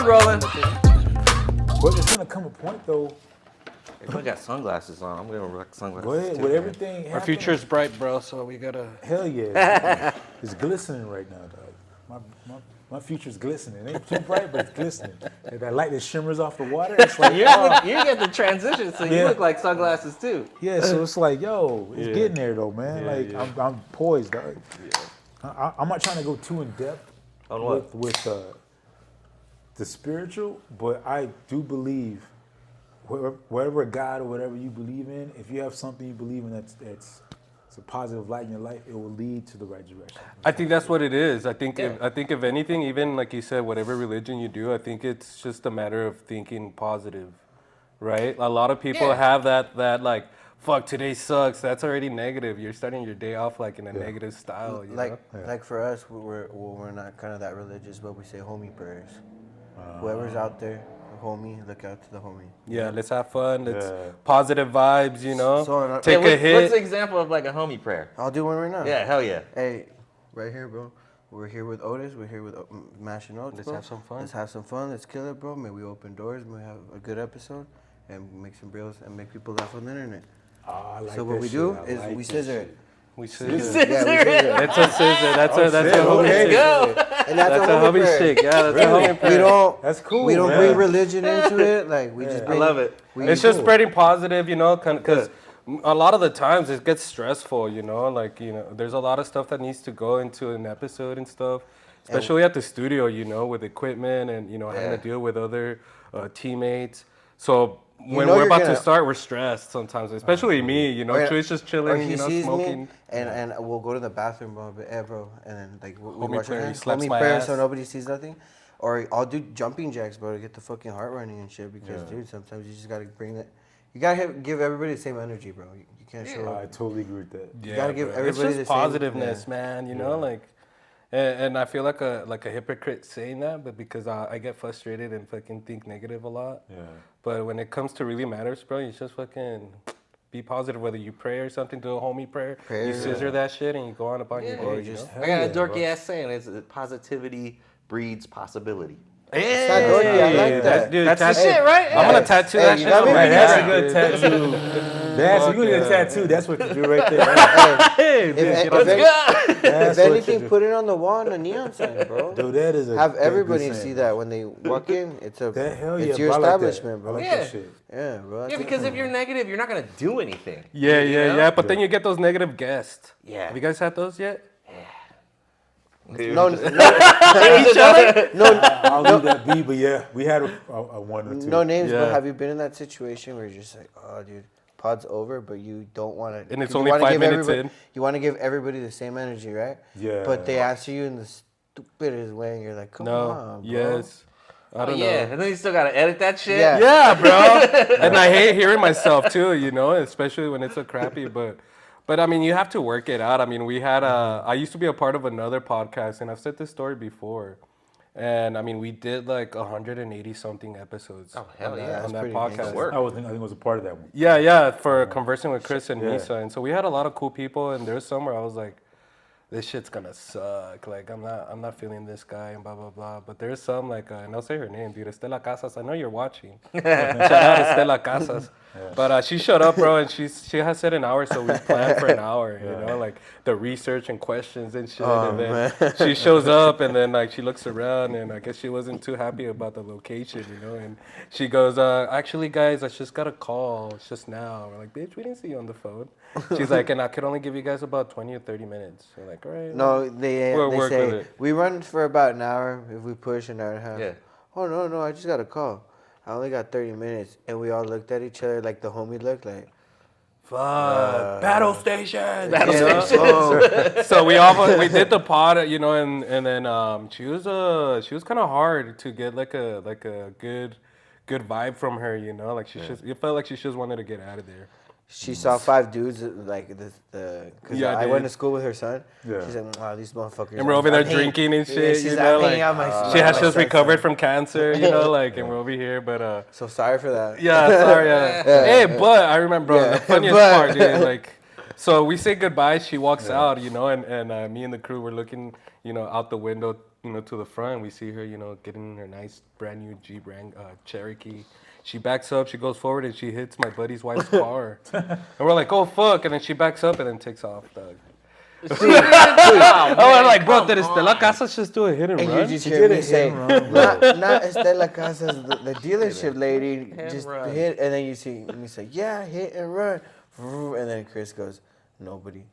rolling. But it's gonna come a point though. I got sunglasses on. I'm gonna rock sunglasses. Go ahead, too, with man. everything happening. Our future's bright, bro. So we gotta. Hell yeah. It's glistening right now, dog. My future's glistening. It ain't too bright, but it's glistening. And that light that shimmers off the water, it's like, You get the transition, so you Yeah. look like sunglasses too. yeah, so it's like, yo, it's Yeah. getting there though, man. Yeah, like, yeah. I'm poised, dog. I'm not trying to go too in depth On what? with the spiritual, but I do believe whatever God or whatever you believe in, if you have something you believe in that's it's a positive light in your life, it will lead to the right direction. I think that's what it is. I think Yeah. if anything, even like you said, whatever religion you do, I think it's just a matter of thinking positive, right? A lot of people Yeah. have that like, fuck, today sucks. That's already negative. You're starting your day off like in a negative style. You know? Like for us, we're not kind of that religious, but we say homie prayers. Whoever's out there, a homie, look out to the homie. Yeah, let's have fun. Let's Yeah. positive vibes. You know, So, take Hey, a hit. What's an example of like a homie prayer? I'll do one right now. Yeah, hell yeah. Hey, right here, bro. We're here with Otis. We're here with Mash and Oats. Let's bro. have some fun. Let's have some fun. Let's kill it, bro. May we open doors. May we have a good episode and make some reels and make people laugh on the internet. I like So what that we shit. do I is like we that scissor shit. it. We Yeah, scissor. we scissor. That's a scissor. That's a shit, homie okay. shit. Go. And That's a homie prayer. shit. Yeah, that's a homie prayer. We don't. That's cool. We don't man. bring religion into it. Like we just. I Bring, love it. It's just spreading positive, you know, because a lot of the times it gets stressful, you know, like, you know, there's a lot of stuff that needs to go into an episode and stuff, especially at the studio, you know, with equipment and, you know, having to deal with other teammates. So when know we're you're about to gonna- start, we're stressed sometimes, especially me, you know, Or- Chuy's just Or chilling, he you know, sees smoking. me, and we'll go to the bathroom, bro. But, bro, and then like we Homie wash our prayer, he hands, slaps homie my prayer, ass. so nobody sees nothing. Or I'll do jumping jacks, bro, to get the fucking heart running and shit. Because, dude, sometimes you just gotta bring that. You gotta give everybody the same energy, bro. You can't show. I totally agree with that. Yeah, gotta give bro. everybody it's the just same- positiveness, man. You know, like, and I feel like a hypocrite saying that, but because I get frustrated and fucking think negative a lot. Yeah. But when it comes to really matters, bro, you just fucking be positive. Whether you pray or something, do a homie prayer. You scissor that shit and you go on about your day. You know? I got a dorky ass saying. It's positivity breeds possibility. It's not dorky, I like that. Dude, That's the tattoo- shit, right? I'm gonna tattoo that you shit got on me my with That's back, a good dude. tattoo. That's you need a tattoo. That's what you do right there. Hey, If, dude, if, get on- if That's what you anything, do. put it on the wall on a neon sign, bro. Dude, that is a Have that good everybody saying. see that when they walk in. It's a. That hell yeah, It's your bro, I like that. establishment, I bro. like Yeah. that shit. Yeah, bro. Yeah, because if you're negative, you're not gonna do anything. Yeah, You yeah, know? yeah. But then you get those negative guests. Yeah. Have you guys had those yet? no, Dude. I'll leave that be, but yeah, we had a one or two. no names, Yeah. but have you been in that situation where you're just like, oh, dude, pod's over, but you don't want to. And it's only 5 minutes in. You want to give everybody the same energy, right? Yeah. But they answer you in the stupidest way, and you're like, come No. on, bro. Yes. I don't know. Yeah, and then you still gotta edit that shit. Yeah. Yeah, bro. And I hate hearing myself too, you know, especially when it's so crappy. But I mean, you have to work it out. I mean, we had I used to be a part of another podcast, and I've said this story before. And I mean, we did like 180 something episodes. Oh, hell on yeah. that, That's on that pretty podcast. gangster. Work. I think it was a part of that one. Yeah, for conversing with Chris and Yeah. Misa, and so we had a lot of cool people. And there's some where I was like, this shit's gonna suck. Like I'm not feeling this guy and blah blah blah. But there's some like, and I'll say her name, dude, Estela Casas. I know you're watching. Shout out Estela Casas. But she showed up, bro, and she has said an hour, so we planned for an hour. You know, like the research and questions and shit. And then she shows up, and then like she looks around, and I guess she wasn't too happy about the location, you know. And she goes, actually, guys, I just got a call. It's just now. We're like, bitch, we didn't see you on the phone. She's like, and I could only give you guys about 20 or 30 minutes. We're like, all right. No, they We'll work with say it. we run for about an hour. If we push an hour and a half. Yeah. Oh no, I just got a call. I only got 30 minutes, and we all looked at each other like the homie looked like. Fuck. Battle station. Battle You know? station. So we did the pod, you know, and then she was kind of hard to get like a good vibe from her, you know, like it felt like she just wanted to get out of there. She saw 5 dudes like because Yeah, I went dude. to school with her son. Yeah. She's like, wow, these motherfuckers. And we're over there I'm hanging- drinking and Yeah, shit, she's you like, know, I'm like hanging out my she has my just son's recovered son. from cancer, you know, like, and we're over here, but So sorry for that. yeah, sorry. Hey, but I remember Yeah, the funniest but- part, dude. Like, so we say goodbye. She walks out, you know, and me and the crew were looking, you know, out the window to the front. We see her, getting her nice brand new Jeep Cherokee. She backs up, she goes forward, and she hits my buddy's wife's car. And we're like, oh fuck! And then she backs up and then takes off, dog. I'm like, bro, did Estela Casas just do a hit and And run? you just She hear did me a say, hit and run, bro. not Estela Casas, the dealership lady just run. hit, and then you see me say, yeah, hit and run. And then Chris goes, nobody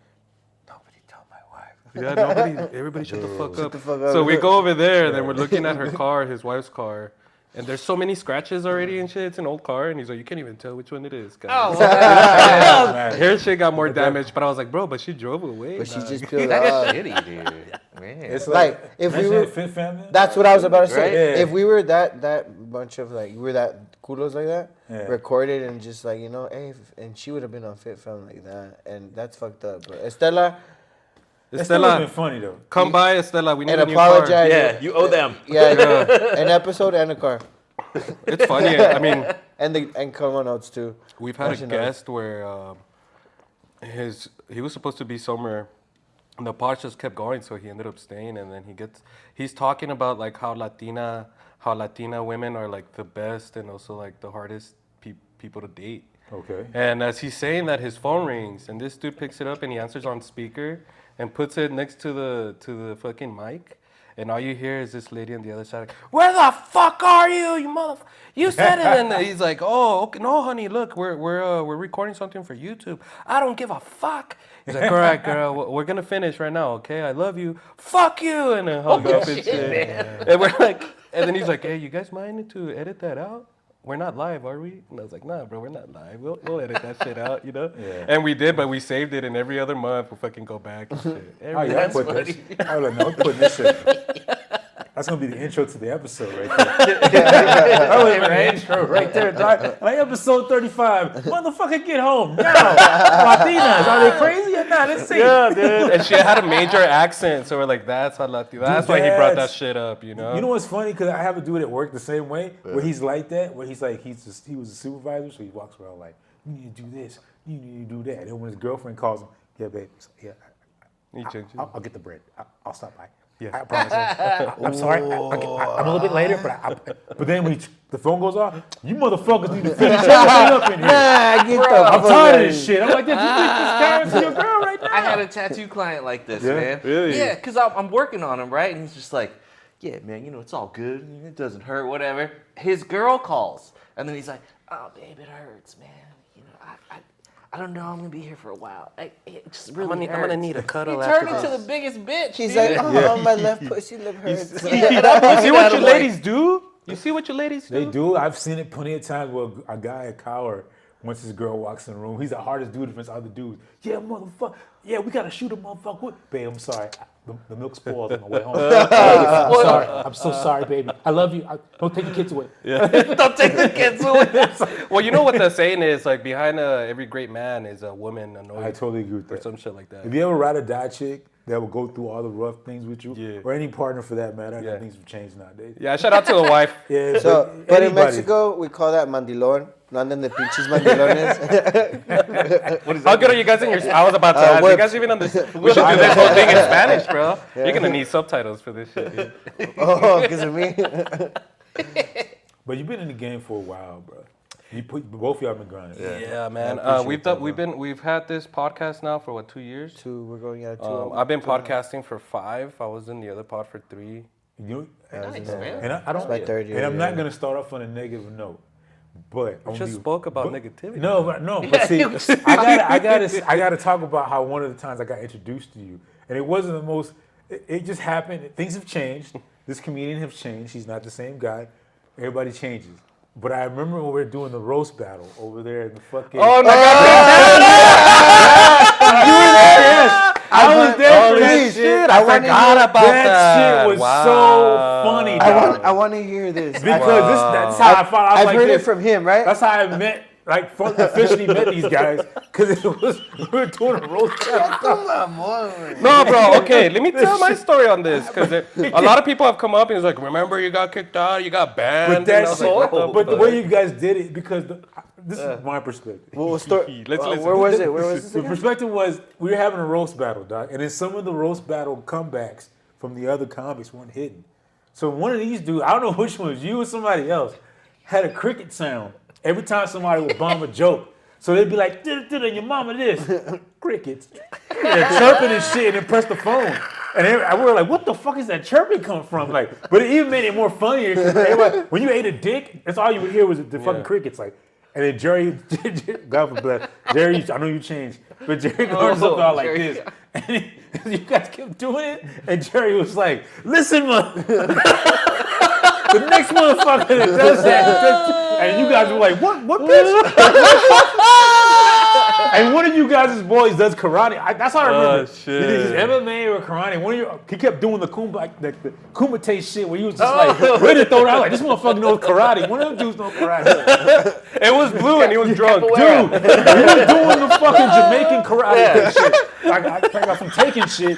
tell my wife. Yeah, everybody shut the fuck up. the fuck up. So we go over there, and then we're looking at her car, his wife's car. And there's so many scratches already and shit. It's an old car. And he's like, you can't even tell which one it is, guys. Oh, Her shit got more damage. But I was like, bro, but she drove away. But she dog. just peeled that's off. shitty, dude. Man. It's Like, if we were, Fit Family. that's what I was about to say. Right? Yeah. If we were that bunch of like, we were that culos like that, Yeah. recorded and just like, hey, and she would have been on Fit Film like that. And that's fucked up. But Estela, It's still been Estela, funny though. come by, Estela. We need and a new car. apologize. Yeah, you owe them. Yeah, an episode and a car. It's funny. I mean, And come on Oats too. we've had a Mention Oats. guest where he was supposed to be somewhere, and the pod just kept going, so he ended up staying. And then he's talking about like how Latina women are like the best and also like the hardest people to date. Okay. And as he's saying that, his phone rings, and this dude picks it up and he answers on speaker and puts it next to the fucking mic. And all you hear is this lady on the other side, like, where the fuck are you, you motherfucker? You said it. And he's like, oh, okay, no, honey, look, we're recording something for YouTube. I don't give a fuck. He's like, all right, girl, we're gonna finish right now, okay? I love you. Fuck you. And then hung up and shit. And we're like, and then he's like, hey, you guys mind to edit that out? We're not live, are we? And I was like, nah, bro, we're not live. We'll edit that shit out, Yeah. And we did, but we saved it, and every other month we'll fucking go back and shit. Oh yeah, I put this. I was like, no, I'm putting this in. That's gonna be the intro to the episode right there. That was the intro right there, dog. Like episode 35. Motherfucker, get home now. Latinas, are they crazy or not? Let's see. Yeah, dude. And she had a major accent, so we're like, that's how Latino. That's why he brought that shit up, You know what's funny? Because I have a dude at work the same way, where he's like that, where he's like, he was a supervisor, so he walks around like, you need to do this, you need to do that. And when his girlfriend calls him, yeah, babe, yeah, He changed it. I'll get the bread. I'll stop by. Yeah. I promise. I'm sorry. I'm a little bit later, but then when the phone goes off, you motherfuckers need to finish everything up in here. I'm tired of this shit. I'm like, did you think this carrot to your girl right now? I had a tattoo client like this, Yeah? man. Really? Yeah, because I'm working on him, right? And he's just like, yeah, man, it's all good. It doesn't hurt, whatever. His girl calls. And then he's like, oh, babe, it hurts, man. I don't know. I'm going to be here for a while. It just really hurts. I'm gonna need a He cuddle turned after into this. the biggest bitch. He's dude. like, my left pussy lip hurts. You see what you ladies do? You see what you ladies do? They do. I've seen it plenty of times where a guy at Cower, once his girl walks in the room, he's the hardest dude against other dudes. Yeah, motherfucker. Yeah, we gotta shoot a motherfucker. Babe, I'm sorry. The milk spoiled on my way home. I'm sorry. I'm so sorry, baby. I love you. Don't take the kids away. Don't take the kids away. Well, you know what the saying is, like, behind every great man is a woman annoyed. I totally agree with Or that. some shit like that. If you ever ride or die chick that will go through all the rough things with you, Yeah. or any partner for that matter, I Yeah. think things have changed nowadays. Yeah, shout out to the wife. Yeah, So, but in anybody. Mexico, we call that mandilon. No andan de pinches mandilones. How good are you guys in your? I was about to ask. You whips. guys even understand? We should do this whole thing in Spanish, bro. You're gonna need subtitles for this shit, dude. Oh, because of me. But you've been in the game for a while, bro. Both of y'all been grinding. Yeah, man. I appreciate We've had this podcast now for what, 2 years? We're going out 2. I've been podcasting for 5. I was in the other pod for 3. You, Nice, man. and I don't. my third year, and I'm yeah. not gonna start off on a negative note, but We just spoke about negativity. No, but see, I gotta talk about how one of the times I got introduced to you, and it wasn't the most. It just happened. Things have changed. This comedian has changed. He's not the same guy. Everybody changes. But I remember when we were doing the roast battle over there in the fucking. Oh, no, Yes, I was there for that please, shit. I forgot about that. That shit was so funny, dog. I want to hear this. Because that's how I found out. I've like heard this. it from him, right? That's how I met, officially met these guys. Because we were doing a roast battle. Come on, boy. No, bro. Okay, let me tell my story on this because a lot of people have come up and it's like, remember you got kicked out, you got banned. But And I was that's like, what but the way you guys did it, because this is my perspective. Well, Let's listen. where was it? Where was this The again? perspective was we were having a roast battle, dog, and in some of the roast battle comebacks from the other comics weren't hitting. So one of these dudes, I don't know which one was you or somebody else, had a cricket sound every time somebody would bomb a joke. So they'd be like, your mama this. Crickets. They're chirping and shit and then press the phone. And we were like, what the fuck is that chirping come from? Like, but it even made it more funnier because when you ate a dick, that's all you would hear was the fucking crickets. Like, and then Jerry, God forbid, Jerry, I know you changed, but Jerry goes up out like this. And you guys kept doing it, and Jerry was like, listen, man. The next motherfucker that does that, and you guys were like, what bitch? And one of you guys' boys does karate. That's how I remember. Shit. He did his MMA or karate. He kept doing the kumite shit where he was just like ready to throw it out. Like, this motherfucker knows karate. One of them dudes knows karate. It was blue and he was drunk. Dude, he was doing the fucking Jamaican karate shit. I got some taking three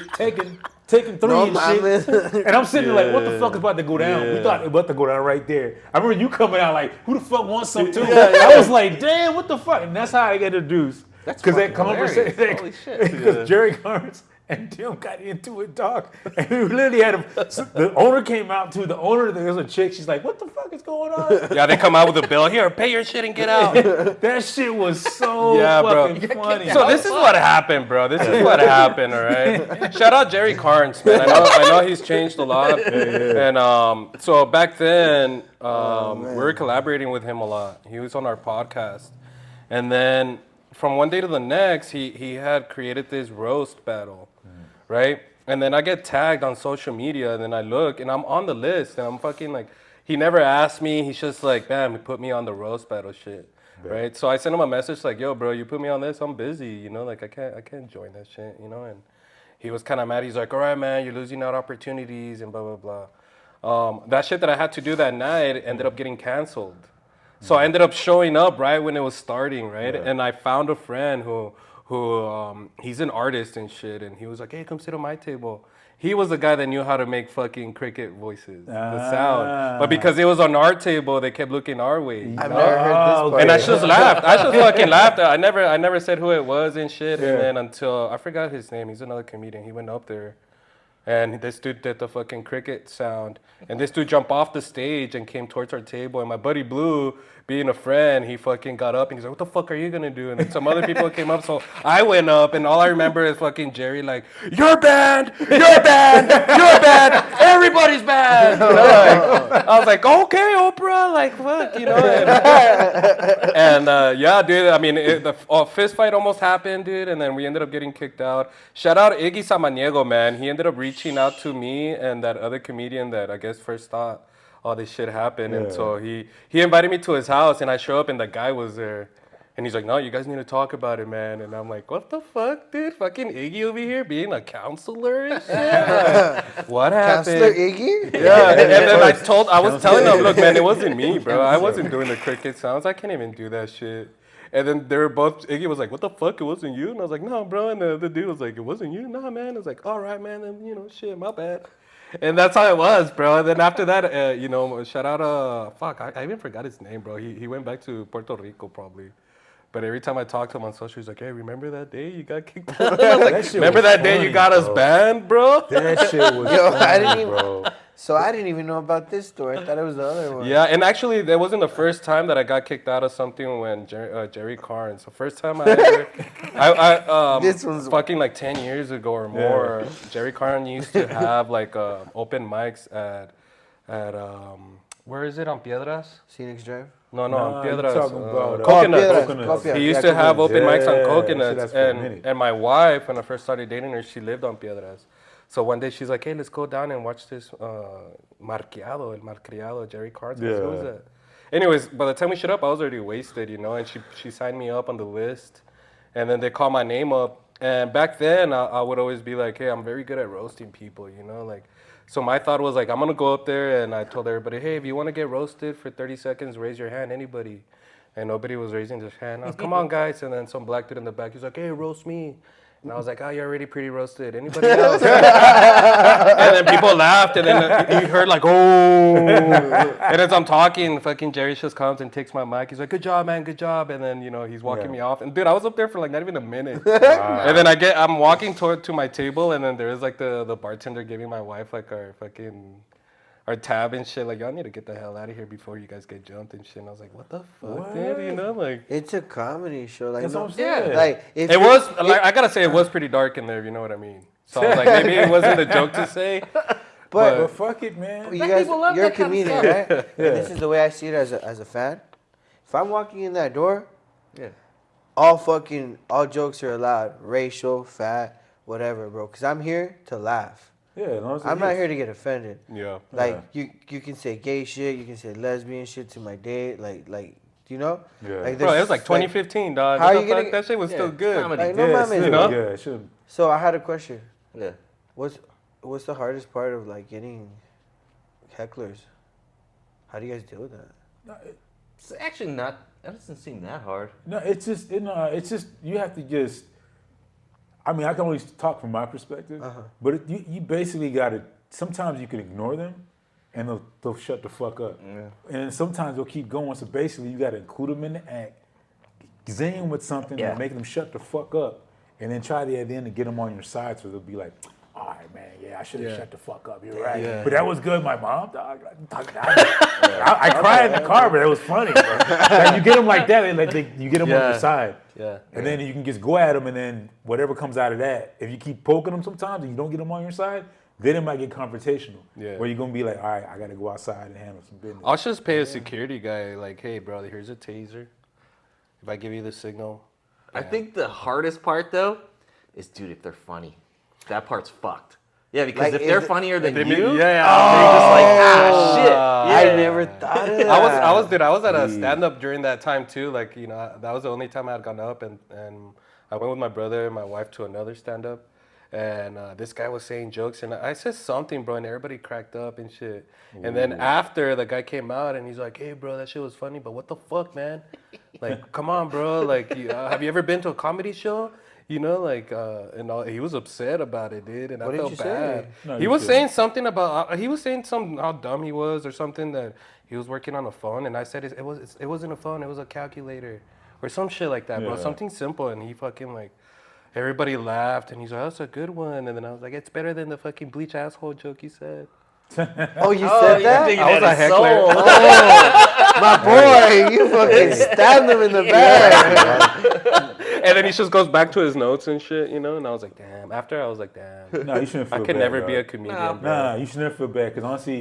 and shit. And I'm sitting there like, what the fuck is about to go down? We thought it was about to go down right there. I remember you coming out like, who the fuck wants some too? I was like, damn, what the fuck? And that's how I get introduced. Because that conversation, Holy shit. because Jerry Carnes and Tim got into it, dog. And we literally had the owner came out too. The owner, there was a chick. She's like, "What the fuck is going on?" Yeah, they come out with a bill. Here, pay your shit and get out. That shit was so bro. fucking funny. So this is what happened, bro. This is what happened, all right? Shout out Jerry Carnes, man. I know he's changed a lot. And so back then, we were collaborating with him a lot. He was on our podcast. And then from one day to the next, he had created this roast battle, right? And then I get tagged on social media, and then I look, and I'm on the list, and I'm fucking like, he never asked me. He's just like, bam, he put me on the roast battle shit, right? So I sent him a message like, yo, bro, you put me on this, I'm busy, you know, like I can't join that shit, you know? And he was kind of mad. He's like, all right, man, you're losing out opportunities and blah, blah, blah. That shit that I had to do that night ended up getting canceled. So I ended up showing up right when it was starting, right? Yeah. And I found a friend who he's an artist and shit, and he was like, hey, come sit on my table. He was the guy that knew how to make fucking cricket voices, the sound. But because it was on our table, they kept looking our way. I've never heard this part. And I just laughed. I just fucking laughed. I never said who it was and shit. Yeah. And then until, I forgot his name. He's another comedian. He went up there. And this dude did the fucking cricket sound. And this dude jumped off the stage and came towards our table. And my buddy Blue, being a friend, he fucking got up and he's like, what the fuck are you going to do? And then some other people came up. So I went up and all I remember is fucking Jerry like, you're banned, you're banned, you're banned, everybody's banned. You know, like, I was like, okay, Oprah, like, fuck, you know. And yeah, dude, I mean, the fist fight almost happened, dude. And then we ended up getting kicked out. Shout out Iggy Samaniego, man. He ended up reaching out to me and that other comedian that I guess first thought all this shit happened. And so he invited me to his house and I show up and the guy was there. And he's like, no, you guys need to talk about it, man. And I'm like, what the fuck, dude? Fucking Iggy over here being a counselor and shit? Like, what happened? Counselor Iggy? Yeah, and then I was telling them, look, man, it wasn't me, bro. I wasn't doing the cricket sounds. I can't even do that shit. And then they were both, Iggy was like, what the fuck, it wasn't you? And I was like, no, bro. And the dude was like, it wasn't you? Nah, man. I was like, all right, man, then, you know, shit, my bad. And that's how it was, bro. And then after that, you know, shout out, I even forgot his name, bro. He went back to Puerto Rico probably. But every time I talk to him on social, he's like, hey, remember that day you got kicked out? I was like, remember that day you got us banned, bro? That shit was funny, bro. So I didn't even know about this story. I thought it was the other one. Yeah, and actually, that wasn't the first time that I got kicked out of something when Jerry Carnes. The first time I ever, This one's fucking like 10 years ago or more, Jerry Carnes used to have like open mics at where is it, on Piedras? Phoenix Drive? No, on Piedras. Coconuts. He used to have open mics on Coconuts. And my wife, when I first started dating her, she lived on Piedras. So one day she's like, hey, let's go down and watch this Marqueado, El Malcriado, Jerry Carnes. Who is that? Anyways, by the time we showed up, I was already wasted, you know, and she signed me up on the list. And then they called my name up. And back then, I would always be like, hey, I'm very good at roasting people, you know, like. So my thought was like, I'm going to go up there, and I told everybody, hey, if you want to get roasted for 30 seconds, raise your hand, anybody. And nobody was raising their hand. I was, come on, guys. And then some black dude in the back, he's like, hey, roast me. And I was like, oh, you're already pretty roasted. Anybody else? And then people laughed, and then you heard like, oh. And as I'm talking, fucking Jerry just comes and takes my mic. He's like, good job, man, good job. And then, he's walking me off. And dude, I was up there for like not even a minute. Wow. And then I'm walking to my table, and then there is like the bartender giving my wife like our tab and shit, like, y'all need to get the hell out of here before you guys get jumped and shit. And I was like, what the fuck, dude? Like, it's a comedy show. Like, That's what I'm saying. Yeah. Like, I gotta say, it was pretty dark in there, you know what I mean? So I was like, maybe it wasn't a joke to say. But fuck it, man. You guys, love you're a that kind of comedian, stuff. right? And this is the way I see it as a fan. If I'm walking in that door, all jokes are allowed. Racial, fat, whatever, bro. Because I'm here to laugh. Yeah, as long as I'm not here to get offended. Yeah. Like, you can say gay shit, you can say lesbian shit to my date, like, you know? Yeah. Like, Bro, it was like 2015, dog. how What you the fuck? gonna- That shit was still good. comedy. Like, no Yeah, mames, still, bro. yeah, it should. So I had a question. Yeah. What's the hardest part of, like, getting hecklers? How do you guys deal with that? No, It's actually not. That doesn't seem that hard. no, it's just you have to just. I mean, I can only talk from my perspective, but you basically got to. Sometimes you can ignore them, and they'll shut the fuck up. Yeah. And sometimes they'll keep going. So basically, you got to include them in the act, zing them with something, and make them shut the fuck up, and then try to at the end to get them on your side, so they'll be like, all right, man, yeah, I should have shut the fuck up. You're right. Yeah. But that was good, my mom, dog. I cried in the car, but it was funny. Bro. Like, you get them like that, you get them on your side. Yeah. And then you can just go at them, and then whatever comes out of that, if you keep poking them sometimes and you don't get them on your side, then it might get confrontational. Yeah. Where you're going to be like, all right, I got to go outside and handle some business. I'll just pay a security guy, like, hey, bro, here's a taser. If I give you the signal. I think the hardest part though is, dude, if they're funny, that part's fucked. Yeah, because Like, if they're is it- funnier than you, Yeah. you're just like, shit. I never thought of that. I was at a stand-up during that time too. Like, that was the only time I had gone up, and I went with my brother and my wife to another stand-up, and this guy was saying jokes, and I said something, bro, and everybody cracked up and shit. And then after, the guy came out and he's like, hey, bro, that shit was funny, but what the fuck, man? Like, come on, bro. Like, have you ever been to a comedy show? And he was upset about it, dude, and What I did felt you say? bad. No, He you was shouldn't. saying something about how dumb he was, or something, that he was working on a phone, and I said it wasn't a phone, it was a calculator, or some shit like that, bro. Yeah. Something simple, and he fucking like, everybody laughed, and he's like, that's a good one, and then I was like, it's better than the fucking bleach asshole joke you said. Oh, you said that? I was a heckler. My boy, you fucking stabbed him in the back. And then he just goes back to his notes and shit, and I was like, damn. After I was like, damn. No, you shouldn't feel I bad. could never be a dog. comedian. bro. Nah, you should never feel bad, because honestly,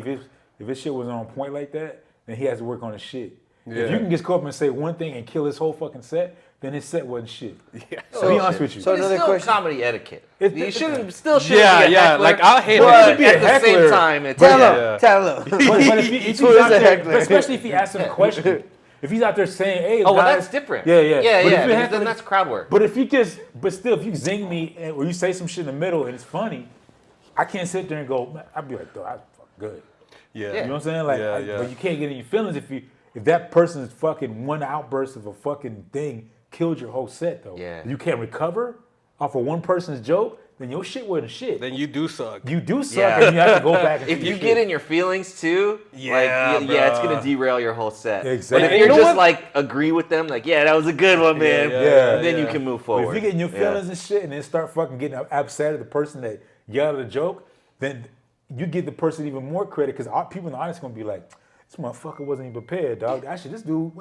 if his shit was on point like that, then he has to work on his shit. Yeah. If you can just go up and say one thing and kill his whole fucking set, then his set wasn't shit. Yeah. So be honest with you. So It's another still question. comedy etiquette. It- You it- shouldn't be a Yeah, heckler, like, I'll hate but it. at the Heckler. same time, it's Tell Yeah. him. Tell him. but if he's Who is out a there, heckler? but especially if he asks him a question. If he's out there saying, hey, oh, well, guys, that's different. Yeah. Yeah, But yeah. if you Because heckle- then that's crowd work. But still, if you zing me or you say some shit in the middle and it's funny, I can't sit there and go, man, I'd be like, I fuck good. Yeah. You know what I'm saying? Like, Yeah. but you can't get in your feelings if that person's fucking one outburst of a fucking thing killed your whole set though. Yeah. You can't recover off of one person's joke, then your shit wasn't shit. Then you do suck. You do suck, Yeah. and you have to go back. And If do you your get shit. in your feelings too, Yeah, it's bro. gonna derail your whole set. Exactly. But if And you're you know just what? like agree with them, like, yeah, that was a good one, man. Yeah. Then you can move But forward. if you get in your Yeah. feelings and shit, and then start fucking getting upset at the person that yelled at the joke, then you give the person even more credit, because people in the audience gonna be like, this motherfucker wasn't even prepared, dog. Actually, this dude,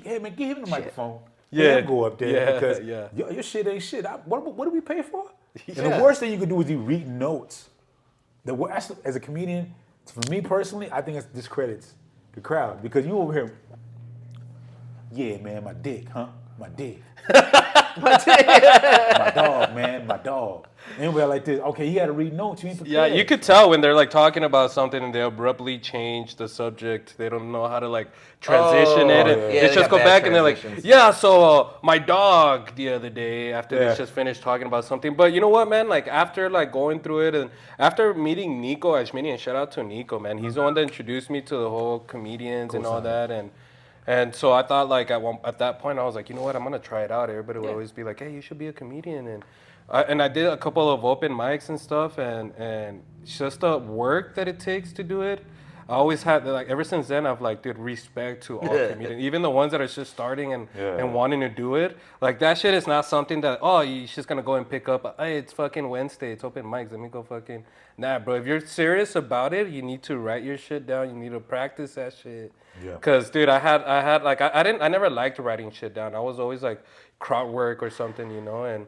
hey man, give him the microphone. Yeah. Let him go up there Yeah, because yeah. your shit ain't shit. What do we pay for? And Yeah. the worst thing you could do is you read notes. As a comedian, for me personally, I think it discredits the crowd, because you over here, yeah, man, my dick, huh? My dick. My dog, man, my dog. Anyway, like this. Okay, you got to read notes. You ain't Yeah, prepared. you could tell when they're like talking about something and they abruptly change the subject. They don't know how to like transition it. And yeah. Yeah, they they just got go bad back and they're like, transitions. yeah, so my dog the other day after Yeah. they just finished talking about something. But you know what, man? Like after like going through it and after meeting Nico Ashmini, and shout out to Nico, man. He's the one that introduced me to the whole comedians and all that. And so I thought like at that point I was like, you know what, I'm gonna try it out. Everybody would always be like, hey, you should be a comedian. And I did a couple of open mics and stuff, and just the work that it takes to do it. I always had like ever since then I've like dude respect to all comedians, even the ones that are just starting and wanting to do it. Like that shit is not something that you're just gonna go and pick up. Hey, it's fucking Wednesday, it's open mics. Let me go fucking nah, bro. If you're serious about it, you need to write your shit down. You need to practice that shit. Yeah. Cause dude, I never liked writing shit down. I was always like crowd work or something, you know, and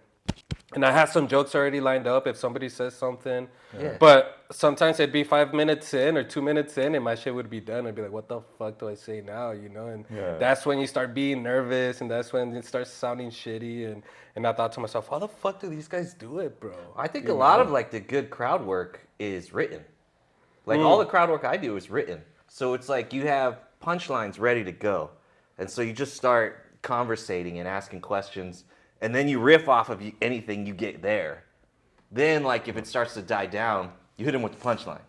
I had some jokes already lined up if somebody says something. Yeah. But sometimes it'd be 5 minutes in or 2 minutes in and my shit would be done. I'd be like, what the fuck do I say now? You know? And that's when you start being nervous and that's when it starts sounding shitty. And I thought to myself, how the fuck do these guys do it, bro? I think a lot of like the good crowd work is written. Like all the crowd work I do is written. So it's like you have punchlines ready to go. And so you just start conversating and asking questions. And then you riff off of anything you get there. Then, like, if it starts to die down, you hit him with the punchline.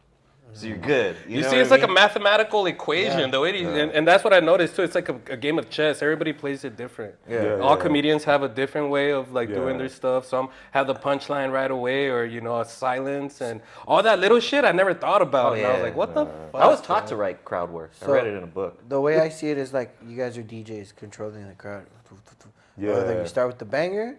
So you're good. You know see, what it's I like a mean? mathematical equation, the way and that's what I noticed too. It's like a game of chess. Everybody plays it different. All comedians have a different way of like doing their stuff. Some have the punchline right away, or you know, a silence and all that little shit I never thought about. And I was like, what the fuck? I was taught to write crowd work. I read it in a book. The way I see it is like you guys are DJs controlling the crowd. Yeah. Whether you start with the banger,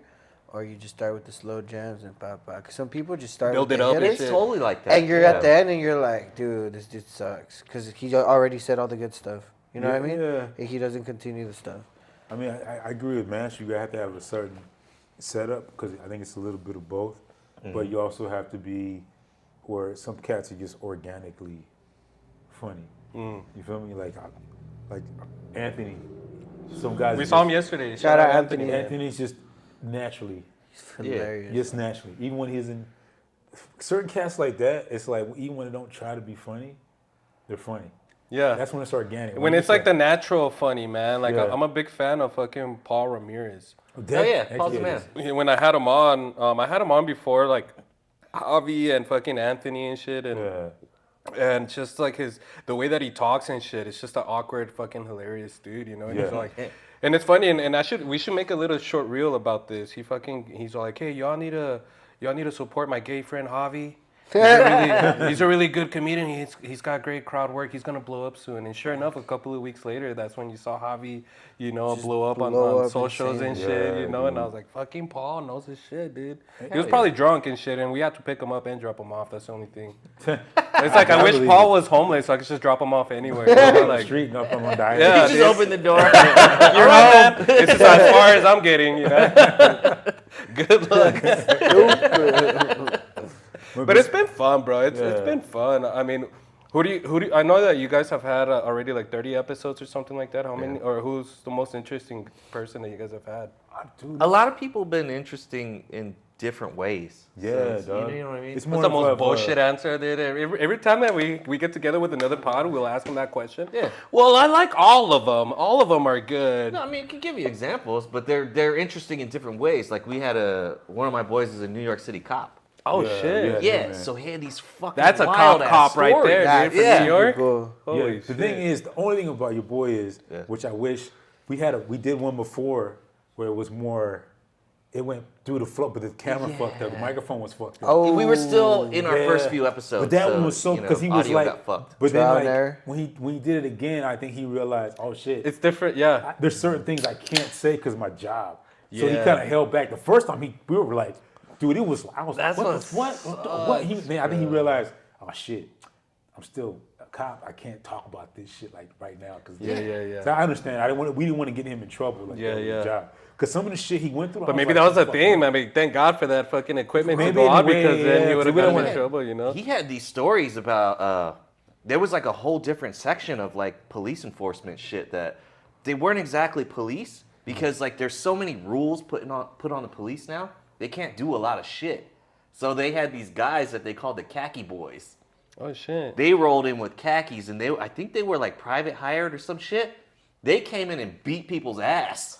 or you just start with the slow jams and pop. Cause some people just start Build with it the up and hitters, shit. Totally like that. and you're at the end and you're like, dude, this dude sucks. Cause he already said all the good stuff. You know what I mean? Yeah. And he doesn't continue the stuff. I mean, I agree with Mash. You have to have a certain setup because I think it's a little bit of both. But you also have to be where some cats are just organically funny. You feel me? Like Anthony. Some guys. We saw him yesterday. Shout out Anthony. Anthony's just naturally, He's hilarious. just naturally. Even when he's in certain cats like that, it's like even when they don't try to be funny, they're funny. Yeah. That's when it's organic. When it's like the natural funny, man. Like Yeah. I'm a big fan of fucking Paul Ramirez. Oh yeah, Paul's the man. When I had him on, I had him on before, like Javi and fucking Anthony and shit, and just like the way that he talks and shit, it's just an awkward, fucking hilarious dude, you know. And he's like, and it's funny, and we should make a little short reel about this. He's like, hey, y'all need to support my gay friend Javi. He's a really good comedian. He's got great crowd work. He's gonna blow up soon. And sure enough, a couple of weeks later, that's when you saw Javi, you know, blow up on socials and shit, you know. And I was like, fucking Paul knows his shit, dude. He was probably drunk and shit, and we had to pick him up and drop him off. That's the only thing. It's like I wish Paul was homeless so I could just drop him off anywhere. like street, no problem on diet. Yeah, He just opened the door. you're home. This is as far as I'm getting, you know. Good luck. But it's been fun, bro. It's been fun. I mean, who do you? I know that you guys have had already like 30 episodes or something like that. How many? Or who's the most interesting person that you guys have had? A lot of people have been interesting in different ways. Yeah, so dog. you know what I mean? It's What's the most bullshit answer? Every time that we get together with another pod, we'll ask them that question. Yeah. Well, I like all of them. All of them are good. No, I mean, I can give you examples, but they're interesting in different ways. Like we had one of my boys is a New York City cop. Oh shit! Yeah, so he had these fucking That's a wild cop right stories. there, dude. From New York. Cool. Holy The shit. thing is, the only thing about your boy is, which I wish we did one before where it was more. It went through the flow, but the camera fucked up. The microphone was fucked up. We were still in our first few episodes. But that one was so because he was audio like, got fucked. but then Trial like and error. when he did it again, I think he realized, oh shit, It's different, yeah. there's certain things I can't say because of my job. So he Yeah. kind of held back. The first time we were like, dude, it was I was That's what? what I think he realized, oh shit, I'm still a cop. I can't talk about this shit like right now because Yeah. So I understand. We didn't want to get him in trouble like that with the job. Because some of the shit he went through. But maybe that was the thing. I mean, thank God for that fucking equipment to Maybe go in a on way, because then he would have we don't gotten in wanna- trouble, you know? He had these stories about there was like a whole different section of like police enforcement shit that they weren't exactly police because like there's so many rules put on the police now. They can't do a lot of shit. So they had these guys that they called the khaki boys. Oh, shit. They rolled in with khakis and I think they were like private hired or some shit. They came in and beat people's ass.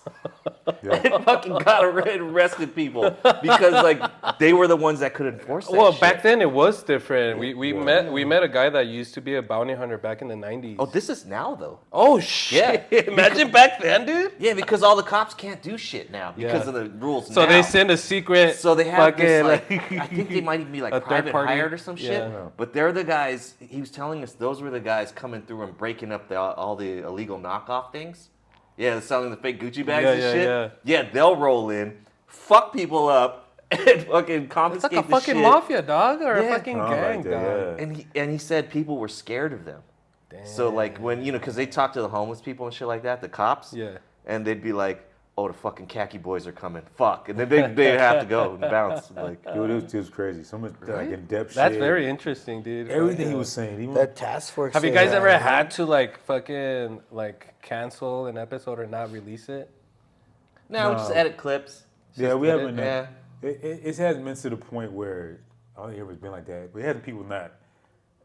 Yeah. And fucking got arrested people because like they were the ones that could enforce that Well, shit. back then it was different. We met a guy that used to be a bounty hunter back in the 90s. Oh, this is now though. Oh shit! Yeah. Imagine back then, dude. Yeah, because all the cops can't do shit now because Yeah. of the rules. So now. they send a secret. So they have this, fucking, like, I think they might even be like a third private party. hired or some shit. Yeah. But they're the guys. He was telling us those were the guys coming through and breaking up all the illegal knockoff things. Yeah, selling the fake Gucci bags and shit. Yeah, they'll roll in, fuck people up, and fucking confiscate It's like a the fucking shit. mafia, dog, or a Yeah. fucking Oh, gang, like that, dog. yeah. And he said people were scared of them. So like when because they talk to the homeless people and shit like that, the cops. Yeah. And they'd be like, "Oh, the fucking khaki boys are coming. Fuck!" And then they'd have to go and bounce. Like, Dude, it was crazy. So much like in-depth shit. That's very interesting, dude. Everything he was saying. Even, That task force. Have you thing, guys ever man. had to like fucking like cancel an episode or not release it? no, we just edit clips. yeah, we did haven't. Yeah. It hasn't been to the point where all it ever has been like that. But it hasn't people not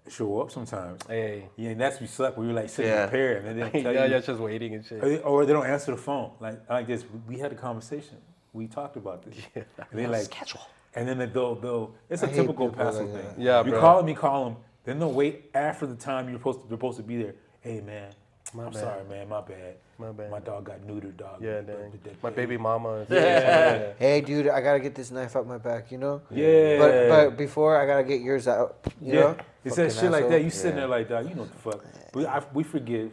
show up sometimes. Hey. Yeah, and that's we slept. We were like sitting Yeah. prepared, and they didn't tell Yeah, you. you're just waiting and shit. Or they don't answer the phone. Like this. We had a conversation. We talked about this. And they like Schedule. And then they'll it's a I hate typical people Paso like thing. that. Yeah, you bro. call them. Then they'll wait after the time you're supposed to be there. Hey man, I'm bad. sorry, man. My bad. My bad. My dog got neutered, dog. Yeah, dang. My baby mama. Yeah. Hey, dude, I gotta get this knife out my back, you know. Yeah. But before I gotta get yours out. You know. It's that Fucking shit like asshole. that. You sitting there like that. You know what the fuck. We forgive.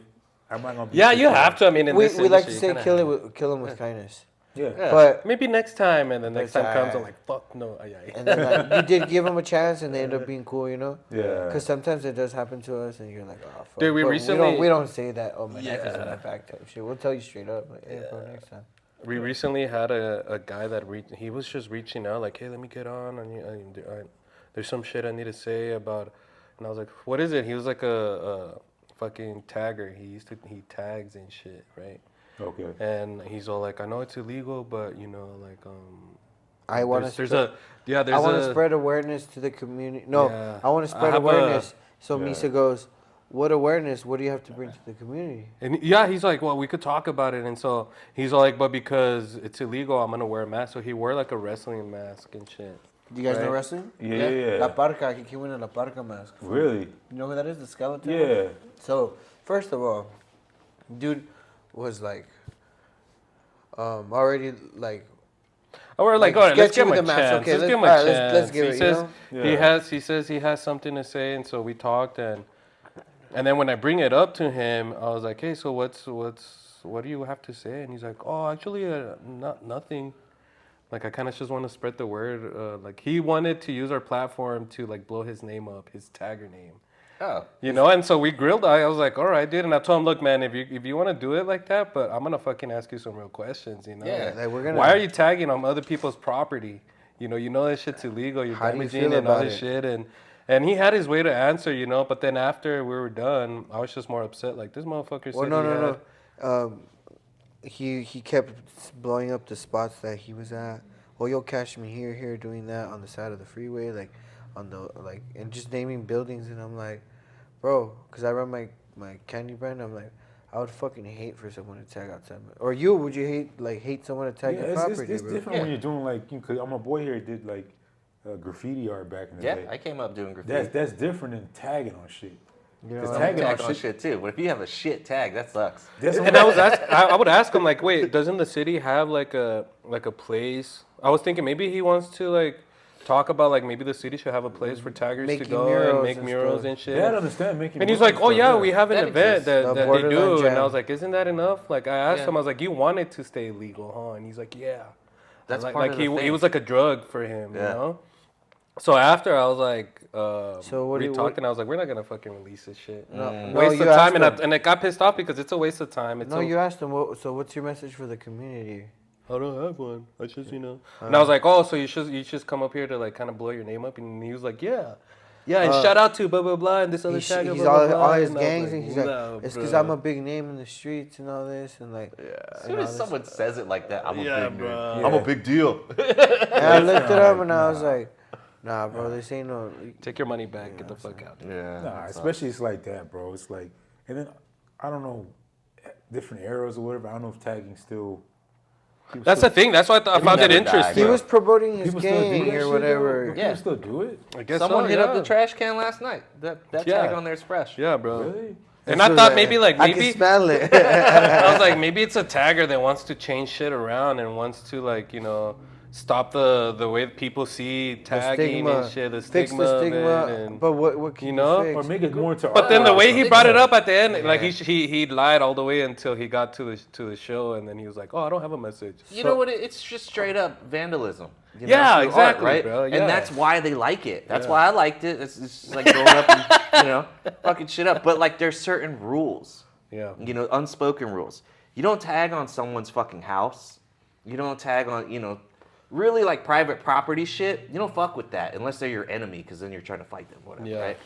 I'm not gonna be. Yeah, you have to. I mean, in We this like to industry, say you kinda kill him with kindness. Yeah. But Maybe next time, and the next Next time comes, I'm time. like, fuck no. Ay, ay. and then like, you did give them a chance, and they end up being cool, you know. Yeah. Because sometimes it does happen to us, and you're like, oh fuck. Dude, we But recently- we don't say that. Oh, my knife is in Yeah. my back type shit. We'll tell you straight up, like, hey, bro, next time. We recently had a guy that he was just reaching out like, hey, let me get on. There's some shit I need to say about, and I was like, what is it? He was like a fucking tagger. He tags and shit, right? Okay. And he's all like, I know it's illegal, but you know, like I want to. there's a I want to spread awareness to the community. No, Yeah. I want to spread have awareness. So Yeah. Misa goes, what awareness? What do you have to bring to the community? And yeah, he's like, well, we could talk about it. And so he's all like, but because it's illegal, I'm gonna wear a mask. So he wore like a wrestling mask and shit. Do you guys know Right. wrestling? Yeah. La Parca. He came in a La Parca mask. Really? You know who that is? The skeleton? Yeah. So, first of all, dude was like, already like, Oh, we're like, Like, all right, let's sketchy give him with a the mask. chance. Okay, Let's let's- give him a all right, chance. let's give he it, you says know? he says he has something to say, and so we talked, and then when I bring it up to him, I was like, hey, so what do you have to say? And he's like, oh, actually, nothing. Like I kind of just want to spread the word. Like he wanted to use our platform to like blow his name up, his tagger name. Oh. You know, and so we grilled. I was like, all right, dude. And I told him, look, man, if you want to do it like that, but I'm gonna fucking ask you some real questions. You know, Yeah, like, we're gonna. why are you tagging on other people's property? You know that shit's illegal. You're How do you damaging feel and all about this it? shit. And he had his way to answer, you know. But then after we were done, I was just more upset. Like this motherfucker Well, said no. He kept blowing up the spots that he was at. Well, you'll catch me here, doing that on the side of the freeway, like on the and just naming buildings. And I'm like, bro, because I run my candy brand. I'm like, I would fucking hate for someone to tag outside. Or would you hate someone to tag Yeah, your it's property, it's bro? different Yeah. when you're doing like, cause my boy here did like graffiti art back in the Yeah, day. I came up doing graffiti. That's different than tagging on shit. You know, It's I'm tagging tagging on on shit. shit too. But if you have a shit tag, that sucks. And I would ask him like, wait, doesn't the city have like a place? I was thinking maybe he wants to like talk about like maybe the city should have a place for taggers to Making go murals and make and murals stuff. and shit. Yeah, I understand making. And he's money like, oh stuff, yeah, we have an That event exists. that The they Borderline do. And I Jam. was like, isn't that enough? Like I asked Yeah. him, I was like, you want it to stay legal, huh? And he's like, yeah. That's like, part like of the he thing. was like a drug for him, Yeah. you know? So after I was like, So what do we you- talked and I was like, we're not gonna fucking release this shit. No, Waste you of time, asked and him. and I got pissed off because it's a waste of time. It's No, a, you asked him. So what's your message for the community? I don't have one. I just, And I was like, oh, so you should come up here to like kind of blow your name up, and he was like, yeah, and shout out to blah blah blah and this other He's tagger, he's blah, blah, blah. all his And I was gangs, and he's like, "No, it's because bro." I'm a big name in the streets and all this, and like. As soon as someone says it like that, I'm a Yeah, big bro. name. I'm a big deal. And I looked it up and I was like, nah, bro, this ain't no. Take your money back, get the fuck out. Yeah. Nah, especially it's like that, bro. It's like, and then I don't know. different eras or whatever. I don't know if tagging still. That's the thing. That's why I found it never died, interesting. He was promoting his People still do gang that or shit, whatever. though? Yeah. People still do it. I guess Someone so, hit up yeah. the trash can last night. That Yeah. tag on there's fresh. Yeah, bro. Really? And I thought maybe I can maybe smell it. I was like maybe it's a tagger that wants to change shit around and wants to like stop the way people see tagging and shit, the Fix stigma, the stigma. of it, and, But what can you know? fix? Or make it more to. But then the way he Fix brought it it. up at the end, like he lied all the way until he got to the show, and then he was like, "Oh, I don't have a message." You know what? It's just straight up vandalism. You know, Yeah, through exactly, art, right? bro, yeah. And that's why they like it. That's Yeah. why I liked it. It's just like going up and fucking shit up. But like, there's certain rules. Yeah. Unspoken rules. You don't tag on someone's fucking house. You don't tag on really like private property shit. You don't fuck with that unless they're your enemy, because then you're trying to fight them, whatever, Yeah. right?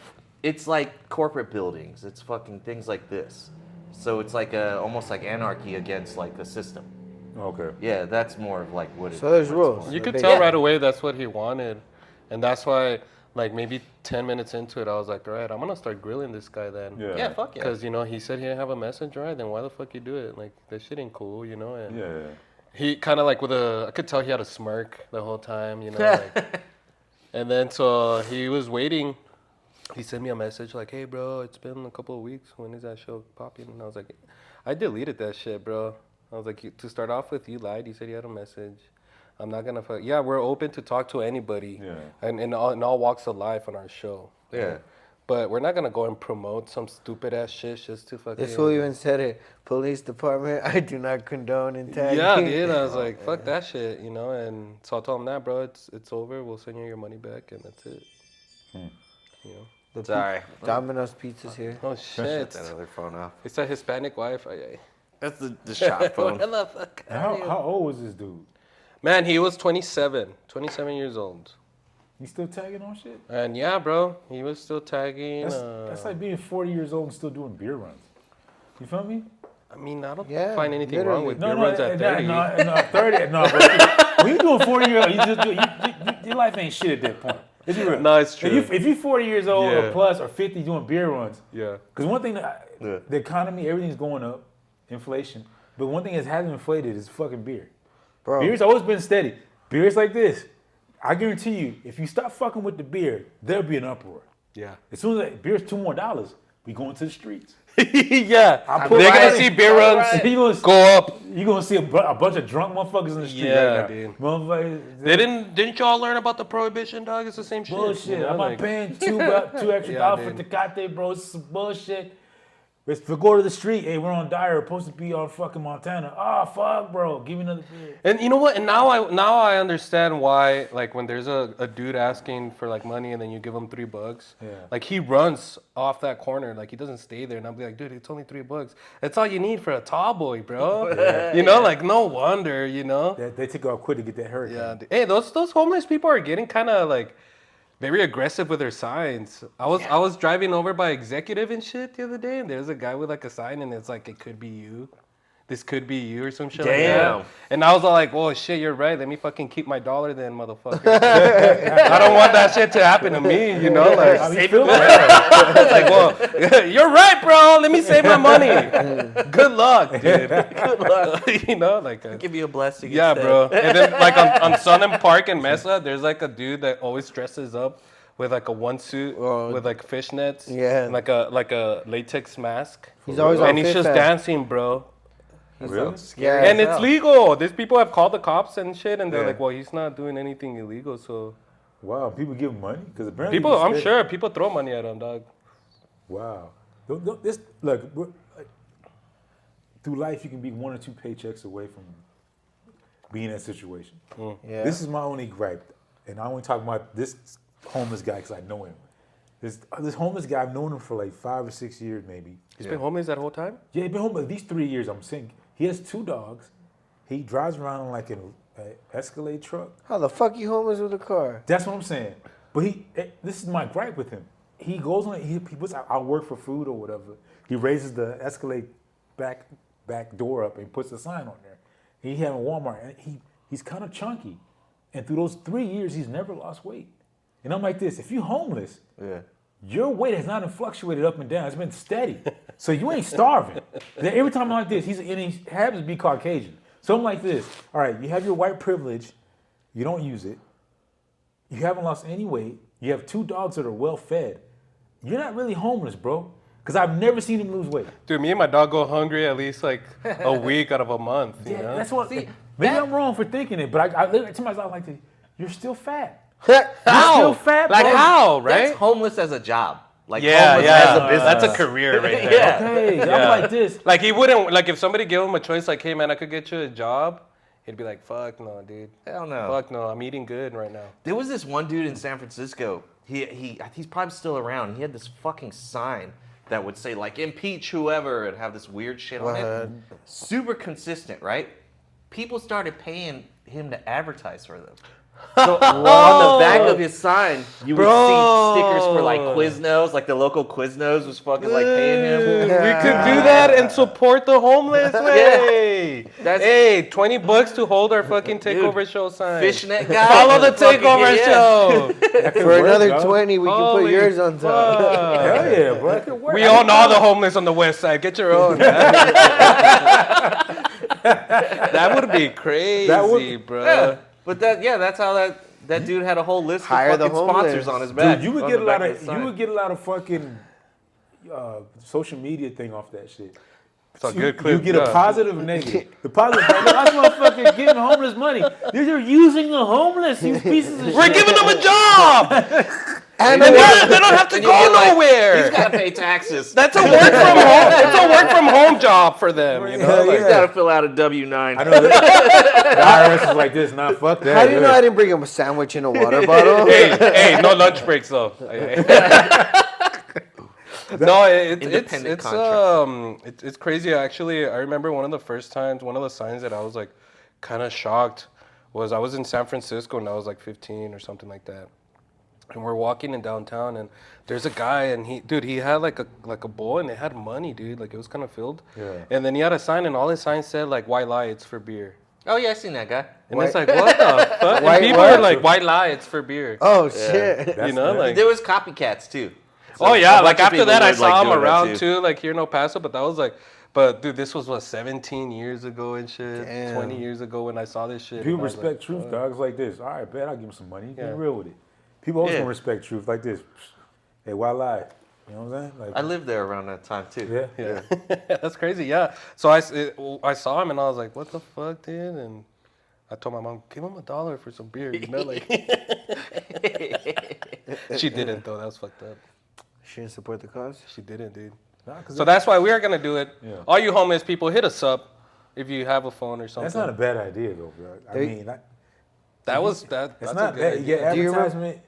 It's like corporate buildings. It's fucking things like this. So it's like almost like anarchy against like the system. Okay. Yeah, that's more of like what it. So there's what it's rules. for. You could They- tell Yeah. right away that's what he wanted, and that's why, like maybe 10 minutes into it, I was like, all right, I'm gonna start grilling this guy then. Yeah. Yeah, fuck yeah. Because he said he didn't have a message, right? Then why the fuck you do it? Like that shit ain't cool, And Yeah. he kind of like I could tell he had a smirk the whole time, like, and then so he was waiting. He sent me a message like, "Hey, bro, it's been a couple of weeks. When is that show popping?" And I was like, "I deleted that shit, bro." I was like, "To start off with, you lied. You said you had a message. I'm not gonna fuck. Yeah, we're open to talk to anybody, Yeah. and in all walks of life on our show. Yeah. But we're not gonna go and promote some stupid ass shit just to fucking." This fool even said it. Police department, I do not condone in tagging. Yeah, dude. I was like, fuck that shit, And so I told him that, bro, it's over. We'll send you your money back, and that's it. Sorry. Domino's Pizza's here. Oh Shut shit! that other phone off. It's a Hispanic wife. That's the shop phone. What the fuck? And how old was this dude? Man, he was 27 years old. You still tagging on shit? And yeah, bro, he was still tagging. That's like being 40 years old and still doing beer runs. You feel me? I mean, I don't Yeah, find anything wrong with beer No, runs at 30. No, 30. No, bro. When you doing 40 years old, your life ain't shit at that point. Is it real? No, it's true. If you're 40 years old Yeah. or plus or 50 doing beer runs, Yeah. because one thing Yeah. the economy, everything's going up, inflation. But one thing that hasn't inflated is fucking beer. Bro, Beer's always been steady. Beer's like this. I guarantee you, if you stop fucking with the beer, there'll be an uproar. Yeah. As soon as beer's $2 more, we going to the streets. Yeah. put They're right gonna in. see beer All runs right. You gonna, go up. you gonna see a bunch of drunk motherfuckers in the street Yeah, right now. dude. Motherfuckers. They didn't y'all learn about the prohibition, dog? It's the same shit. Bullshit. I'm not paying two extra Yeah, dollars for dude. Tecate, bro. It's some bullshit. If we go to the street, hey, we're on Dyer, we're supposed to be on fucking Montana. Oh, fuck, bro. Give me another beer. And you know what? And now I understand why, like, when there's a dude asking for like money and then you give him $3, Yeah. like he runs off that corner, like he doesn't stay there. And I'll be like, dude, it's only $3. That's all you need for a tall boy, bro. Like no wonder, They take off quick to get that hurricane. Yeah. Hey, those homeless people are getting kind of like very aggressive with their signs. I was driving over by Executive and shit the other day, and there's a guy with like a sign, and it's like, it could be you. This could be you or some shit like Damn. that. And I was all like, "Whoa, shit, you're right. Let me fucking keep my dollar then, motherfucker." I don't want that shit to happen to me, Like, I mean, feel like, it's like, well, you're right, bro. Let me save my money. Good luck, dude. Good luck. Like. Give you a blessing. Yeah, instead. bro. And then like on Sun and Park in Mesa, there's like a dude that always dresses up with like a one suit with like fishnets. Yeah. And like a latex mask. He's always on And he's Fit just Fest. dancing, bro. really? Yeah, And as it's hell. legal. These people have called the cops and shit, and they're Yeah. like, "Well, he's not doing anything illegal." So Wow, people give money? Because apparently. people, I'm this- sure people throw money at him, dog. Wow. This, look, through life, you can be 1 or 2 paychecks away from being in that situation. Yeah. This is my only gripe. And I only talk about this homeless guy because I know him. This homeless guy, I've known him for like 5 or 6 years maybe. He's been homeless that whole time. Yeah, he's been homeless these 3 years, I'm saying. He has 2 dogs. He drives around in like an Escalade truck. How the fuck you homeless with a car? That's what I'm saying. But this is my gripe with him. He goes on, he puts, I'll work for food or whatever. He raises the Escalade back door up and puts a sign on there. He had a Walmart, and he's kind of chunky. And through those 3 years, he's never lost weight. And I'm like this, if you're homeless, Yeah. your weight has not fluctuated up and down. It's been steady. So you ain't starving. Then every time I'm like this, and he happens to be Caucasian. So I'm like this. All right, you have your white privilege. You don't use it. You haven't lost any weight. You have 2 dogs that are well fed. You're not really homeless, bro. Because I've never seen him lose weight. Dude, me and my dog go hungry at least like a week out of a month. You know? That's what. See, Maybe I'm wrong for thinking it, but I look to myself like, you're still fat. How? You're still fat, like bro. how, right? That's homeless as a job. Like Yeah, homeless yeah. as a business. That's a career right there. Yeah. Okay, Yeah. I'm like this. Like he wouldn't, like if somebody gave him a choice like, hey man, I could get you a job, he'd be like, fuck no, dude. Hell no. Fuck no, I'm eating good right now. There was this one dude in San Francisco. He's probably still around. He had this fucking sign that would say like impeach whoever and have this weird shit on it. Super consistent, right? People started paying him to advertise for them. So on the back of his sign, you would see stickers for like Quiznos, like the local Quiznos was fucking like paying him. We could do that and support the homeless way. Hey, $20 to hold our fucking takeover show sign. Fishnet guy. Follow the fucking- takeover yeah. show. For work, another dog. 20, we can put Holy yours on top. fuck. Hell yeah, bro. It could work. We own all the homeless on the west side. Get your own. That would be crazy, bro. Yeah. But that's how that dude had a whole list Hire of the fucking sponsors homeless. on his back. Dude, you would on get the a lot back of his sign. you would get a lot of fucking social media thing off that shit. It's a good clip. You get yeah. a positive and negative. The positive, like, look, that's motherfuckers getting homeless money. They're using the homeless, these pieces of We're shit. giving them a job. And And they don't have to And you go get, like, nowhere. He's got to pay taxes. That's a work from home. It's a work from home job for them. You know, Hell like, He's got to fill out a W-9. I know that. The IRS is like this. Nah, fuck that. how do you know I didn't bring him a sandwich in a water bottle? hey, no lunch breaks though. No, Independent contractor. it's crazy. Actually, I remember one of the first times, one of the signs that I was like kind of shocked was I was in San Francisco and I was like 15 or something like that. And we're walking in downtown and there's a guy and he had like a bowl and it had money, dude. Like it was kind of filled. Yeah. And then he had a sign and all his signs said like white lie, it's for beer. Oh, yeah, I seen that guy. And it's like, what the fuck? White And people what? are like, white lie, it's for beer. Oh, shit. You know, like. There was copycats, too. So Oh yeah, a like bunch of after people that I would, like, saw him doing that, around too, like here in El Paso, but that was like, but dude, this was what 17 years ago and shit, Damn. 20 years ago when I saw this shit. People and I was respect like, truth, dog. It's like this. All right, bet I'll give him some money. Yeah. Be real with it. People always Yeah. gonna respect truth like this. Hey, why lie? You know what I'm saying? Like, I lived there around that time, too. yeah. Yeah, that's crazy. Yeah, so I saw him and I was like, what the fuck, dude? And I told my mom, give him $1 for some beer, you know, like. She didn't though. That was fucked up. She didn't support the cause? She didn't, dude. Nah, 'cause So that's why we are gonna do it. Yeah. All you homeless people, hit us up if you have a phone or something. that's not a bad idea though, bro. I They- mean, That was it's That's not a good bad. You idea. get Do you remember- advertisement,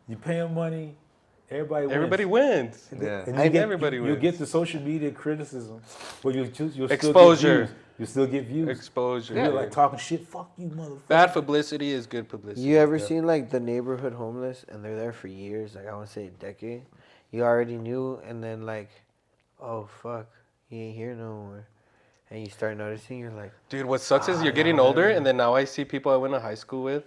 you pay them money, everybody wins. Everybody wins. Yeah. And I you get, everybody you wins. get the social media criticism, but you'll still Exposure. get views. You still get views. Exposure. You're like talking shit. Fuck you, motherfucker. Bad publicity is good publicity. You ever seen like the neighborhood homeless and they're there for years, like I want to say a decade? You already knew, and then like, oh fuck, he ain't here no more. And you start noticing, you're like, Dude, what sucks is you're getting older, and then now I see people I went to high school with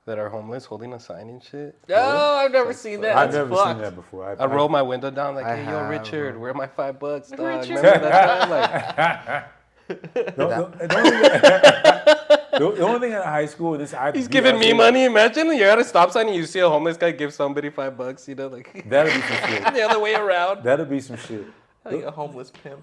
that are homeless holding a sign and shit. Oh, I've never seen that. I've That's never fucked. seen that before. I roll my window down like, I hey, yo, have, Richard, bro. where are my $5, dog? Richard. Remember that time? Like, The only thing in high school is he's giving me money. Imagine you're at a stop sign and you see a homeless guy give somebody $5, you know, like That'll be some shit. the other way around. That'll be some shit. Like a homeless pimp.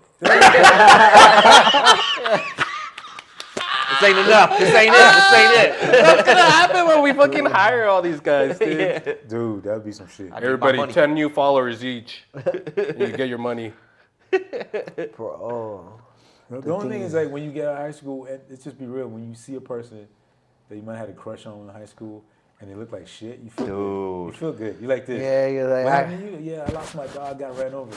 This ain't enough. This ain't it. This ain't it. What's gonna happen when we fucking hire all these guys, dude? Yeah. Dude, that'll be some shit. I need my Everybody, money. 10 new followers each. And you get your money. bro, oh. The only thing is like when you get out of high school, and let's just be real, when you see a person that you might have had a crush on in high school and they look like shit, you feel good. You Dude. feel good. You like this. Yeah, you're like, What I, happened to you? Yeah, I lost my dog, got ran over.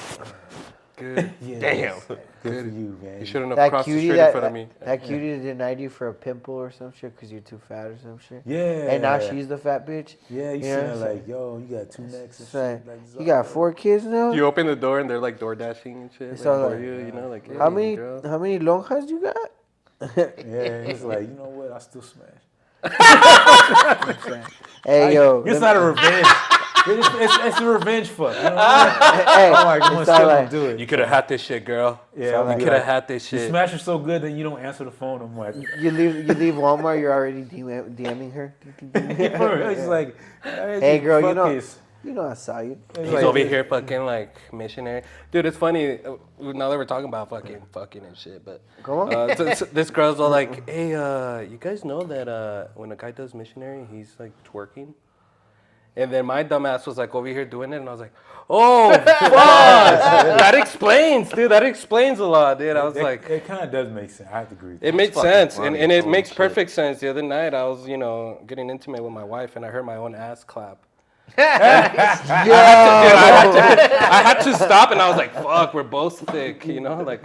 Good. Yeah, Damn. Good for you, man. You shouldn't have that crossed the cutie street in front of me. that cutie that denied you for a pimple or some shit because you're too fat or some shit. Yeah. And now she's the fat bitch. Yeah, you Yeah, saying so- like, yo, you got 2 necks and It's like, shit. Like, it's you all got good. 4 kids now? You open the door and they're like door dashing and shit. It's Like, all for like- you know, like, how hey, many girl. lonjas you got? Yeah, it's like, you know what? I still smash. Hey yo, It's not a revenge. It's a revenge fuck. You know what I mean? Hey, I'm like, it's still all gonna right. do it. You could have had this shit, girl. Yeah, You could have had this You shit. smash her so good that you don't answer the phone. I'm like, You leave Walmart, you're already DMing her. it's like, Hey, girl, fuck this. you know I saw you. He's over here fucking like missionary. Dude, it's funny. Now that we're talking about fucking and shit, but Come on. this girl's all like, hey, you guys know that when a guy does missionary, he's like twerking? And then my dumbass was like over here doing it, and I was like, oh, fuck. That explains, dude. That explains a lot, dude. I was like, it kind of does make sense. I have to agree. it made fucking sense, funny. and it Holy makes shit. perfect sense. The other night, I was, getting intimate with my wife, and I heard my own ass clap. Yo! I had to stop, and I was like, fuck, we're both thick, like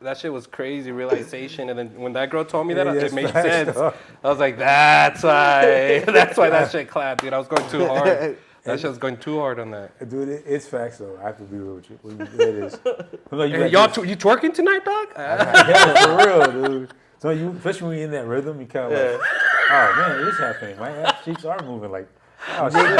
that shit was crazy realization. And then when that girl told me that, Yeah, it made facts, sense. dog. I was like, that's why that shit clapped, dude. I was going too hard. That shit was going too hard on that. Dude, it's facts though. I have to be real with you. It is. Like, Hey, you twerking tonight, dog? yeah, for real, dude. So especially when you're in that rhythm, you kind of like, oh man, it is happening. My ass cheeks are moving like, oh shit.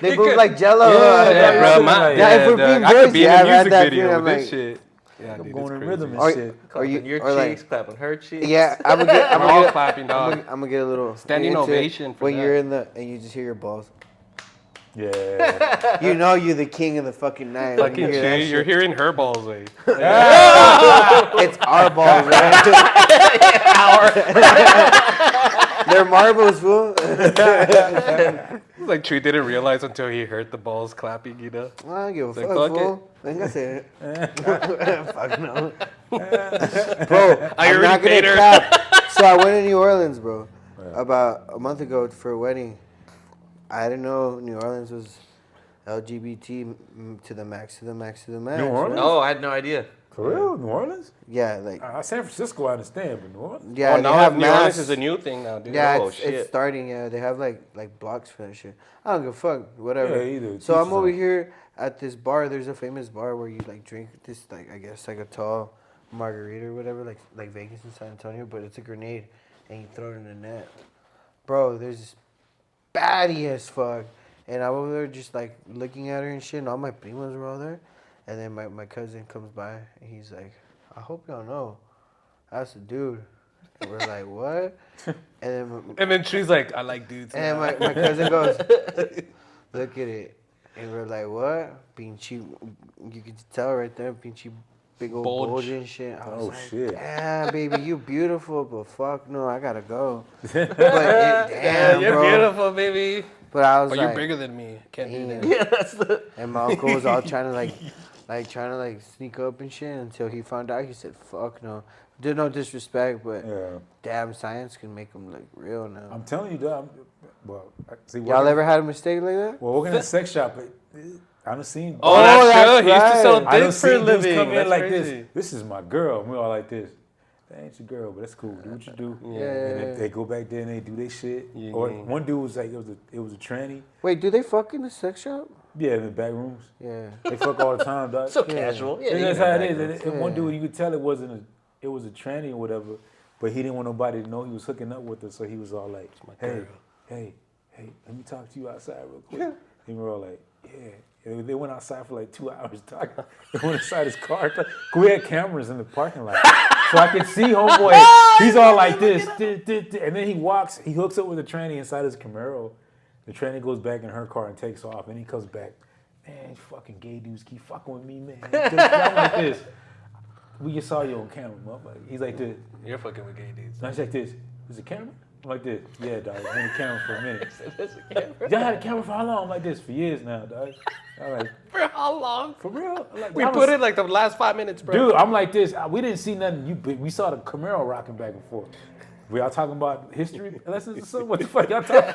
They move like Jello. Yeah, bro. if we're being I could be in boys, a yeah, I've had music that video feeling, with I'm this shit. Yeah, I'm dude, going it's in crazy. rhythm and Are- shit. Clapping your or like- cheeks, clapping her cheeks. Yeah, I'm We're gonna all get, clapping, dog. I'm gonna get a little Standing into it ovation for when that. you're in and you just hear your balls. Yeah. You know you're the king of the fucking night. when Fucking you hear that shit, you're shit. hearing her balls, eh? It's our balls, right? They're marbles, fool. Like Chuy didn't realize until he heard the balls clapping, Well, I don't give a Like, fuck, fuck fool. Venga, say it. Fuck no. Bro, I I'm already not paid gonna her. cap. So I went to New Orleans, bro, about a month ago for a wedding. I didn't know New Orleans was LGBT to the max, to the max, to the max. New Orleans? Oh, I had no idea. For real? New Orleans? Yeah, like, San Francisco, I understand, but New Orleans? yeah, they now have New Orleans masks. is a new thing now, dude. Yeah, Oh, it's shit. starting. Yeah, they have like blocks for that shit. I don't give a fuck. Whatever. Yeah, either. So Teach I'm his over own. here at this bar. There's a famous bar where you like drink this like I guess like a tall margarita or whatever, like Vegas and San Antonio, but it's a grenade and you throw it in a net. Bro, there's this baddie as fuck, and I'm over there just like looking at her and shit. And all my primos were all there, and then my cousin comes by and he's like, "I hope y'all know, that's a dude." And we're like, "What?" And then Chuy's like, I like dudes. And now. my cousin goes, "Look at it." And we're like, "What?" Pinchy, you could tell right there, pinchy big old Bulge. bulge and shit. I was Oh, like, shit. "Damn, baby, you beautiful, but fuck no, I gotta go." Damn, You're bro. beautiful, baby. But I was But like, you're bigger than me. Can't do that. Yeah, that's the. and my uncle was all trying to sneak up and shit until he found out. He said, "Fuck no." Did no disrespect, but Yeah. damn, science can make them look real now. I'm telling you, dog. See, Y'all ever had a mistake like that? Well, working in a sex shop, I done seen. Oh, Oh, that's that's true. He used to sell right. I done dick for a seen dudes living. come in That's like crazy. this. This is my girl. And we all like this. That ain't your girl, but that's cool. Do what you do. Yeah. And then they go back there and they do their shit. Yeah. Or one dude was like, it was a tranny. Wait, do they fuck in the sex shop? Yeah, in the back rooms. Yeah. They fuck all the time, dog. So casual. Yeah, And you that's know how it that, is. bro. And one dude, you could tell it was a tranny or whatever, but he didn't want nobody to know he was hooking up with her, so he was all like, hey, let me talk to you outside real quick. And we were all like, yeah. And they went outside for like 2 hours talking. They went inside his car. We had cameras in the parking lot. So I could see homeboy. He's all like this. And then he hooks up with a tranny inside his Camaro. The tranny goes back in her car and takes off. And he comes back. Man, fucking gay dudes keep fucking with me, man. I'm like this. We just saw you on camera, motherfucker. He's like this. You're fucking with gay dudes. And I was like this. Is it camera? I'm like this. Yeah, dog. I've been in the camera for a minute. Y'all had a camera for how long? I'm like this for years now, dog. I'm like, For how long? for real? I'm like, We I put was- it like the last 5 minutes, bro. Dude, I'm like this. We didn't see nothing. We saw the Camaro rocking back and forth. We all talking about history lessons or something? What the fuck y'all talking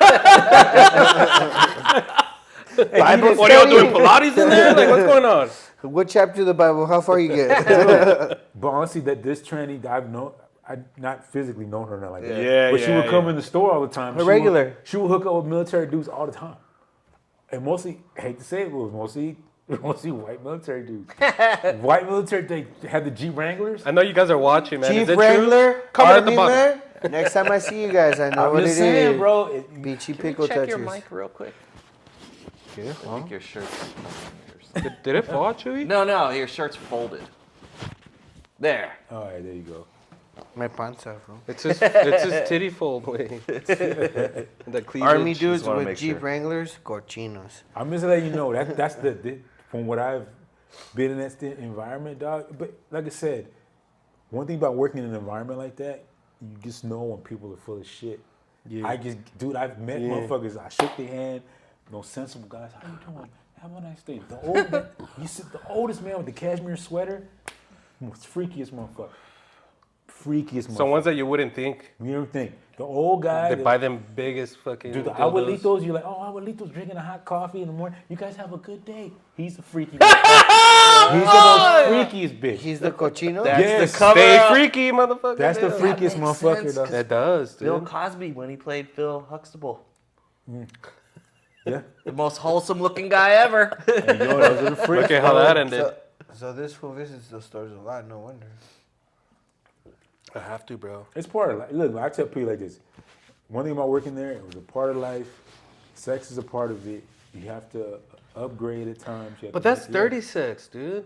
Bible What are y'all study? doing, Pilates in there? Like, what's going on? What chapter of the Bible? How far you get? But honestly, that this tranny, I've not physically known her or nothing like that. Yeah, But she would come yeah. in the store all the time. A regular. She would hook up with military dudes all the time. And mostly, I hate to say it, but it was mostly white military dudes. White military, they had the Jeep Wranglers. I know you guys are watching, man. Chief Is it Wrangler, true? Comment at the Army bottom. man. Next time I see you guys, I know I'm what just it saying, is. bro. Beachy pickle Check your touchers. mic real quick. Okay. I think your shirt's falling or something. Did it fall, Chuy? No, your shirt's folded. There. All right, there you go. My panza, bro. It's his titty fold way. The cleavage. Army dudes wanna with make Jeep sure. Wranglers, cochinos. I'm just letting you know that's the from what I've been in that environment, dog. But like I said, one thing about working in an environment like that, you just know when people are full of shit. Yeah. I've met motherfuckers. I shook their hand. No sensible guys. How you doing? Have a nice day. The oldest man with the cashmere sweater, most freakiest motherfucker. Some ones that you wouldn't think. You don't think the old guy. They buy them biggest fucking. Dude, the dildos. abuelitos, you're like, oh, abuelito's drinking a hot coffee in the morning. You guys have a good day. He's a freaky motherfucker. He's the most freakiest bitch. He's the cochino? That's Yes, the cover Stay up. freaky, motherfucker. That's the That freakiest makes motherfucker. sense, Dog. That does, dude. Bill Cosby when he played Phil Huxtable. Yeah. The most wholesome looking guy ever. Yo, those are the freaks. Look at how that ended. So this fool visits those stores a lot, no wonder. I have to, bro. It's part of life. Look, I tell people like this. One thing about working there, it was a part of life. Sex is a part of it. You have to upgrade at times. You have But to that's make it dirty sex, dude.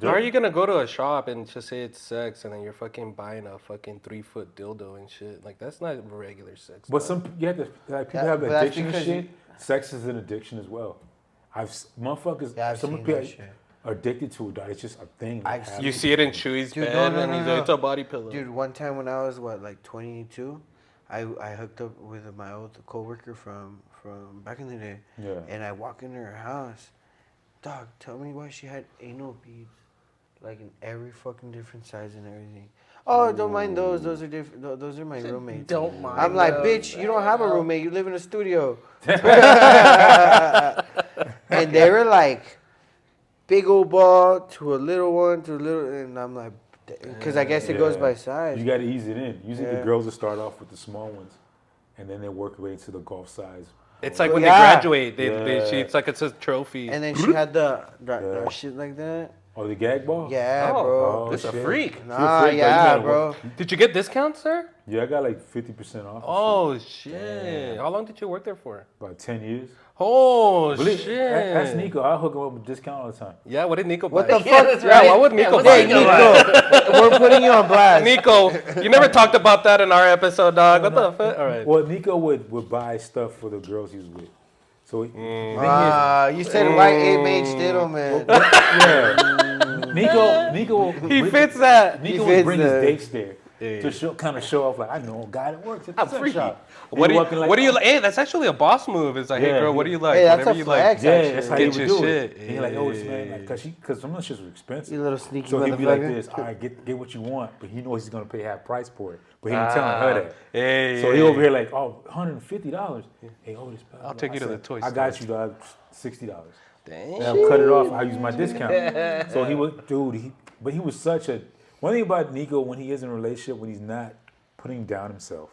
How are you gonna go to a shop and just say it's sex and then you're fucking buying a fucking 3-foot dildo and shit? Like that's not regular sex. But dog. some you have to like people Yeah, have but that's addiction to because shit. Sex is an addiction as well. Motherfuckers. Yeah, I've some seen people that shit. are addicted to it. Dog. It's just a thing. that I've happens. You see it in Chuy's Dude, bed no, and no, he's no. like, it's a body pillow. Dude, one time when I was, like 22, I hooked up with my old coworker from back in the day. Yeah. And I walk into her house. Dog, tell me why she had anal beads. Like in every fucking different size and everything. Oh, don't mind those. Those are different. Those are my roommates. Don't mind. I'm like, those. bitch, you don't have a roommate. You live in a studio. And they were like, big old ball to a little one to a little, and I'm like, because I guess it goes Yeah. by size. You got to ease it in. Usually the Yeah. girls will start off with the small ones, and then they work their way to the golf size. It's like when Yeah. they graduate, Yeah. it's like it's a trophy. And then she had the Yeah. shit like that. Oh, the gag ball? Yeah, Oh, bro. This a shit. freak. She a Nah, freak, though. You yeah, gotta bro. work- Did you get discounts, sir? Yeah, I got like 50% off. Oh shit! How long did you work there for? About 10 years. Oh Believe- shit! That's Nico. I'll hook him up with discount all the time. Yeah, what did Nico buy? What the Yeah, fuck? that's Yeah, right. what would Nico what's buy? Nico Nico, we're putting you on blast. Nico, you never talked about that in our episode, dog. What the fuck? All right. Well, Nico would buy stuff for the girls he was with. So the thing You said white A-Mage Diddle, man. is, yeah. Nico He fits that. Nico fits would bring his the- dates there Yeah. to show off like I know a guy that works at the I'm sex freaky. shop. What do you? walking like, What do you? Hey, that's actually a boss move. It's like, hey Yeah, girl, he- what do you like? Hey, that's Whatever a you flex, like. Yeah, actually. that's how Get he would your do shit. it. And he like, oh, it's Yeah. man, like, cause some of the shits were expensive. You little sneaky So he'd be like motherfucker. this, all right, get what you want, but he knows he's gonna pay half price for it. But he ain't telling her that. Hey, So he over here like, oh, $150. Hey, hold this. I'll take you to the toy I got store. you, dog. $60. Dang. And I'll cut it off. I use my discount. So he would, dude. But he was such a. One thing about Nico, when he is in a relationship, when he's not putting down himself,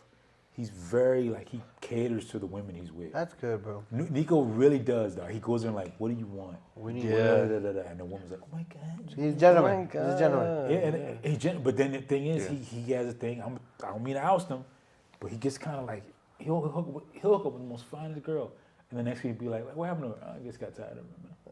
he's very like he caters to the women he's with. That's good, bro. Nico really does, dog. He goes in like, what do you want? We need Yeah. And the woman's like, oh my god. He's a gentleman. He's a gentleman. Yeah, and but then the thing is, he has a thing. I don't mean to oust him, but he gets kind of like he'll hook up with the most finest girl, and the next week he'll be like, what happened to her? I just got tired of her.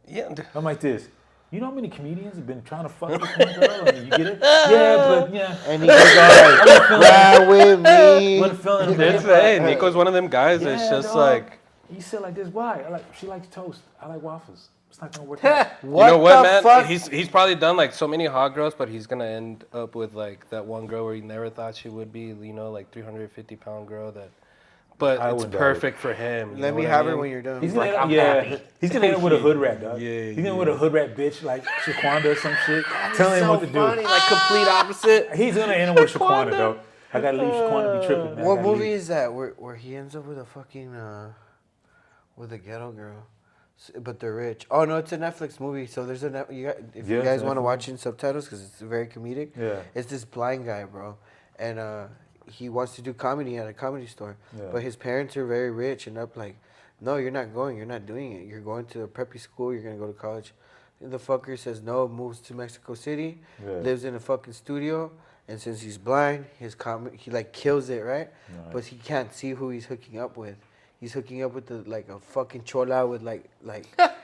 Yeah. I'm like this. You know how many comedians have been trying to fuck this one girl? And you get it? Yeah, but yeah. And he goes all like, ride with me. What feeling? That's hey, Nico's one of them guys that's just dog. like, You said like this. Why? She likes toast. I like waffles. It's not gonna work out. What you know what, the man? fuck? He's probably done like so many hot girls, but he's gonna end up with like that one girl where he never thought she would be. You know, like 350-pound girl that. But I it's wouldn't doubt perfect for him. you Let know me what I have her mean? when you're done. He's gonna Like, I'm yeah. happy. He's gonna end up with a hood rat, dog. Yeah, He's gonna end up with a hood rat bitch like Shaquanda or some shit, telling him so what to funny, do. like complete opposite. He's gonna end up with Shaquanda, though. I gotta leave Shaquanda be tripping, man. I What gotta movie leave. is that where he ends up with a fucking with a ghetto girl, but they're rich? Oh no, it's a Netflix movie. So there's if you Yeah, guys it's want to Netflix. watch it in subtitles because it's very comedic. Yeah. It's this blind guy, bro, and he wants to do comedy at a comedy store, Yeah. but his parents are very rich and up like, no, you're not going. You're not doing it. You're going to a preppy school. You're gonna go to college. And the fucker says no, moves to Mexico City, Yeah. lives in a fucking studio. And since he's blind, he like kills it, right? Nice. But he can't see who he's hooking up with. he's hooking up with a fucking chola with like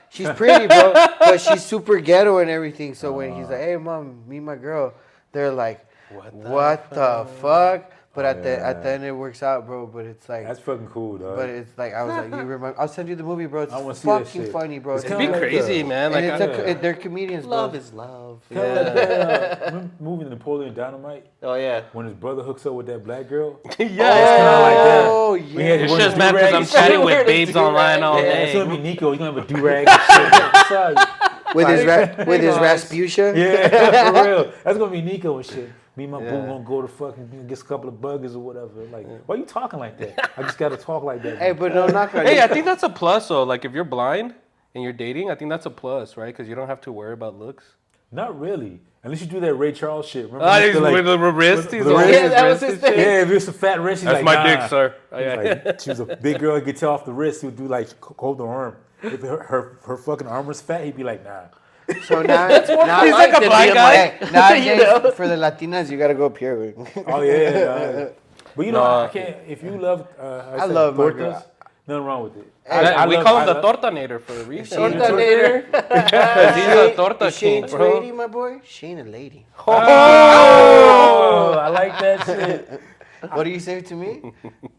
she's pretty, bro, but she's super ghetto and everything. So when he's like, hey mom, meet my girl, they're like, what the fuck? But at the end it works out, bro. But it's like That's fucking cool, dog. But it's like I was like, you remember? I'll send you the movie, bro. It's I wanna see that fucking shit. funny, bro. It's It'd kinda be like crazy, man. Like, And they're comedians, bro. Love is love. Remember movie Napoleon Dynamite Oh yeah. when his brother hooks up with that black girl? yeah. It's kind of like that. Oh We yeah. had It's one just of mad the because I'm do-rags. chatting Wear with the babes do-rag. online all Yeah, day. it's gonna be Nico. He's gonna have a do-rag and shit. What's up? With his Rasputia. Yeah, for real. That's gonna be Nico and shit. Me and my boo gonna go to fucking get a couple of burgers or whatever. Like, why you talking like that? I just gotta talk like that. Hey, but no, not gonna. Hey, I think that's a plus, though. Like, if you're blind and you're dating, I think that's a plus, right? Because you don't have to worry about looks. Not really. Unless you do that Ray Charles shit. Remember? Ah, he he's used to, with the wrist. with He's the all- wrist. Yeah, that was his thing. Yeah, if it's a fat wrist, he's That's like, my nah. dick, sir. Oh, He's yeah. like, she was a big girl, he could tell off the wrist, he would do like hold the arm. If her fucking arm was fat, he'd be like, nah. So now He's like a black guy. Hey, nowadays, for the Latinas, you gotta go up here. Oh yeah. But you know, No. I can't. If you love, I love my girl. tortas, nothing wrong with it. We call him the Tortanator for a reason. Tortanator. Because he's a torta Is she king, ain't bro. lady, my boy? She ain't a lady. Oh, I like that shit. What do you say to me?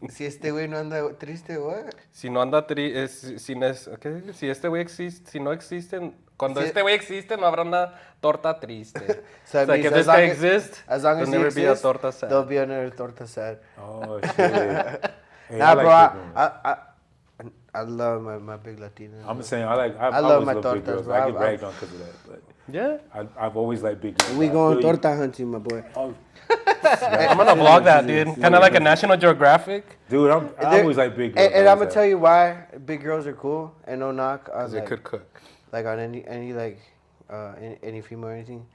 Si este güey no anda triste, what? Si no anda si este güey existe, si no existen, cuando este güey existe, no habrá una torta triste. So that It's like means if this guy exists, as long as there'll never he be a exists, torta sad. there'll be another torta sad. Oh shit. Hey, Nah, like bro, big women. I love my big Latina. I'm just saying, I love always my big tortas, girls. bro. I get ragged on because of that, but Yeah. I've always liked big girls. We I going feel you. torta hunting, my boy. Oh, I'm gonna vlog that, dude. Kind of like a National Geographic. dude, I always like big girls. And I'm gonna tell you why big girls are cool and no knock on They like, could cook. like on any like any female or anything.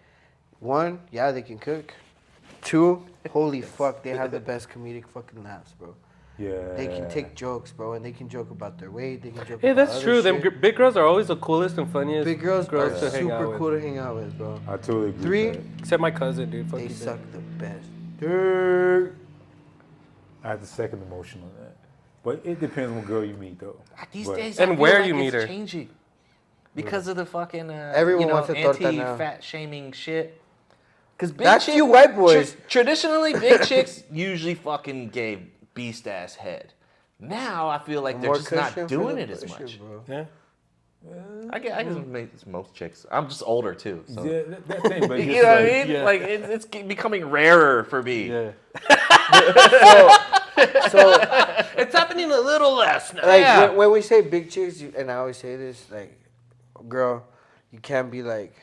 One, yeah, they can cook. Two, holy fuck, they have the best comedic fucking laughs, bro. Yeah. They can take jokes, bro, and they can joke about their weight. They can joke. Hey, about that's other true. shit. Them big girls are always the coolest and funniest. Big girls are to hang out super with. cool to hang out with, bro. I totally agree. Three, with that. Except my cousin, dude. Fuck they you, suck dude. the best. Dude. I have the second emotion on that. But it depends on what girl you meet, though. These But- days, And I feel where like you it's meet her. changing because of the fucking Everyone wants a torta now. anti-fat shaming shit. Because That's you white boys. Traditionally, big chicks usually fucking gave beast ass head. Now I feel like they're More just not cushion for doing the it as pushing, much. bro. Yeah. I guess it's most chicks. I'm just older too. So. Yeah, that thing, but You it's know what I like- mean? Yeah. Like it's becoming rarer for me. Yeah. So It's happening a little less now. like Yeah. when we say big chicks, and I always say this, like, girl, you can't be like,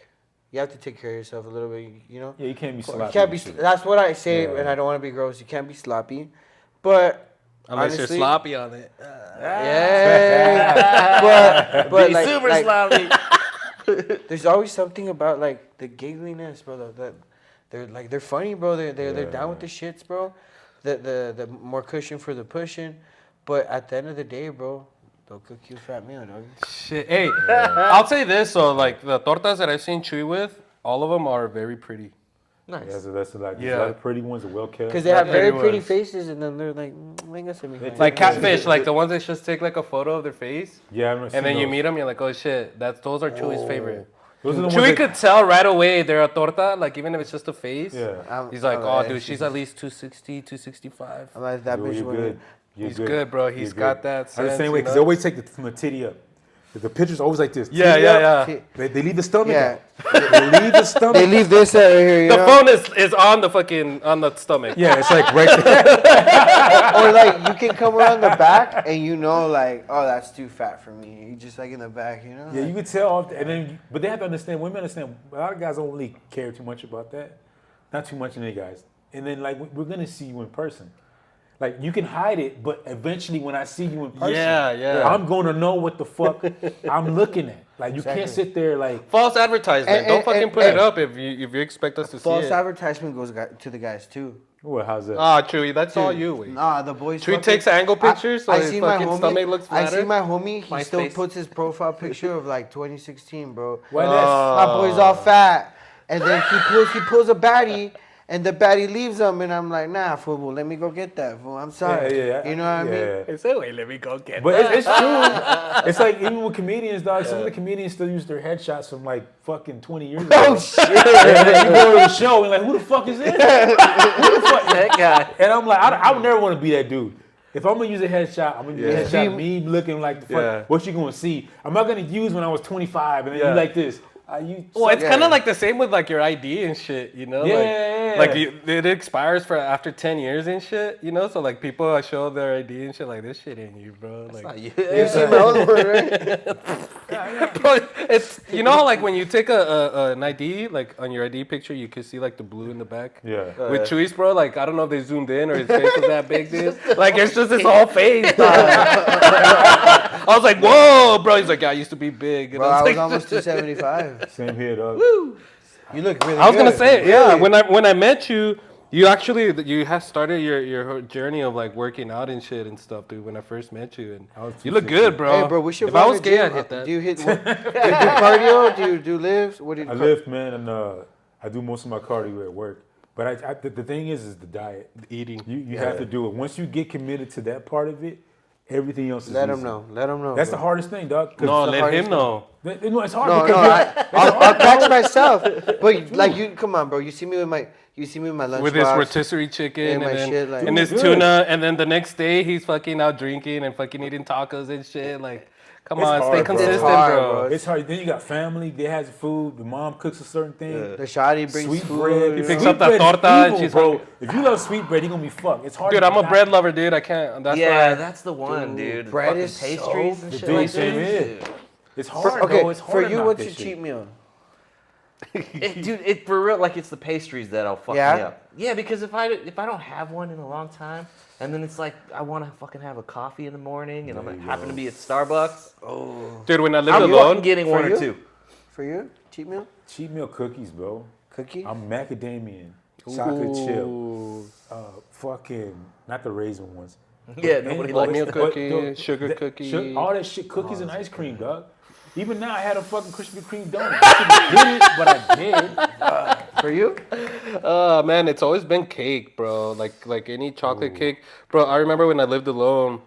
you have to take care of yourself a little bit, you know. Yeah, you can't be sloppy. You can't be. and shit. That's what I say, Yeah. and I don't want to be gross. You can't be sloppy, but Unless honestly, you're sloppy on it. Yeah, but Be like, super like, sloppy. there's always something about like the giggliness, bro. That they're funny, bro. They're down with the shits, bro. The more cushion for the pushing, but at the end of the day, bro, they'll cook you a fat meal, dog. Shit. Hey, I'll say this. So, like, the tortas that I've seen Chuy with, all of them are very pretty. Nice. Yeah, so that's like Yeah. a lot of pretty ones are well kept. Because they have very Pretty pretty ones. faces, and then they're like, venga se mi It's hija." Like catfish, like the ones that just take like a photo of their face, Yeah, I've never seen and then you those. meet them, you're like, oh shit, those are Chuy's favorite. Those are the ones Chuy that- could tell right away they're a torta, like even if it's just a face. Yeah. He's like, I'm oh, like, dude, she's at least 260, 265. I'm like that Yo, bitch. you're when good. You're He's good, bro. You're He's good. got that I'm the sense, same way you because know? they always take the from the titty up. The picture's always like this. Yeah, Titty yeah, up, yeah. They leave the stomach Yeah. out. They leave the stomach. They leave this right here, you The know? phone is on the fucking on the stomach. Yeah, it's like right there. Or like you can come around the back and you know like, oh, that's too fat for me. You just like in the back, you know? Yeah, you can tell. And then, but they have to understand. Women understand. A lot of guys don't really care too much about that. Not too much in any guys. And then like we're gonna see you in person. Like you can hide it, but eventually when I see you in person, Yeah. I'm gonna know what the fuck I'm looking at. Like you can't sit there like. False advertisement. And- Don't and- fucking and- put it and- up if you expect us to see False it. advertisement goes to the guys too. What? How's that? Ah, Chuy, that's all you. Wait. Nah, the boys. Chuy fucking- takes angle pictures, so I his see my fucking homie. stomach looks I flatter. see my homie. He still MySpace. puts his profile picture of like 2016, bro. Why that's- My boy's all fat, and then he pulls a baddie, And the baddie leaves them, and I'm like, nah, fool, let me go get that, fool. I'm sorry. Yeah. You know what I mean? They say, wait, let me go get But that. it's true. It's like even with comedians, dog. Some of the comedians still use their headshots from like fucking 20 years ago. Oh, shit. And then you go to the show and like, who the fuck is this? Who the fuck? That guy. And I'm like, I would never want to be that dude. If I'm gonna use a headshot, I'm gonna use a headshot. Yeah. Me looking like the fuck. Yeah. What you gonna see? I'm not gonna use when I was 25 and then you like this. Well, it's kind of like the same with like your ID and shit, you know? Yeah. Like it expires for after 10 years and shit, you know? So like people show their ID and shit like, this shit ain't you, bro. Like, Not you. You see my own word, right? bro, it's, you know how like when you take an ID, like on your ID picture, you can see like the blue in the back? Yeah. With Chuy's, bro, like I don't know if they zoomed in or his face was that big, dude. Like it's just his whole face. I was like, whoa, bro. He's like, yeah, I used to be big. And Bro, I was like, almost 275. Same here, dog. You look really good. I was gonna say, Really. yeah. When I met you, you had started your journey of like working out and shit and stuff, dude. When I first met you, and I was you look 260. good, bro. Hey, bro, we should If I run was a gay, gym. I'd hit that. Do you do cardio? Do you do lifts? What do you I lift, man, and I do most of my cardio at work. But the thing is the diet. Eating. You have to do it. Once you get committed to that part of it, everything else is Let them easy. know. Let them know. That's bro. the hardest thing, dog. 'cause No, it's the let hardest him know. thing. No, it's hard No, because I'll catch myself. But like you, come on, bro. You see me with my lunchbox. With his rotisserie chicken and and, my then shit, like- and his Dude, tuna, and then the next day he's fucking out drinking and fucking eating tacos and shit. Like, come It's on, hard, stay bro. consistent, It's hard, bro. bro. it's hard. Then you got family. They has food. The mom cooks a certain thing. The shawty brings Sweet food. bread. you picks know? up the Sweet bread is torta and evil, she's bro. hungry. If you love sweet bread, you're gonna be fucked. It's hard. Dude, to I'm a not- bread lover, dude. I can't. That's Yeah, why. that's the one, dude. bread Fucking is so pastries and The shit dude like same that. here. It's hard, Okay, though. It's hard for to you, knock what's that your shit. cheat meal? Dude, it for real, like it's the pastries that'll fuck Yeah? me up. Yeah, because if I don't have one in a long time, and then it's like I want to fucking have a coffee in the morning, and I'm There like you happen go. to be at Starbucks. Dude, when I lived I'm alone, fucking getting For one you? or two. For you, cheat meal? Cheat meal cookies, bro. Cookie? I'm macadamian, chocolate chip, Ooh. fucking not the raisin ones. Yeah, nobody likes Oatmeal that. cookie, sugar cookie. all that shit, cookies and ice cream, dog. Even now, I had a fucking Krispy Kreme donut. I shouldn't did it, but I did. For you? Man, it's always been cake, bro. Like any chocolate cake, bro. I remember when I lived alone,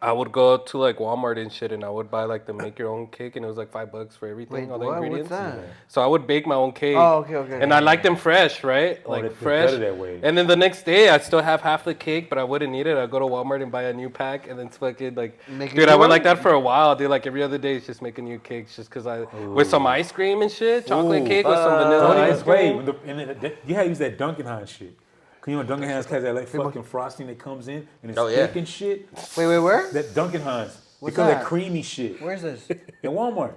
I would go to like Walmart and shit, and I would buy like the make your own cake, and it was like $5 for everything, Wait, all the what? What's ingredients. that? So I would bake my own cake. Oh, okay. And I like them fresh, right? Oh, Like they're fresh. better that way. And then the next day, I still have half the cake, but I wouldn't eat it. I'd go to Walmart and buy a new pack, and then it's fucking like, Make a dude, new I went one? like that for a while, dude. Like every other day, it's just making new cakes, just cause with some ice cream and shit, chocolate Ooh. cake with some vanilla Don't ice even play. cream. You had to use that Dunkin' Hines shit. Cause you know Dunkin' Hines has that like fucking frosting that comes in and it's Oh, yeah. thick and shit. Wait, where? That Dunkin' Hines. What's Because that? that creamy shit. Where's this? In Walmart.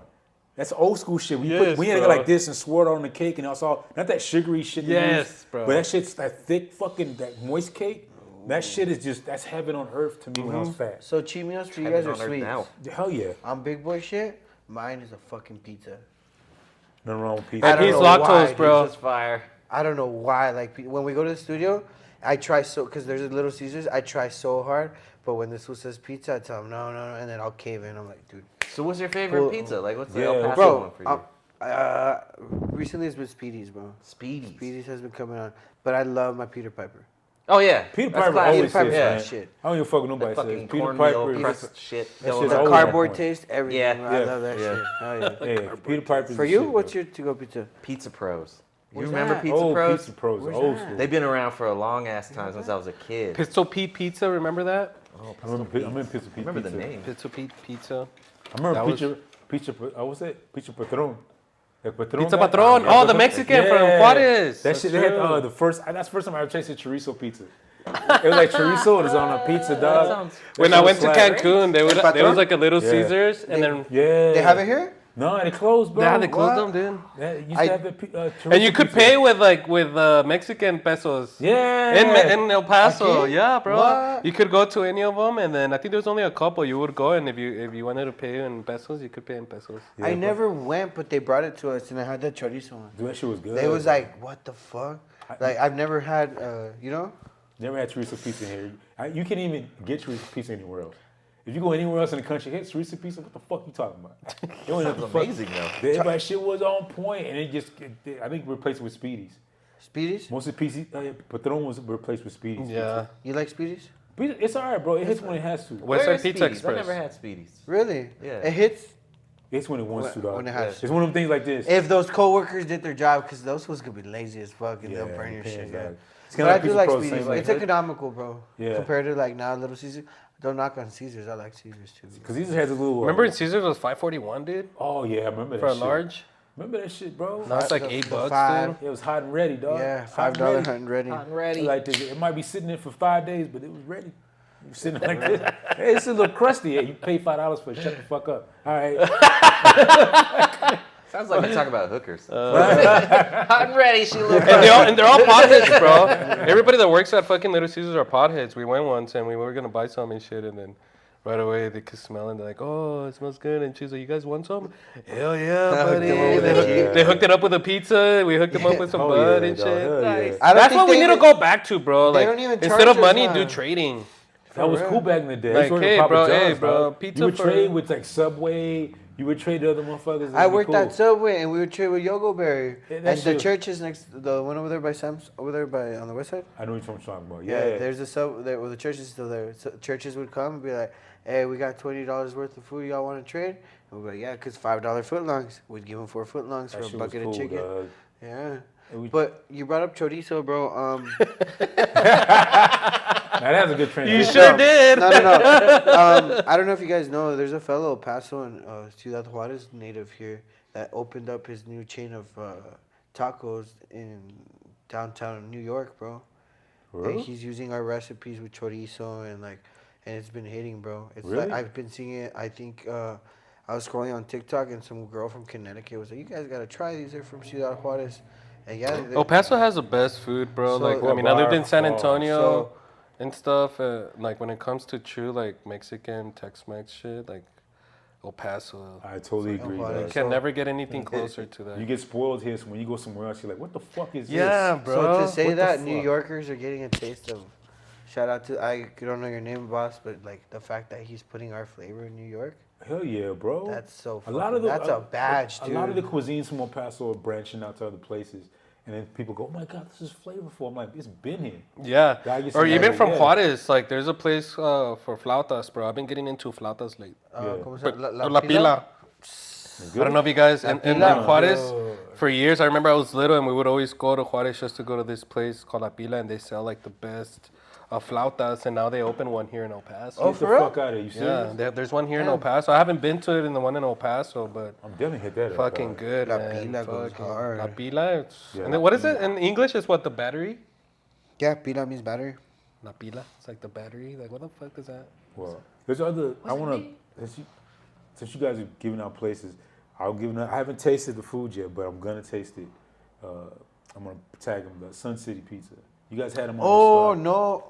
That's old school shit. We Yes, we had to go bro. like this and swirl it on the cake and also not that sugary shit. they Yes, use, bro. But that shit's that thick fucking that moist cake. That shit is just that's heaven on earth to me when I was fat. So cheat meals for you Heaven guys are on earth sweet. now. Hell yeah. I'm big boy shit. Mine is a fucking pizza. Nothing wrong with pizza. And don't he's know lactose, why, dude. bro. Just fire. I don't know why. Like when we go to the studio, I try because there's a Little Caesars. I try so hard, but when this fool says pizza, I tell him no, and then I'll cave in. I'm like, dude, So what's your favorite Cool. pizza? Like what's the Yeah, El Paso bro. one for you? Recently it's been Speedy's, bro. Speedies. Speedy's has been coming on, but I love my Peter Piper. Oh yeah. Peter That's Piper classic. always Piper's says, yeah. man. shit. I don't give a fuck what That nobody fucking says. Peter cornmeal Piper. crust shit. That going shit's on. always Cardboard on point. taste, everything. Yeah. bro. I Yeah. love that Yeah. shit. Oh, yeah. Yeah, Peter Piper's For the you, shit, what's bro. your to-go pizza? Pizza Pros. You Where's remember that? Pizza Oh, Pros? Pizza Pros, Where's old that? school. They've been around for a long ass time since I was a kid. Pistol Pete Pizza, remember that? Oh, I'm in Pizza Pete. remember the Pizza. name. Pistol Pete Pizza. I remember That was- Pizza. What's that? Pizza Patron. The Patron Pizza guy? Patron. Yeah, Oh, the Mexican from Juarez. That That's shit. They had true. the first. That's the first time I ever tasted chorizo pizza. It was like chorizo. It was on a pizza, dog. sounds- When That I shit went to was slap. Cancun, there Patron? was like a Little Yeah. Caesars, and then Yeah. They have it here? No, they closed, bro. yeah, they closed What? them, dude. Yeah, it used I- to have the chorizo And you could pizza. pay with Mexican pesos. Yeah. In El Paso, Aquí? yeah, bro. What? You could go to any of them, and then I think there was only a couple. You would go, and if you wanted to pay in pesos, you could pay in pesos. Yeah, I bro. never went, but they brought it to us, and I had the chorizo one. Dude, that shit was good. They was bro. like, what the fuck? Like, I've never had, you know? Never had chorizo pizza here. You can't even get chorizo pizza anywhere else. If you go anywhere else in the country, hey, chorizo pizza, what the fuck you talking about? You don't know Sounds what the fuck- amazing though. Everybody shit was on point, and I think replaced it with Speedies. Speedies? Most of the PC, Patron was replaced with Speedies. Yeah. You like Speedies? It's all right, bro. It hits when it has to. West Where Side is Pizza Speedies? Express. I never had Speedies. Really? Yeah. It hits It's when it wants to, dog. when it has to. It's one of them things like this. If those coworkers did their job, because those fools could be lazy as fuck and they'll Yeah, burn your depends, shit. Yeah. dog. It's But kinda I like do Pizza like Pro, same Speedies. like It's that. economical, bro. Yeah. Compared to like now Little Caesars. Don't knock on Caesars. I like Caesars too. Because these has a little. Remember in Caesars was $5.41, dude, Oh yeah, I remember that for a shit. large. Remember that shit, bro? Now it's like The $8, five. dude. It was hot and ready, dog. Yeah, Hot and $5 ready. hunt and ready. I'm ready. Like this. It might be sitting there for 5 days, but it was ready. You were sitting like this. Hey, it's a little crusty. Yeah, you pay $5 for it. Shut the fuck up. All right. Sounds like we talk about hookers. I'm ready. She looks. And they're all potheads, bro. Everybody that works at fucking Little Caesars are potheads. We went once and we were gonna buy some and shit, and then right away they could smell it. And they're like, "Oh, it smells good." And she's like, "You guys want some?" Hell yeah, buddy. They hooked it up with a pizza. We hooked them up with some Oh, bud yeah, and dog. shit. Hell yeah. Nice. I don't That's think what we they need to even- go back to, bro. they Like don't even instead charge of us, money, huh? do trading. That was real. cool back in the day. Like, That's where hey, Papa bro, John's, hey, bro, pizza You would for- trade with like Subway. You would trade the other motherfuckers. I worked at Subway and we would trade with Yogo Berry. Yeah, And that the shit- church is next, the one over there by Sam's, over there by on the west side. I know what you're talking about. Yeah, Yeah. there's a sub there. Well, the church is still there. So churches would come and be like, "Hey, we got $20 worth of food. Y'all want to trade?" And we're like, "Yeah, cause $5 footlongs. We'd give them 4 footlongs for That a shit was bucket cool, of chicken." dog. Yeah. And we- But you brought up chorizo, bro. Now that's a good transition. You sure did. No. I don't know if you guys know. There's a fellow Paso and Ciudad Juarez native here that opened up his new chain of tacos in downtown New York, bro. Really? And he's using our recipes with chorizo and it's been hitting, bro. It's Really? like I've been seeing it. I think I was scrolling on TikTok and some girl from Connecticut was like, "You guys gotta try these. They're from Ciudad Juarez." And yeah, El Paso has the best food, bro. So- Like, I mean, I lived in San So- Antonio and stuff. Like, when it comes to true, like, Mexican, Tex-Mex shit, like, El Paso. I totally agree, Juarez. dog. Can never get anything closer to that. You get spoiled here, so when you go somewhere else, you're like, what the fuck is Yeah, this? bro. So to say What the that New fuck? Yorkers are getting a taste of, shout out to I don't know your name, boss, but like the fact that he's putting our flavor in New York, Hell yeah, bro. that's so. A lot of the, that's a badge, dude. A lot of the cuisines from El Paso are branching out to other places. And then people go, "Oh my God, this is flavorful." I'm like, it's been here. Yeah. Gotta get Or some even other- from yeah. Juarez, like, there's a place for flautas, bro. I've been getting into flautas late. ¿Cómo se But llama? La Pila. I don't know if you guys, and Pila. Juarez, Yo. for years, I remember I was little and we would always go to Juarez just to go to this place called La Pila, and they sell like the best flautas, and now they open one here in El Paso. Oh, Get the for real? fuck out of here. You Yeah, serious? there's one here in El Paso. I haven't been to it in the one in El Paso, but I'm definitely hit that up. fucking dog. good, La man. Pila goes Fucking- hard. La Pila, Yeah, and La then what is it in English? It's what, the battery? Yeah, pila means battery. La Pila. It's like the battery. Like, what the fuck is that? Well, there's other. I want to. Since you guys are giving out places, I haven't tasted the food yet, but I'm gonna taste it. I'm gonna tag them. The Sun City Pizza. You guys had them on. Oh the no,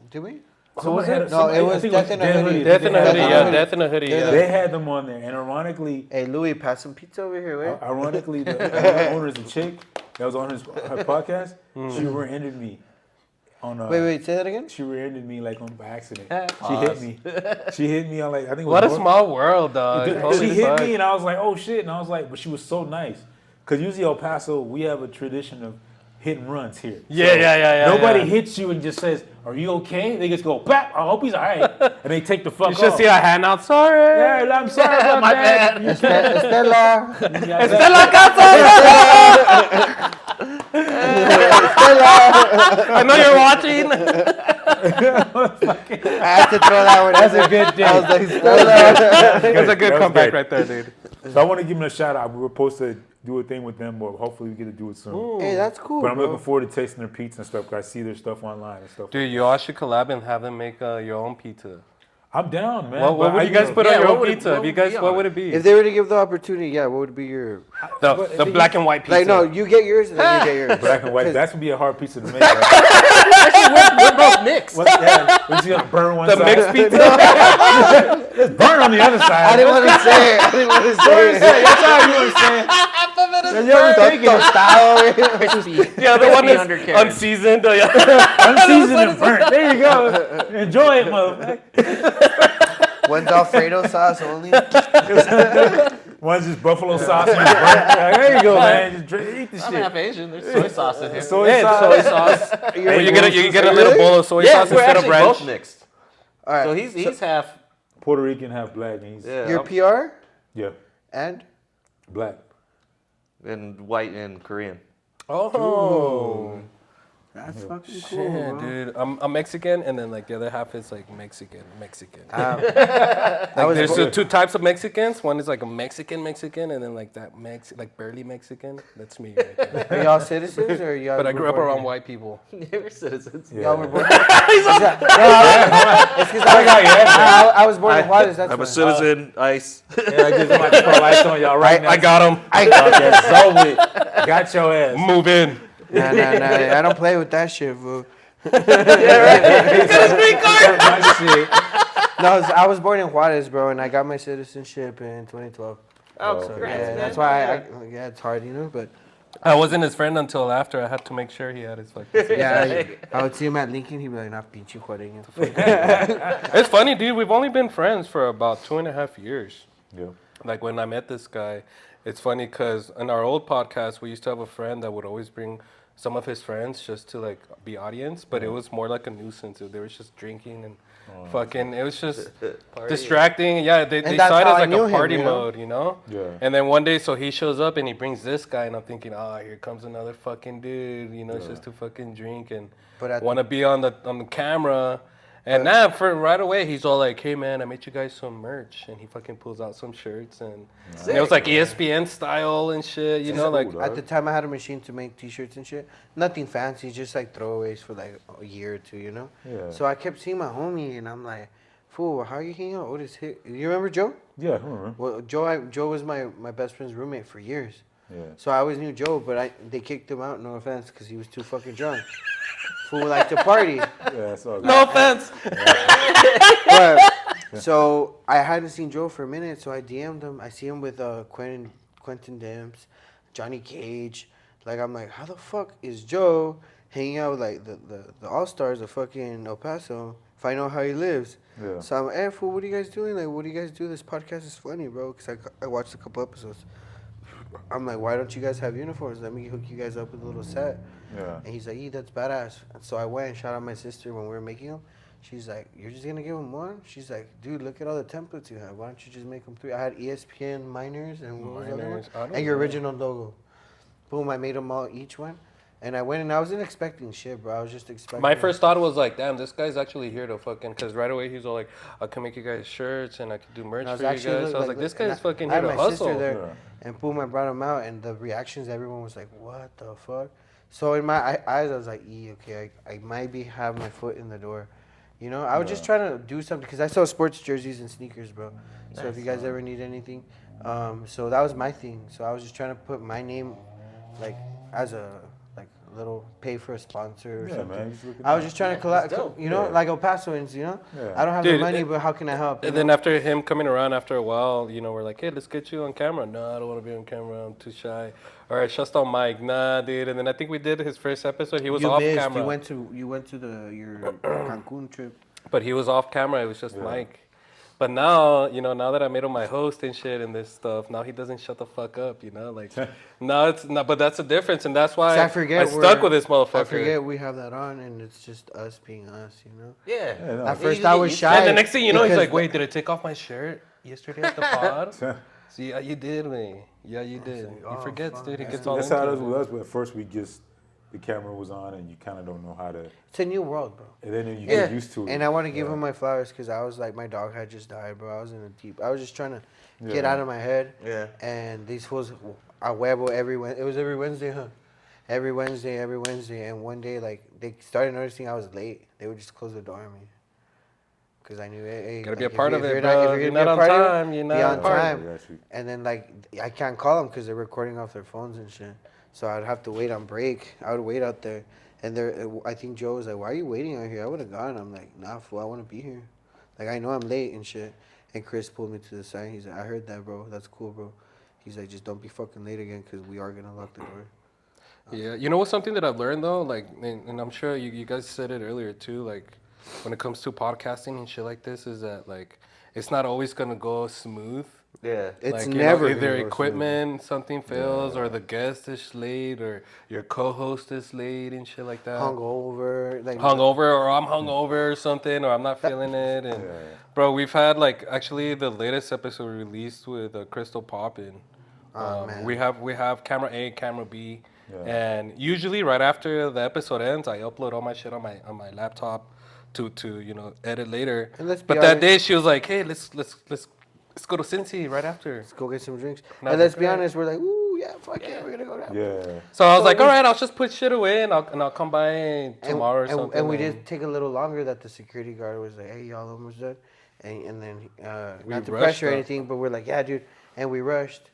did we? Someone had it? No, Somebody- it I was think Death in a Hoodie. Death in a They hoodie, had yeah. them. Death in a hoodie, yeah. They had them on there, and ironically, Hey Louis, pass some pizza over here, wait. ironically, the owner is a chick that was on her podcast. She rear-ended me on. Wait, say that again. She rear-ended me like on by accident. She hit me. She hit me on like I think. It was What a North- small world, dog. She Holy hit fuck. me and I was like, oh shit. And I was like, but she was so nice. Because usually El Paso, we have a tradition of hit and runs here. Yeah. Nobody yeah. hits you and just says, are you okay? They just go, bap, I hope he's all right. And they take the fuck You should off. see a hand out. Sorry. Yeah, I'm sorry about My that. bad. Stella. Estela Casa. I know you're watching. I had to throw that one. That's a good day. I was like, Stella. That's a good That was comeback good. right there, dude. So I want to give them a shout out. We were supposed to do a thing with them, but hopefully we get to do it soon. Hey, that's cool, But I'm bro. looking forward to tasting their pizza and stuff because I see their stuff online and stuff. Dude, you all should collab and have them make your own pizza. I'm down, man. What but would I you guys know- put Yeah, on your what own would it- pizza? what If you would guys, be what on would it? it be? If they were to give the opportunity, yeah, what would be your? The black and white pizza. Like, no, you get yours and then you get yours. Black and white. 'Cause That's gonna be a hard pizza to make. Right? We're both mixed. Yeah, we're just gonna burn one the side. mixed pizza. Just burn on the other side. I didn't want to say it. I didn't want to say it. That's how you understand. You ever thinking Crispy. The other one Crispy is undercarriage. unseasoned. Oh, yeah. unseasoned and burnt? There you go. Enjoy it, motherfucker. One's Alfredo sauce only. One's just buffalo sauce. And there you go, man. Just eat the I'm shit. half Asian. There's soy sauce in here. Soy sauce. Well, you get a little bowl of soy Yeah, sauce we're instead of actually ranch. both mixed. All right. So he's half. Puerto Rican, half black. And he's, Yeah, You're PR yeah, and black. and white and Korean. Oh. that's fucking Shit, cool, bro. dude. I'm Mexican, and then like the other half is like Mexican. I Like, was there's born- two types of Mexicans. One is like a Mexican, and then like that like barely Mexican. That's me right there. Are y'all citizens or y'all? But I grew up born around here? white people. We're citizens. Yeah. Y'all were born. It's because I was born in Juarez. That's I'm why. a citizen. ICE. Yeah, I just might throw lights on y'all right now. I got him. Got your ass. Move in. Nah, I don't play with that shit, bro. My shit. No, I was born in Juarez, bro, and I got my citizenship in 2012. Oh, So, congrats, yeah, man. that's why yeah, it's hard, you know, but I wasn't his friend until after. I had to make sure he had his fucking. yeah, I would see him at Lincoln, he'd be like, nah, pinche juareño. It's funny, dude. We've only been friends for about 2.5 years. Yeah. Like when I met this guy, it's funny because in our old podcast, we used to have a friend that would always bring some of his friends just to like be audience, but it was more like a nuisance. They were just drinking and fucking. It was just distracting. Yeah, they that's saw it how as I like knew a him, party you know? mode, you know? Yeah. And then one day, so he shows up and he brings this guy, and I'm thinking, here comes another fucking dude, you know, it's just to fucking drink and But at want to be on the camera. And now, for right away, he's all like, "Hey man, I made you guys some merch," and he fucking pulls out some shirts, and it was like ESPN style and shit, you know, like. cool, At the time, I had a machine to make T-shirts and shit. Nothing fancy, just like throwaways for like a year or two, you know. Yeah. So I kept seeing my homie, and I'm like, "Fool, how you hanging out? Otis hit? You remember Joe? Yeah, I remember. Well, Joe was my best friend's roommate for years. Yeah. So I always knew Joe, but they kicked him out. No offense, because he was too fucking drunk. Fool liked to party. Yeah, that's all good. No offense. But, so I hadn't seen Joe for a minute, so I DM'd him. I see him with Quentin Demps, Johnny Cage. Like, I'm like, how the fuck is Joe hanging out with like the All Stars of fucking El Paso? If I know how he lives. Yeah. So I'm like, hey, fool, what are you guys doing? Like, what do you guys do? This podcast is funny, bro. Because I watched a couple episodes. I'm like, why don't you guys have uniforms? Let me hook you guys up with a little set. Yeah. And he's like, that's badass. And so I went and shot out my sister when we were making them. She's like, you're just going to give them one? She's like, dude, look at all the templates you have. Why don't you just make them 3? I had ESPN minors and what was the other one? Minors? I don't And your know. original logo. Boom, I made them all each one. And I went and I wasn't expecting shit, bro. I was just expecting. My first thought was like, damn, this guy's actually here to fucking, because right away he's all like, I can make you guys shirts and I can do merch And I was for you actually guys. So I was like, this guy's fucking I here had to my sister hustle. there, Yeah. and boom, I brought him out, and the reactions, everyone was like, "What the fuck?" So in my eyes, I was like, okay, I might have my foot in the door." You know, I was just trying to do something because I sell sports jerseys and sneakers, bro. So if you guys ever need anything, so that was my thing. So I was just trying to put my name, like, as a little pay for a sponsor or Yeah, something. man. Just looking I was just trying to collect, you know, Yeah. like El Pasoans, you know. Yeah. I don't have Dude, the money, but how can I help? you And know? then after him coming around after a while, you know, we're like, hey, let's get you on camera. No, I don't want to be on camera. I'm too shy. All right, just on mic. Nah, dude. And then I think we did his first episode. He was you off missed. camera. You went to your Cancun trip. But he was off camera. It was just Mike. But now, you know, now that I made him my host and shit and this stuff, now he doesn't shut the fuck up, you know? Like, now it's not, but that's the difference. And that's why I stuck with this motherfucker. I forget we have that on, and it's just us being us, you know? Yeah. no. At first, I was shy. And the next thing you know, he's because like, wait, did I take off my shirt yesterday at the pod? So, yeah, you did, man. Yeah, you did. He forgets, dude. He gets all That's into how it is it. with us. But at first, the camera was on, and you kind of don't know how to. It's a new world, bro. And then you get used to it. And I want to give him my flowers because I was like, my dog had just died, bro. I was in a deep. I was just trying to get out of my head. Yeah. And these fools, a huevo it was every Wednesday, huh? Every Wednesday. And one day, like, they started noticing I was late. They would just close the door on me. Because I knew, hey, Gotta be like, a part of it, you're bro. if You're gonna not be a on part of it, time. You're be not on on time. time. I got you. And then, like, I can't call them because they're recording off their phones and shit. So I'd have to wait on break. I would wait out there. And I think Joe was like, why are you waiting out here? I would have gone. I'm like, nah, fool, I want to be here. Like, I know I'm late and shit. And Chris pulled me to the side. He's like, I heard that, bro. That's cool, bro. He's like, just don't be fucking late again because we are going to lock the door. Yeah, you know what's something that I've learned though, like, and I'm sure you guys said it earlier too, like, when it comes to podcasting and shit like this, is that like, it's not always gonna go smooth. Yeah. It's like, never either gonna go equipment, something fails, or the guest is late, or your co-host is late and shit like that. hungover. Like Hungover, or I'm hungover or something, or I'm not feeling it. And bro, we've had like actually the latest episode released with Crystal Poppin'. man. We have camera A, camera B, and usually right after the episode ends, I upload all my shit on my laptop to edit later. And let's be But that honest- day she was like, hey, let's go to Cincy right after. Let's go get some drinks. And I And was let's like, be "Alright." honest, we're like, ooh, yeah, fuck yeah, we're gonna go down. Yeah. So I was So like, we- all right, I'll just put shit away and I'll come by tomorrow or something. And we did take a little longer. That the security guard was like, hey, y'all almost done. And then We not to rushed pressure or up. anything, but we're like, yeah, dude. And we rushed.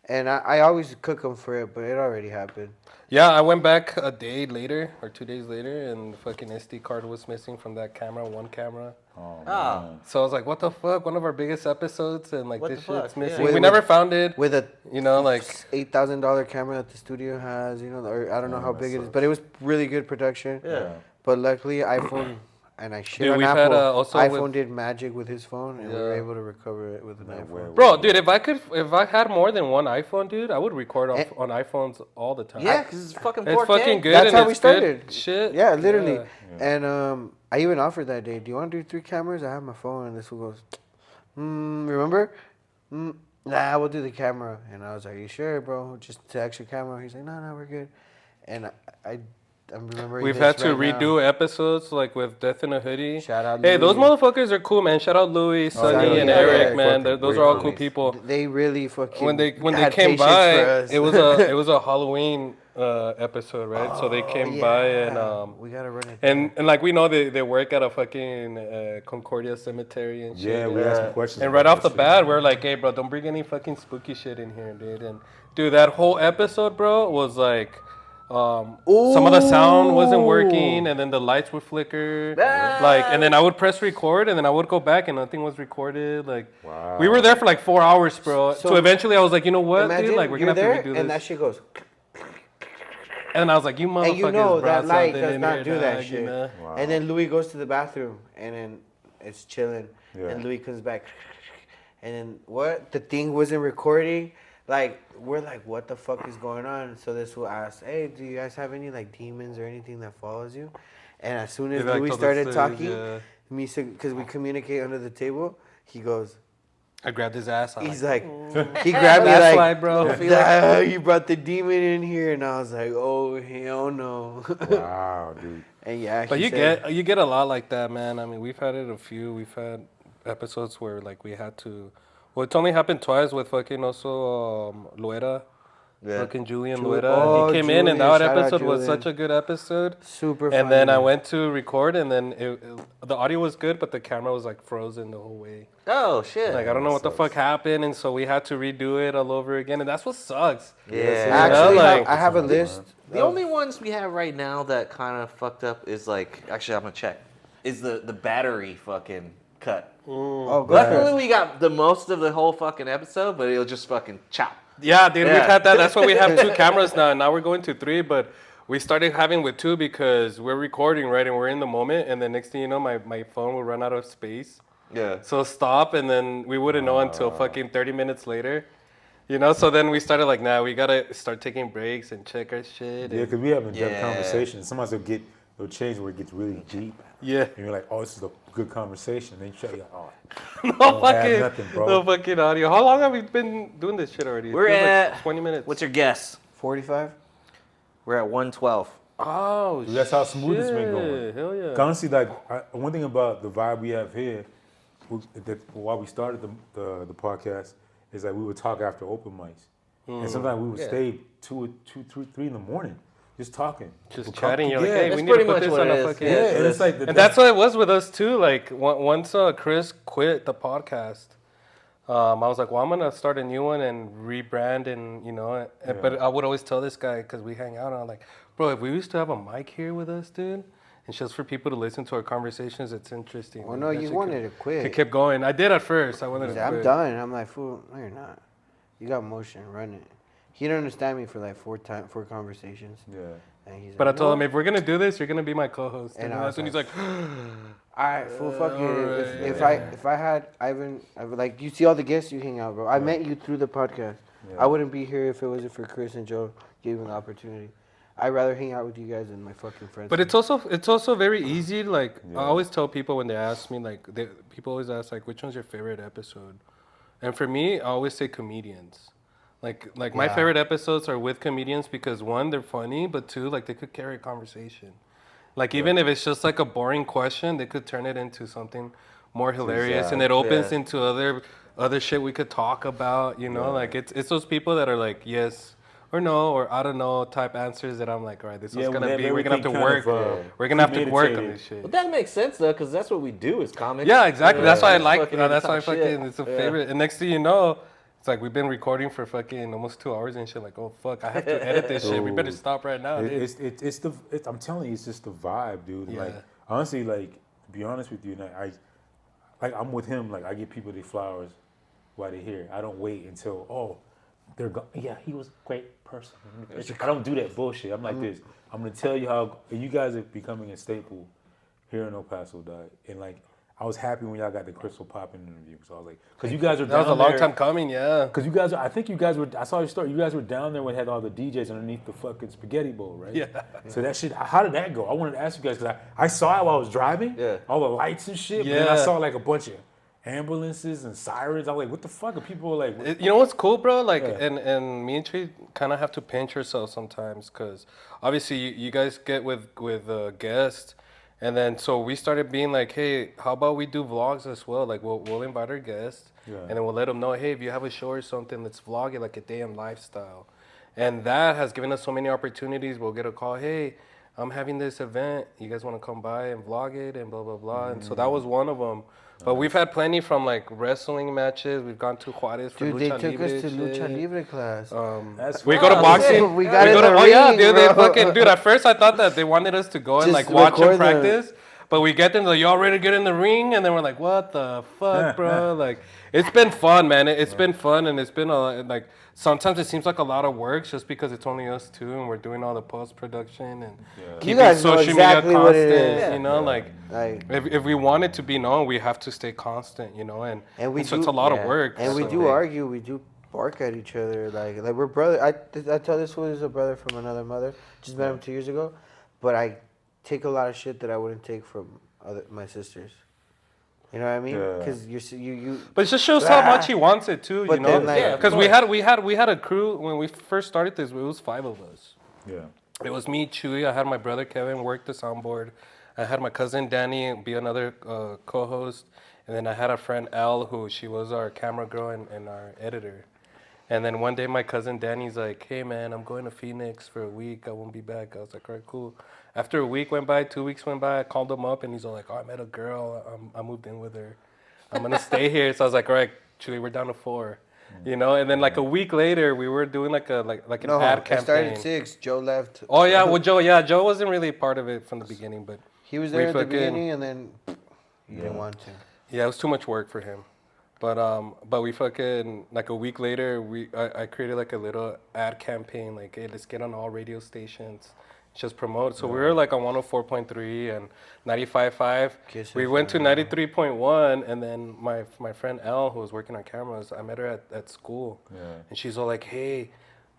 And I always cook them for it, but it already happened. Yeah, I went back a day later or 2 days later, and the fucking SD card was missing from that camera, one camera. Oh, Ah. man. So I was like, what the fuck? One of our biggest episodes, and like What this the fuck? shit's missing. Yeah. We With- never found it. With a Like, $8,000 camera that the studio has, or I don't know how that big it is, sucks. but it was really good production. Yeah. But luckily, iPhone, and I shit Dude, on we've Apple, had, also iPhone with- did magic with his phone, and we were Yeah. able to recover it with an iPhone. bro, dude, if I had more than one iPhone, dude, I would record And- on iPhones all the time. Yeah, because it's fucking 4K. It's fucking good. That's and how we it's good started. Shit. Yeah, literally. Yeah. And I even offered that day, do you want to do 3 cameras? I have my phone, and this fool goes, remember? Nah, we'll do the camera. And I was like, you sure, bro? Just the extra camera? He's like, no, we're good. And I'm remembering We've this had to right now. redo episodes like with Death in a Hoodie. Shout out Hey, those Louis. motherfuckers are cool, man. Shout out Louis, shout Sonny, out and Louis. Eric, Yeah, man. fucking Those great are all homies. cool people. They really fucking When they had came patience by, for us. it was a Halloween episode, right? So they came by and we gotta run it. and like we know they work at a fucking Concordia cemetery and shit. Yeah, we asked some questions. And about right off that the shit. bat, we're like, hey, bro, don't bring any fucking spooky shit in here, dude. And dude, that whole episode, bro, was like, some of the sound wasn't working, and then the lights would flicker. Like, and then I would press record, and then I would go back, and nothing was recorded. Like, Wow. we were there for like 4 hours, bro. So, So eventually, I was like, you know what, Imagine dude? Like, we're you're gonna there, have to redo and that this. shit goes. And I was like, you motherfuckers, And you know brought that light something does in not here, do that dog, shit. you know? Wow. And then Louis goes to the bathroom, and then it's chilling. Yeah. And Louis comes back, and then what? The thing wasn't recording. Like, we're like, what the fuck is going on? So this will ask, hey, do you guys have any like demons or anything that follows you? And as soon as They, like, Louis told us started to, talking, yeah. Misa, because we communicate under the table, he goes, I grabbed his ass. I'm he's like, like, he grabbed me that's like, why, bro. "Ah, you brought the demon in here, and I was like, oh hell no. Wow, dude. And yeah, But he you said- get a lot like that, man. I mean, we've had it a few. We've had episodes where like we had to. Well, it's only happened twice with fucking also Luera. Yeah. Fucking Julian Ju- Luera. oh, He came in, and Julian, that shout out episode was Julian. such a good episode. super. And then I funny. went to record, and then the audio was good, but the camera was like frozen the whole way. Oh, shit. Like I don't know what the sucks. fuck happened, and so we had to redo it all over again, and that's what sucks. Yeah. Actually, like- I have a list. The only ones we have right now that kind of fucked up is like, actually, I'm gonna check. Is the battery fucking cut? Oh, go ahead. Luckily, we got the most of the whole fucking episode, but it'll just fucking chop. Yeah, dude, we've Yeah. had that. That's why we have 2 cameras now. And now we're going to 3, but we started having with 2 because we're recording, right? And we're in the moment. And then next thing you know, my phone will run out of space. Yeah. So stop, and then we wouldn't know until fucking 30 minutes later. You know, so then we started like, nah, we gotta start taking breaks and check our shit. Yeah, and- because we have in-depth Yeah. conversations. Sometimes they'll change where it gets really deep. yeah. And you're like, oh, this is a good conversation. Then you shut your oh, No don't have fucking, nothing, bro. no fucking audio. How long have we been doing this shit already? It We're feels like at 20 minutes. What's your guess? 45. We're at 112. Oh, Dude, that's how smooth it's been going. shit. Hell yeah. Honestly, like one thing about the vibe we have here, while we started the podcast, is that we would talk after open mics, and sometimes we would stay 2, 3 in the morning, just talking, Just We'll chatting. come- You're like, yeah, hey, that's we need to pretty put much this what on it a is. fucking. yeah, and it's like And that's what it was with us too. Like once Chris quit the podcast, I was like, well, I'm gonna start a new one and rebrand, and but I would always tell this guy because we hang out. And I'm like, bro, if we used to have a mic here with us, dude, and just for people to listen to our conversations, it's interesting. Well, dude. no, That you shit wanted could- to quit. It kept going. I did at first. I wanted He to said, I'm quit. done. I'm like, fool, no, you're not. You got motion, run it. He didn't understand me for like 4 conversations. Yeah. And he's But I like, told "No." him, if we're gonna do this, you're gonna be my co-host. And And I that's when was he's like, All right, full fuck it. Alright. If I had Ivan, I would, like, you see all the guests you hang out, bro. I met you through the podcast. Yeah. I wouldn't be here if it wasn't for Chris and Joe giving the opportunity. I'd rather hang out with you guys than my fucking friends. but it's also very easy. Like Yeah. I always tell people when they ask me, like people always ask like, which one's your favorite episode? And for me, I always say comedians. Like my Yeah. favorite episodes are with comedians because one, they're funny, but two, like they could carry a conversation. Like even if it's just like a boring question, they could turn it into something more hilarious, and it opens Yeah. into other shit we could talk about. You know, like it's those people that are like yes or no or I don't know type answers that I'm like, all right, this Yeah, one's gonna when be. We're gonna have to everything kind work. of, We're gonna have to work on premeditated. this shit. But that makes sense though, because that's what we do as comics. Yeah, exactly. That's why I Just like. fucking That's why I talk shit. fucking. It's a favorite. And next thing you know, it's like we've been recording for fucking almost 2 hours and shit. Like, oh fuck, I have to edit this shit. We better Dude. stop right now, dude. I'm telling you, it's just the vibe, dude. Yeah. Like honestly, like to be honest with you, I'm with him. Like I give people their flowers while they're here. I don't wait until they're gone. Yeah, he was a great person. I don't do that bullshit. I'm like this. I'm gonna tell you how you guys are becoming a staple here in El Paso, dog. And like I was happy when y'all got the Crystal Poppin interview. So I was like, because you guys are That was a down long there- time coming, yeah. Because you guys, I think you guys were. I saw your story. You guys were down there when it had all the DJs underneath the fucking spaghetti bowl, right? Yeah. So that shit. How did that go? I wanted to ask you guys because I saw it while I was driving. Yeah. All the lights and shit. But then I Yeah. saw like a bunch of ambulances and sirens. I was like, what the fuck? And people were like, what? You know what's cool, bro? Like, Yeah. and me and Chuy kind of have to pinch ourselves sometimes because obviously you guys get with guests, and then so we started being like, hey, how about we do vlogs as well? Like, we'll invite our guests, Yeah. and then we'll let them know, hey, if you have a show or something, let's vlog it like a day in lifestyle, and that has given us so many opportunities. We'll get a call, hey, I'm having this event. You guys want to come by and vlog it and blah blah blah. And so that was one of them. But we've had plenty from like wrestling matches. We've gone to Juarez for Dude, they lucha took libre us to Lucha shit. Libre class. That's We fine. go to Oh, boxing. shit, we got in the oh yeah, ring, dude. They bro. fucking dude. At first, I thought that they wanted us to go and Just like watch them record the- practice. But we get them, like, y'all ready to get in the ring? And then we're like, what the fuck, bro? Like, it's been fun, man. It's been fun, and it's been like sometimes it seems like a lot of work just because it's only us two, and we're doing all the post production and keeping guys know social exactly media what it constant. is. You know, like. Like, If we want it to be known, we have to stay constant, you know, and we so do, it's a lot yeah. of work. and we so- do argue. We do bark at each other. Like we're brother. I tell this was a brother from another mother. Just met him 2 years ago, but I take a lot of shit that I wouldn't take from my sisters. You know what I mean? Yeah. Because you. But it just shows how much he wants it too, But you know. then, like- Yeah, of Because course. we had a crew when we first started this. It was 5 of us. Yeah. It was me, Chuy. I had my brother Kevin work the soundboard. I had my cousin Danny be another co-host, and then I had a friend Elle, who she was our camera girl and our editor. And then one day my cousin Danny's like, hey man, I'm going to Phoenix for a week. I won't be back. I was like, all right, cool. After a week went by, 2 weeks went by, I called him up and he's all like, oh, I met a girl. I moved in with her. I'm going to stay here. So I was like, all right, Chuy, we're down to 4. You know, and then like a week later, we were doing like an No, ad I campaign. started 6. Joe left. Oh yeah, well Joe wasn't really part of it from the beginning, but He was there we at the fucking- beginning, and then he didn't want to. yeah, it was too much work for him. But we fucking like a week later, I created like a little ad campaign, like, hey, let's get on all radio stations, just promote. So we were like on 104.3 and 95.5. Kiss We went to 93.1, and then my friend Elle, who was working on cameras, I met her at school, and she's all like, hey,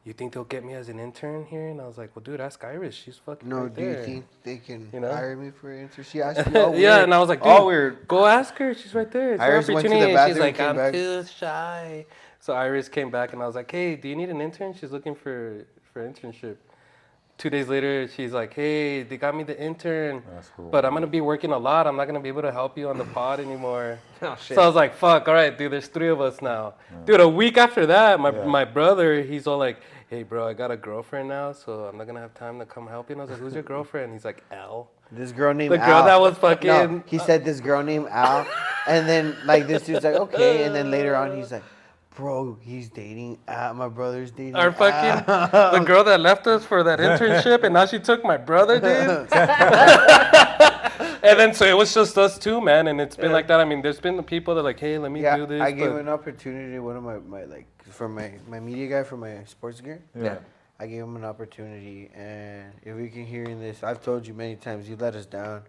you think they'll get me as an intern here? And I was like, well, dude, ask Iris. She's fucking No, right do you there. think they can You know? hire me for an intern? She asked me. All Yeah, weird. and I was like, dude, All weird. go ask her. She's right there. It's your Iris went to the opportunity. And she's bathroom, like, came I'm back. too shy. So Iris came back, and I was like, hey, do you need an intern? She's looking for internship. 2 days later, she's like, hey, they got me the intern, That's cool. but I'm going to be working a lot. I'm not going to be able to help you on the pod anymore. Oh, shit. So I was like, fuck, all right, dude, there's 3 of us now. Dude, a week after that, my brother, he's all like, hey, bro, I got a girlfriend now, so I'm not going to have time to come help you. And I was like, who's your girlfriend? He's like, Elle. This girl named The Al. girl that was fucking- No, he said this girl named Al, and then like this dude's like okay, and then later on he's like, bro, he's dating Al. My brother's dating Our fucking Al. the girl that left us for that internship, and now she took my brother, dude. And then so it was just us two, man, and it's been like that. I mean, there's been the people that are like, hey, let me Yeah, do this. I gave but- an opportunity to one of my like for my media guy for my sports gear. Yeah. I gave him an opportunity, and if you can hear in this, I've told you many times, you let us down.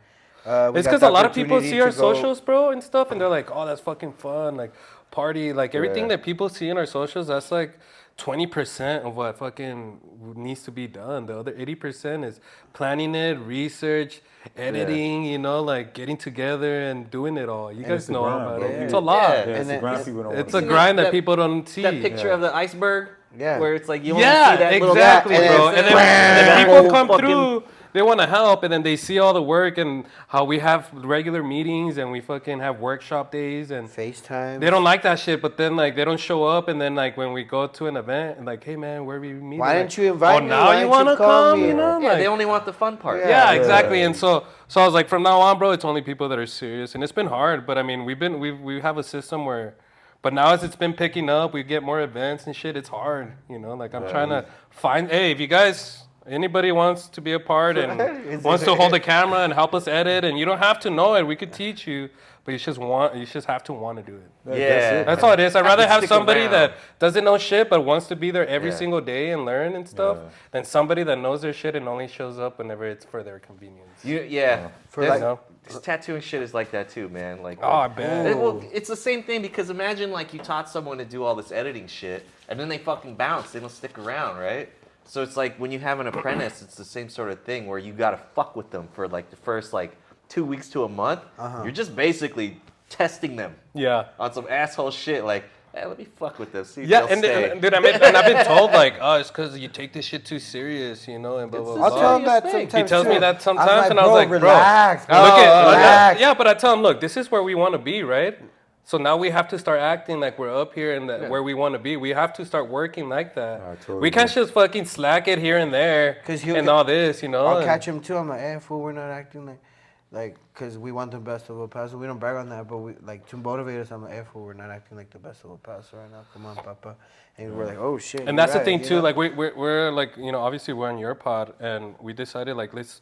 It's because a lot of people see our socials, bro, and stuff, and they're like, "Oh, that's fucking fun, like party, like everything that people see in our socials." That's like 20% of what fucking needs to be done. The other 80% is planning it, research, editing. You know, like getting together and doing it all. You guys it's a know grind, about bro. it. Yeah. It's a lot. Yeah. Yeah, it's And a then grind people don't It's want a to grind that that- people don't see. That picture of the iceberg, Yeah. where it's like you only Yeah, see that little exactly, and bro. then- And then that people whole come fucking- through, they want to help, and then they see all the work and how we have regular meetings and we fucking have workshop days, and FaceTime. they don't like that shit. But then like they don't show up, and then like when we go to an event, and like, hey man, where we meet? Why didn't you invite me? Now Why you didn't want to you call come? me? You know, Yeah, like, they only want the fun part. yeah, exactly. And so I was like, from now on, bro, it's only people that are serious, and it's been hard. But I mean, we have a system where, but now as it's been picking up, we get more events and shit. It's hard, you know. Like I'm trying to find. Hey, if you guys, anybody wants to be a part and wants to hold the camera and help us edit, and you don't have to know it, we could teach you. But you just have to want to do it. Yeah. That's all it is. I'd rather have stick somebody around. that doesn't know shit but wants to be there every Yeah. single day and learn and stuff than somebody that knows their shit and only shows up whenever it's for their convenience. For You know? this tattooing shit is like that too, man. Like, Oh, I bet. it's the same thing because imagine like you taught someone to do all this editing shit and then they fucking bounce. They don't stick around, right? So it's like when you have an apprentice, it's the same sort of thing where you gotta fuck with them for like the first like 2 weeks to a month. You're just basically testing them Yeah. on some asshole shit. Like, hey, let me fuck with them. See if Yeah, they'll and, stay. dude, and I've been told like, oh, it's because you take this shit too serious, you know, and blah blah It's blah. I'll tell him that Serious thing. sometimes. He tells me too. that sometimes, and I bro, was like, bro, relax, bro. look at, relax. yeah, but I tell him, look, this is where we want to be, right? So now we have to start acting like we're up here and where we want to be. We have to start working like that. totally We can't just fucking slack it here and there 'Cause he'll and get- all this, you know. I'll and- catch him too. I'm like, hey, fool, we're not acting cause we want the best of El Paso. We don't brag on that, but we like to motivate us. I'm like, hey, fool, we're not acting like the best of El Paso right now. Come on, Papa. And we're like, oh shit. And you're that's the right, thing you too. know? Like we're like, you know, obviously we're on your pod, and we decided like let's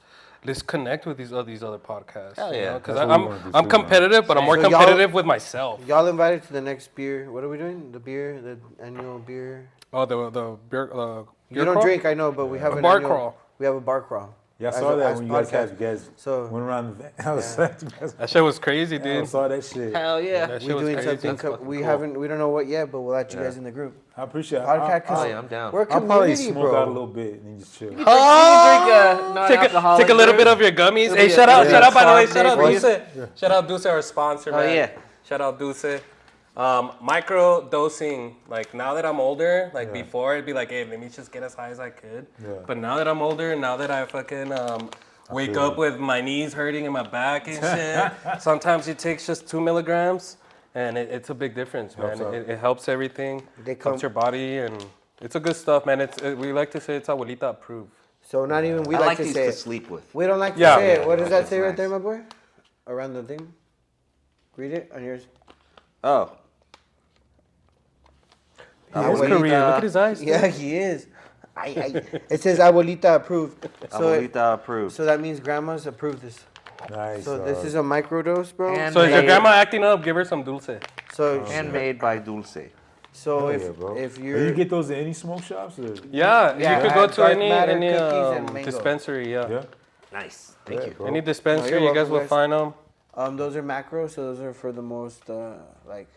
connect with these other podcasts. Hell yeah. Because That's what we wanna do I'm too, competitive, but I'm more So y'all- competitive with myself. Y'all invited to the next beer. What are we doing? The annual beer. Oh, the beer. You don't crawl? drink, I know, but we have A an bar annual- crawl. We have a bar crawl. Yeah, I As saw a- that as when you podcast. guys So- went around the event. I was like, you guys- That shit was crazy, I dude. saw that shit. Hell yeah. That We shit was doing crazy. something. That's fucking We cool. haven't. We don't know what yet, but we'll let you guys in the group. I appreciate it. Podcast. 'cause Oh yeah, I'm down. We're a I'll probably community, smoke bro. out a little bit and then just chill. Drink non-alcoholic Take a little brew. bit of your gummies. Hey, Yeah. shout out, Yeah. shout out, by the way, Soft shout out day, Dulce. Shout out Dulce, our sponsor, Oh, man. yeah. Shout out Dulce. Micro dosing. Like now that I'm older, like before it'd be like, hey, let me just get as high as I could. Yeah. But now that I'm older, now that I fucking wake feel up with my knees hurting in my back and shit, sometimes it takes just 2 milligrams, and it's a big difference, man. Helps out. It helps everything. They come- Helps your body, and it's a good stuff, man. We like to say it's abuelita approved. So not even we I like like to these say to it. sleep with. We don't like to Yeah. say it. What does that That's say right nice. there, my boy? Around the thing. Read it on yours. Oh. He's Abuelita- Korean. Look at his eyes. Yeah, he is. It says abuelita approved. So Abuelita approved. so that means grandma's approved this. Nice. So this is a microdose, bro. And- So is your Hey. grandma acting up? Give her some dulce. So Handmade by Dulce. so Hell if yeah, bro. if Do you're you get those at any smoke shops? Or? Yeah, Yeah, you could I go had to dark any matter cookies and mango. dispensary. Yeah. Yeah. Nice. Thank you. bro. Any dispensary, No, you're you guys welcome, will guys. find them. those are macros, so those are for the most like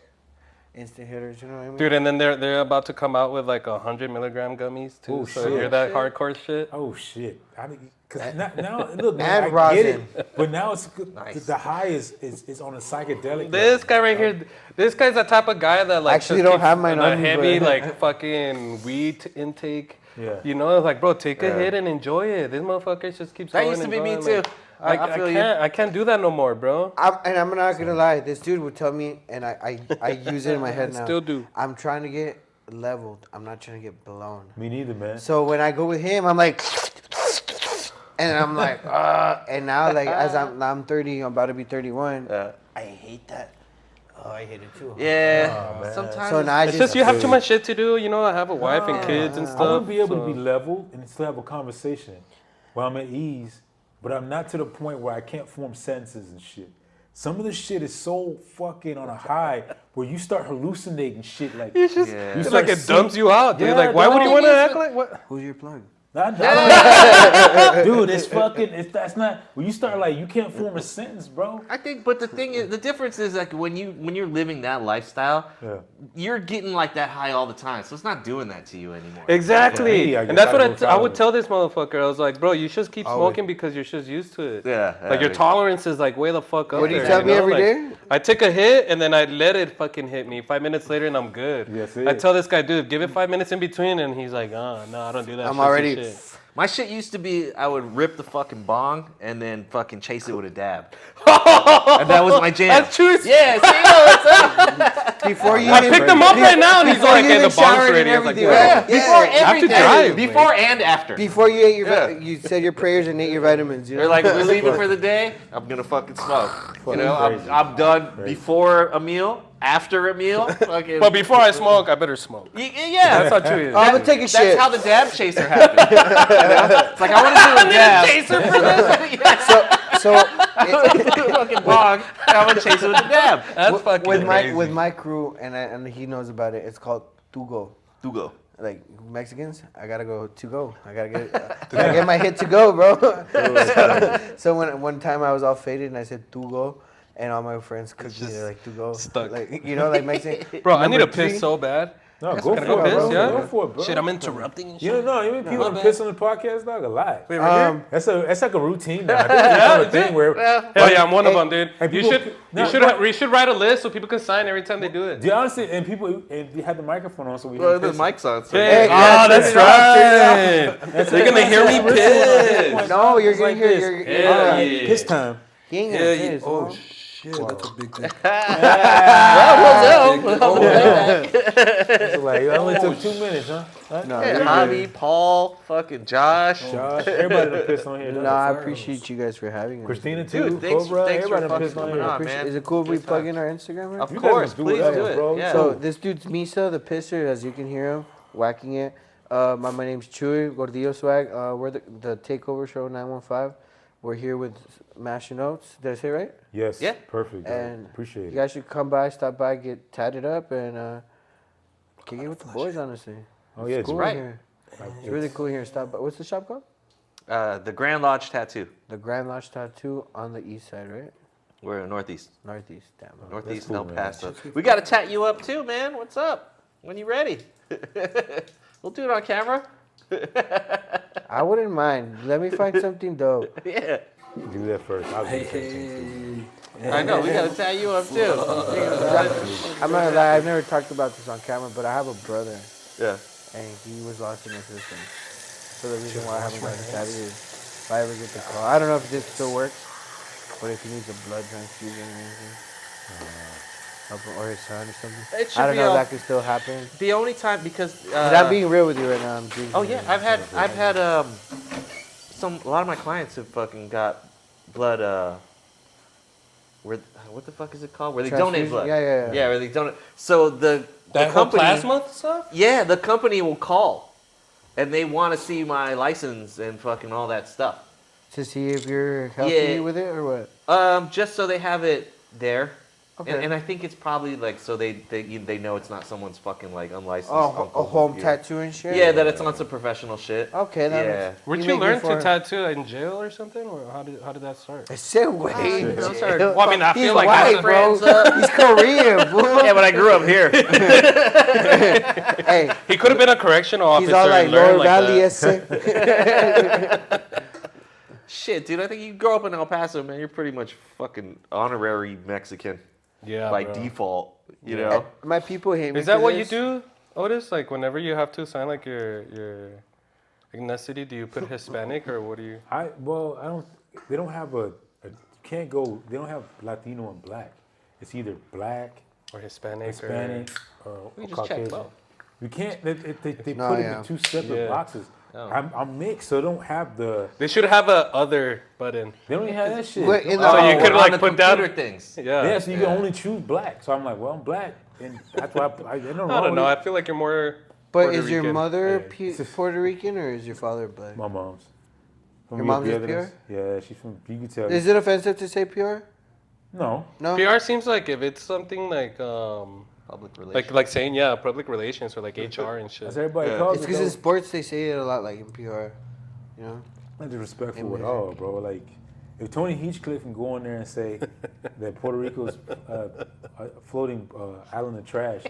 instant hitters. You know what I mean? Dude, and then they're about to come out with like 100 milligram gummies too. Oh, so shit. you're that hardcore shit. Oh shit! Because now look, man, And I get rosin. it, but now it's good. Nice. The high is on a psychedelic. This level. guy right here, this guy's the type of guy that like Actually just don't keeps have mine a on me, heavy but- like fucking weed intake. Yeah. You know, like bro, take a hit and enjoy it. This motherfucker just keeps That going used to and be me going, too. Like, I feel you. I can't do that no more, bro. I'm not gonna lie. This dude would tell me, and I use it in my head now. Still do. I'm trying to get leveled. I'm not trying to get blown. Me neither, man. So when I go with him, I'm like, and I'm like, and now like as I'm 30, I'm about to be 31. I hate that. Oh, I hate it too. Yeah. Sometimes. So now I It's just you have too much shit to do. You know, I have a wife and kids and stuff. I want to be able so- to be level and still have a conversation where I'm at ease, but I'm not to the point where I can't form sentences and shit. some of the shit is so fucking on a high where you start hallucinating shit like It's just Yeah. you it's start like it seeing- dumps you out, dude. Yeah, Like, why would you dog. want to act like what? Who's your plug? Dude, it's fucking. That's not. When you start like, you can't form a sentence, bro. I think, but the thing is, the difference is like when you're living that lifestyle, Yeah. you're getting like that high all the time, so it's not doing that to you anymore. Exactly, Yeah, I and guess that's I what would I would follow tell this motherfucker. I was like, bro, you should keep Always. smoking because you're just used to it. Yeah, Like your yeah. tolerance is like way the fuck up. What do you there, tell me know? every Like, day? I take a hit and then I let it fucking hit me. 5 minutes later and I'm good. Yes, I it. tell this guy, dude, give it 5 minutes in between, and he's like, oh no, I don't do that. I'm shit, already- shit. My shit used to be I would rip the fucking bong and then fucking chase it with a dab. And that was my jam. That's true. Yeah, see, what's up? Before you I picked him up right now, and he's before like, you hey, the even showered bong's and ready. I was like, everything, yeah. right? Before Yeah. everything. drive, Before and after. Before you ate your, Yeah. you said your prayers and ate your vitamins. You know? They're like, we're leaving for the day. I'm gonna fucking smoke. You know, Crazy. I'm done before a meal, after a meal. Fucking, But before I smoke, I better smoke. yeah, That's how true it is. I'm gonna take a shit. That's how the dab chaser happened. You know? It's like I want to do a dab. Chaser for this? Yeah. so fucking bong. I'm gonna chase it with the dab. That's fucking with crazy. my crew and he knows about it. It's called Tugo. Do go. Like Mexicans, I gotta go to go. I gotta get my hit to go, bro. so when one time I was all faded and I said to go, and all my friends cooked me. They're like to go, stuck. like like Mexican. Bro, I need to Number piss three. so bad. No, Can go I for go it, piss? bro. Yeah. Go for it, bro. Shit, I'm interrupting and shit. You don't know. You mean people My that bad. piss on the podcast, dog? A lie. Wait, right here? That's like a routine now. I think it's become a thing where. Hell yeah, I'm one of them, dude. and You people- should no, you should write a list so people can sign every time they do it. Do you honestly, and people, and you had the microphone on, so we Well, hear the pissing. mic's on. So Hey, yeah, that's turn it right. They're gonna hear me piss. No, you're It's gonna like hear this. your. Yeah, yeah. Piss time. He ain't Yeah, gonna yeah. piss. Oh bro. shit, that's a big thing. It's like, it only took 2 minutes, huh? No, Yeah, you're Javi, good. Paul, fucking Josh. Josh, everybody done pissed on here. No, done. I appreciate you guys for having us. Christina too. Dude, thanks Cobra, for everybody done fucking pissed on coming here. on. Appreciate- man. Is it cool if we Good plug time. in our Instagram? Right? Of You guys course, do please whatever, do it. bro. Yeah. So this dude's Misa, the pisser, as you can hear him, whacking it. My name's Chuy, Gordillo Swag. We're the Takeover Show 915. We're here with Mash and Oats. Did I say it right? Yes. Yeah. Perfect. And Appreciate You it. guys should come by, stop by, get tatted up, and kick it with the boys, honestly. Oh yeah, It's cool right. here. It's really cool here. Stop by. What's the shop called? The Grand Lodge Tattoo. The Grand Lodge Tattoo on the east side, right? We're in Northeast. Northeast. Damn. Northeast cool, El man. Paso. We got to tat you up too, man. What's up? When you ready? We'll do it on camera. I wouldn't mind. Let me find something dope. Yeah. Do that first. I'll do the same thing, I know. We got to tat you up too. I'm not gonna lie. I've never talked about this on camera, but I have a brother, Yeah. and he was lost in the system. So the reason why I haven't gotten tatted is if I ever get the call. I don't know if this still works, but if he needs a blood transfusion or anything, or his son or something, It should I don't be know if all- that could still happen. The only time because. 'Cause I'm being real with you right now. I'm drinking. Oh yeah, I've had a lot of my clients have fucking got blood. Where what the fuck is it called? Where they donate Transfusion? blood. Yeah. Yeah, where they donate. So the That whole company, plasma stuff? yeah, the company will call, and they want to see my license and fucking all that stuff. To see if you're healthy Yeah. with it or what. Just so they have it there. Okay. And I think it's probably like so they know it's not someone's fucking like unlicensed Oh, uncle. a home Yeah. tattoo and shit. Yeah, that it's on some professional shit. Okay, that Yeah. makes- Where'd you make me learn to for- tattoo in jail or something? Or how did that start? I said wait. those are- Well, I mean, I He's feel like white, that's bro. friends, He's Korean, bro. Yeah, but I grew up here. Hey, he could have been a correctional officer he's all like and learned Lower like Valley that. esse. Shit, dude, I think you grow up in El Paso, man. You're pretty much fucking honorary Mexican Yeah, by bro. default. You know? My people hate me. Is that for what you this. do, Otis? Like whenever you have to sign like your ethnicity, do you put Hispanic or what do you? I don't. They don't have a. You can't go. They don't have Latino and black. It's either black, Or Hispanic, Hispanic, or We just check Caucasian. both. You can't. They No, put it yeah. in two separate Yeah. boxes. Oh. I'm mixed, so they don't have the. They should have a other button. They don't even have that shit. Wait, in So the- you could on like the put down. computer things. Yeah. Yeah, so you can only choose black. So I'm like, well, I'm black, and that's why I don't know. I don't know. I feel like you're more. But Puerto is your Rican. mother Yeah. Puerto Rican or is your father black? My mom's. From Your mom's is Piedras. Yeah, she's from. You can tell. Is it offensive to say pure? No. No. PR seems like if it's something like Public relations. like saying public relations or like HR and shit. That's everybody Yeah. calls It's it. because though. in sports they say it a lot, like in PR. You know. Not disrespectful In at music. all, bro. Like, if Tony Hinchcliffe can go in there and say that Puerto Rico's a floating island of trash,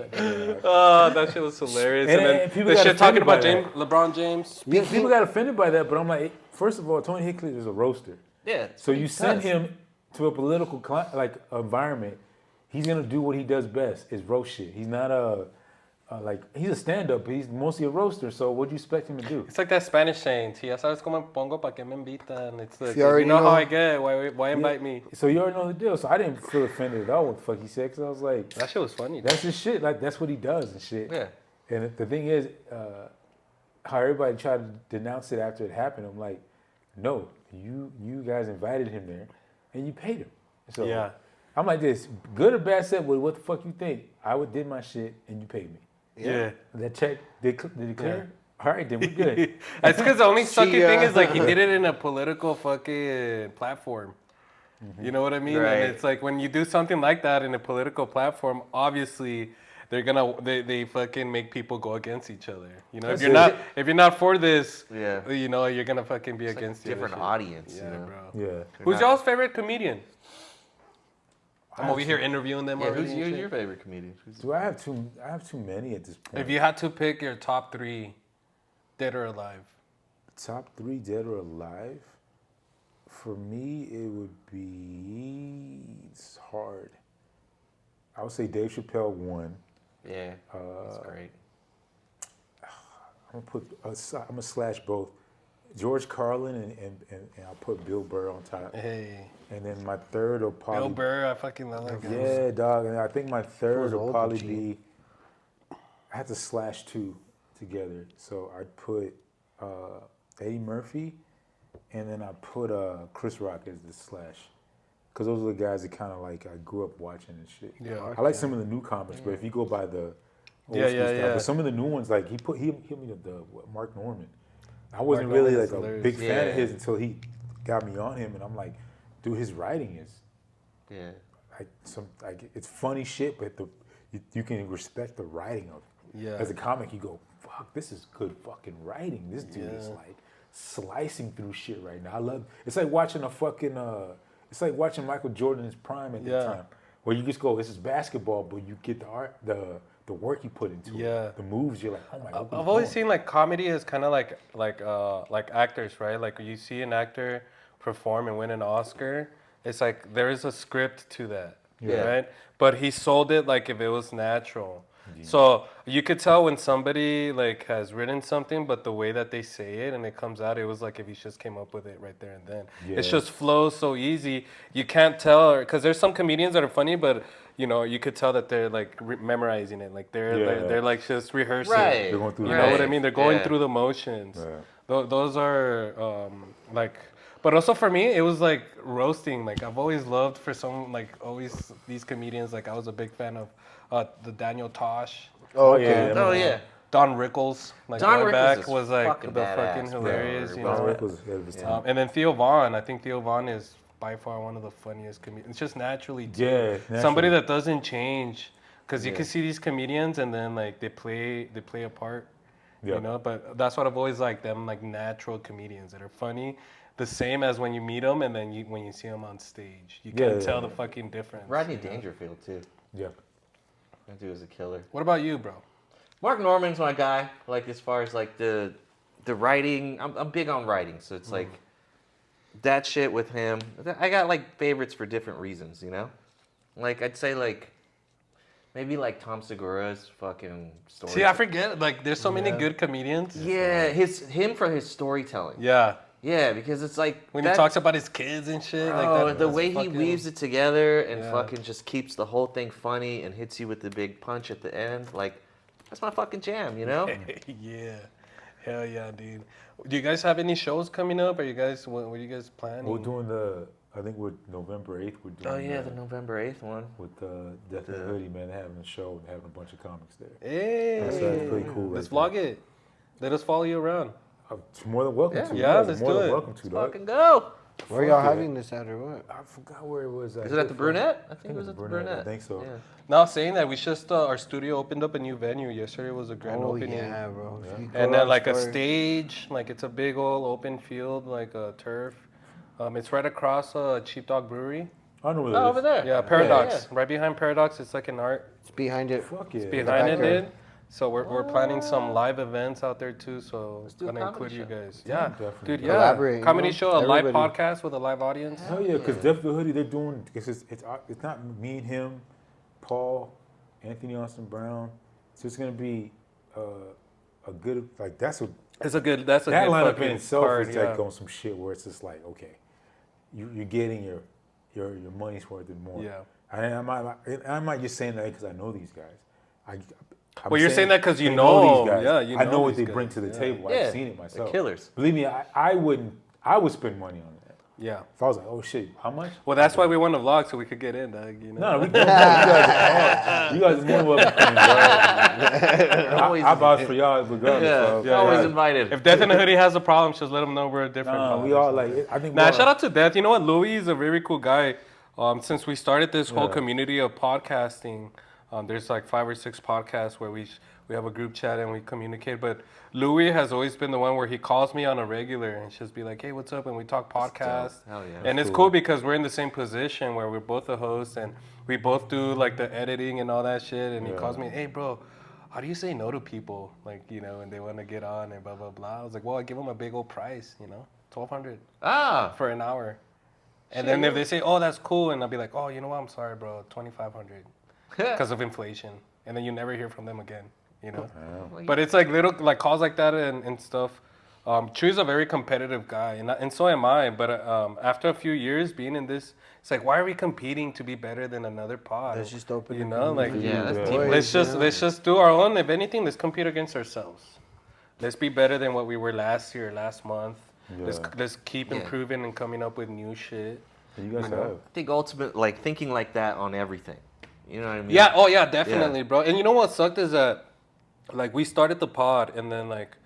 Oh, that shit was hilarious. And- And, and then people the got shit talking offended by about LeBron James. people got offended by that. But I'm like, first of all, Tony Hinchcliffe is a roaster. Yeah. So you send does. him to a political environment. He's gonna do what he does best: is roast shit. He's not he's a stand-up, but he's mostly a roaster. So what do you expect him to do? It's like that Spanish saying, si ya sabes cómo me pongo, pa' que me invitan. It's like, If you already know how know. I get, why invite me? So you already know the deal. So I didn't feel offended at all what the fuck he said, because I was like, That shit was funny. that's his shit. Like that's what he does and shit. Yeah. And the thing is, how everybody tried to denounce it after it happened. I'm like, no, you guys invited him there, and you paid him. So Yeah. I'm like this, good or bad set with what the fuck you think. I did my shit and you paid me. Yeah. That check did it clear? All right, then we good. It's because the only sucky thing is like he uh, did it in a political fucking platform. You know what I mean? Right. And it's like when you do something like that in a political platform, obviously they fucking make people go against each other. You know, That's if you're not for this, Yeah. you know, you're gonna fucking be It's like against a different the other shit. audience. Yeah, you know? bro. Yeah. Who's y'all's favorite comedian? I'm have over here interviewing them Yeah. already. Who's and shit. your favorite comedian? Do I have too many at this point? If you had to pick your top 3, dead or alive. Top 3 dead or alive? For me, it would be, it's hard. I would say Dave Chappelle 1. Yeah. That's great. I'm gonna slash both. George Carlin and I'll put Bill Burr on top. Hey, And then my third will probably Bill Burr, I fucking love that guy. Yeah, dog. And I think my third was will old probably OG. be. I had to slash 2 together, so I'd put Eddie Murphy, and then I put Chris Rock as the slash, because those are the guys that kind of like I grew up watching and shit. Yeah. I like some of the new comics, but if you go by the old Yeah, school yeah, stuff, yeah. but some of the new ones, like he hit me the Mark Norman. I wasn't Mark really Norman's like a hilarious. big fan Yeah. of his until he got me on him, and I'm like, dude, his writing is Yeah. it's funny shit, but you can respect the writing of it. Yeah. As a comic, you go, fuck, this is good fucking writing. This dude is Yeah. like slicing through shit right now. I love. It's like watching a fucking. It's like watching Michael Jordan in his prime at the Yeah. time, where you just go, this is basketball, but you get the art, the work you put into Yeah. it, the moves. You're like, oh my god. I've always seen like comedy as kind of like actors, right? Like you see an actor perform and win an Oscar, it's like there is a script to that, Yeah. right? But he sold it like if it was natural. So you could tell when somebody like has written something, but the way that they say it and it comes out, it was like if he just came up with it right there and then. Yeah. It just flows so easy. You can't tell, because there's some comedians that are funny, but you know you could tell that they're like memorizing it, like they're like just rehearsing. Right. They're going through You the know what I Right. mean? They're going Yeah. through the motions. Yeah. Those are like, but also for me, it was like roasting. Like I've always loved for some like always these comedians. Like I was a big fan of the Daniel Tosh, Oh, Oh, yeah, okay. yeah. Oh yeah. Don Rickles. Like Don going Rickles back is was like fucking the badass, fucking bro. hilarious. You Don know. Rick was ahead of his time. And then Theo Vaughn. I think Theo Vaughn is by far one of the funniest comedians. It's just naturally too. Yeah, Somebody naturally. that doesn't change, because you Yeah. can see these comedians and then like they play a part. Yeah. You know, but that's what I've always liked, them like natural comedians that are funny, the same as when you meet them and then when you see them on stage, you Yeah, can yeah, tell yeah. the fucking difference. Rodney you know? Dangerfield too. Yeah. That dude was a killer. What about you, bro? Mark Norman's my guy. Like as far as like the writing, I'm big on writing, so it's like that shit with him. I got like favorites for different reasons, you know. Like I'd say like maybe like Tom Segura's fucking story. See, I forget. Like, there's so many good comedians. Yeah, him for his storytelling. Yeah. Yeah, because it's like When that- he talks about his kids and shit. Bro, like that, the that's way he fucking- weaves it together and Yeah. fucking just keeps the whole thing funny and hits you with the big punch at the end, like that's my fucking jam, you know? Yeah. Hell yeah, dude. Do you guys have any shows coming up? Are you guys, what are you guys planning? We're doing I think we're November 8th. We're doing Oh yeah, the November 8th one. with Death and Hoodie, man, having a show and having a bunch of comics there. Hey. That's pretty cool. Let's right vlog it. Let us follow you around. there. More than welcome to. Yeah, guys. let's More do than it. welcome to, dog. Fucking go. Where y'all Fuck yeah. having this at or what? I forgot where it was. Is it at the Brunette? I think it was at the Brunette. I think so. Yeah. Now saying that, we just our studio opened up a new venue yesterday. Was a grand Oh opening. yeah, bro. If you go And then like a outside- stage, like it's a big old open field, like a turf. It's right across Cheap Dog Brewery. I know where Oh, that over is. there. Yeah, Paradox. Right behind Paradox, it's like an art. It's behind it. Fuck yeah. It's behind it, backyard. dude. So we're planning some live events out there too. So it's do a gonna comedy include you show. guys. Yeah, definitely. dude. Yeah, Collaborate, you comedy know? show, a live Everybody. podcast with a live audience. Hell yeah, because Death the Hoodie, they're doing, it's not me and him, Paul, Anthony Austin Brown. So it's going to be a good, like, that's a That's a that good lineup fucking in itself card, is yeah. like on some shit where it's just like, okay, you're getting your money's worth and more. Yeah. I might just saying that because I know these guys. I'm Well, you're saying that 'cause you I know, these guys. yeah, you I know know what these they bring guys, to the yeah. table. Yeah, I've seen it they're myself. killers. Believe me, I would spend money on that. Yeah. If I was like, oh shit, how much? Well, that's why we want to vlog so we could get in, dog. You know. No, we don't. You guys are more welcome. I vouch for y'all regardless. Yeah, bro. you're always invited. If Death in the Hoodie has a problem, just let them know we're a different. Nah, collab we or all something. like. I think. Nah, shout out to Death. You know what? Louis is a very cool guy. Since we started this whole Yeah. community of podcasting, there's like 5 or 6 podcasts where we have a group chat and we communicate. But Louis has always been the one where he calls me on a regular and just be like, "Hey, what's up?" And we talk podcast. Hell yeah. And it's cool because we're in the same position where we're both the hosts and we both do like the editing and all that shit. And he Yeah. calls me, "Hey, bro, how do you say no to people? Like, you know, and they want to get on and blah, blah, blah." I was like, well, I give them a big old price, you know, $1,200 Ah, for an hour. And then if they say, "Oh, that's cool," and I'll be like, "Oh, you know what? I'm sorry, bro, $2,500 because of inflation." And then you never hear from them again, you know. But it's like little like calls like that and stuff. Chuy's a very competitive guy, and so am I. But after a few years being in this, it's like, why are we competing to be better than another pod? Let's just open you the know, like yeah, that's Yeah. teamwork. let's just do our own. If anything, let's compete against ourselves. Let's be better than what we were last year, last month. Yeah. Let's keep improving and coming up with new shit. You guys have. I think ultimate, like thinking like that on everything. You know what I mean? Yeah. Oh yeah, definitely, bro. And you know what sucked is that, like, we started the pod and then like,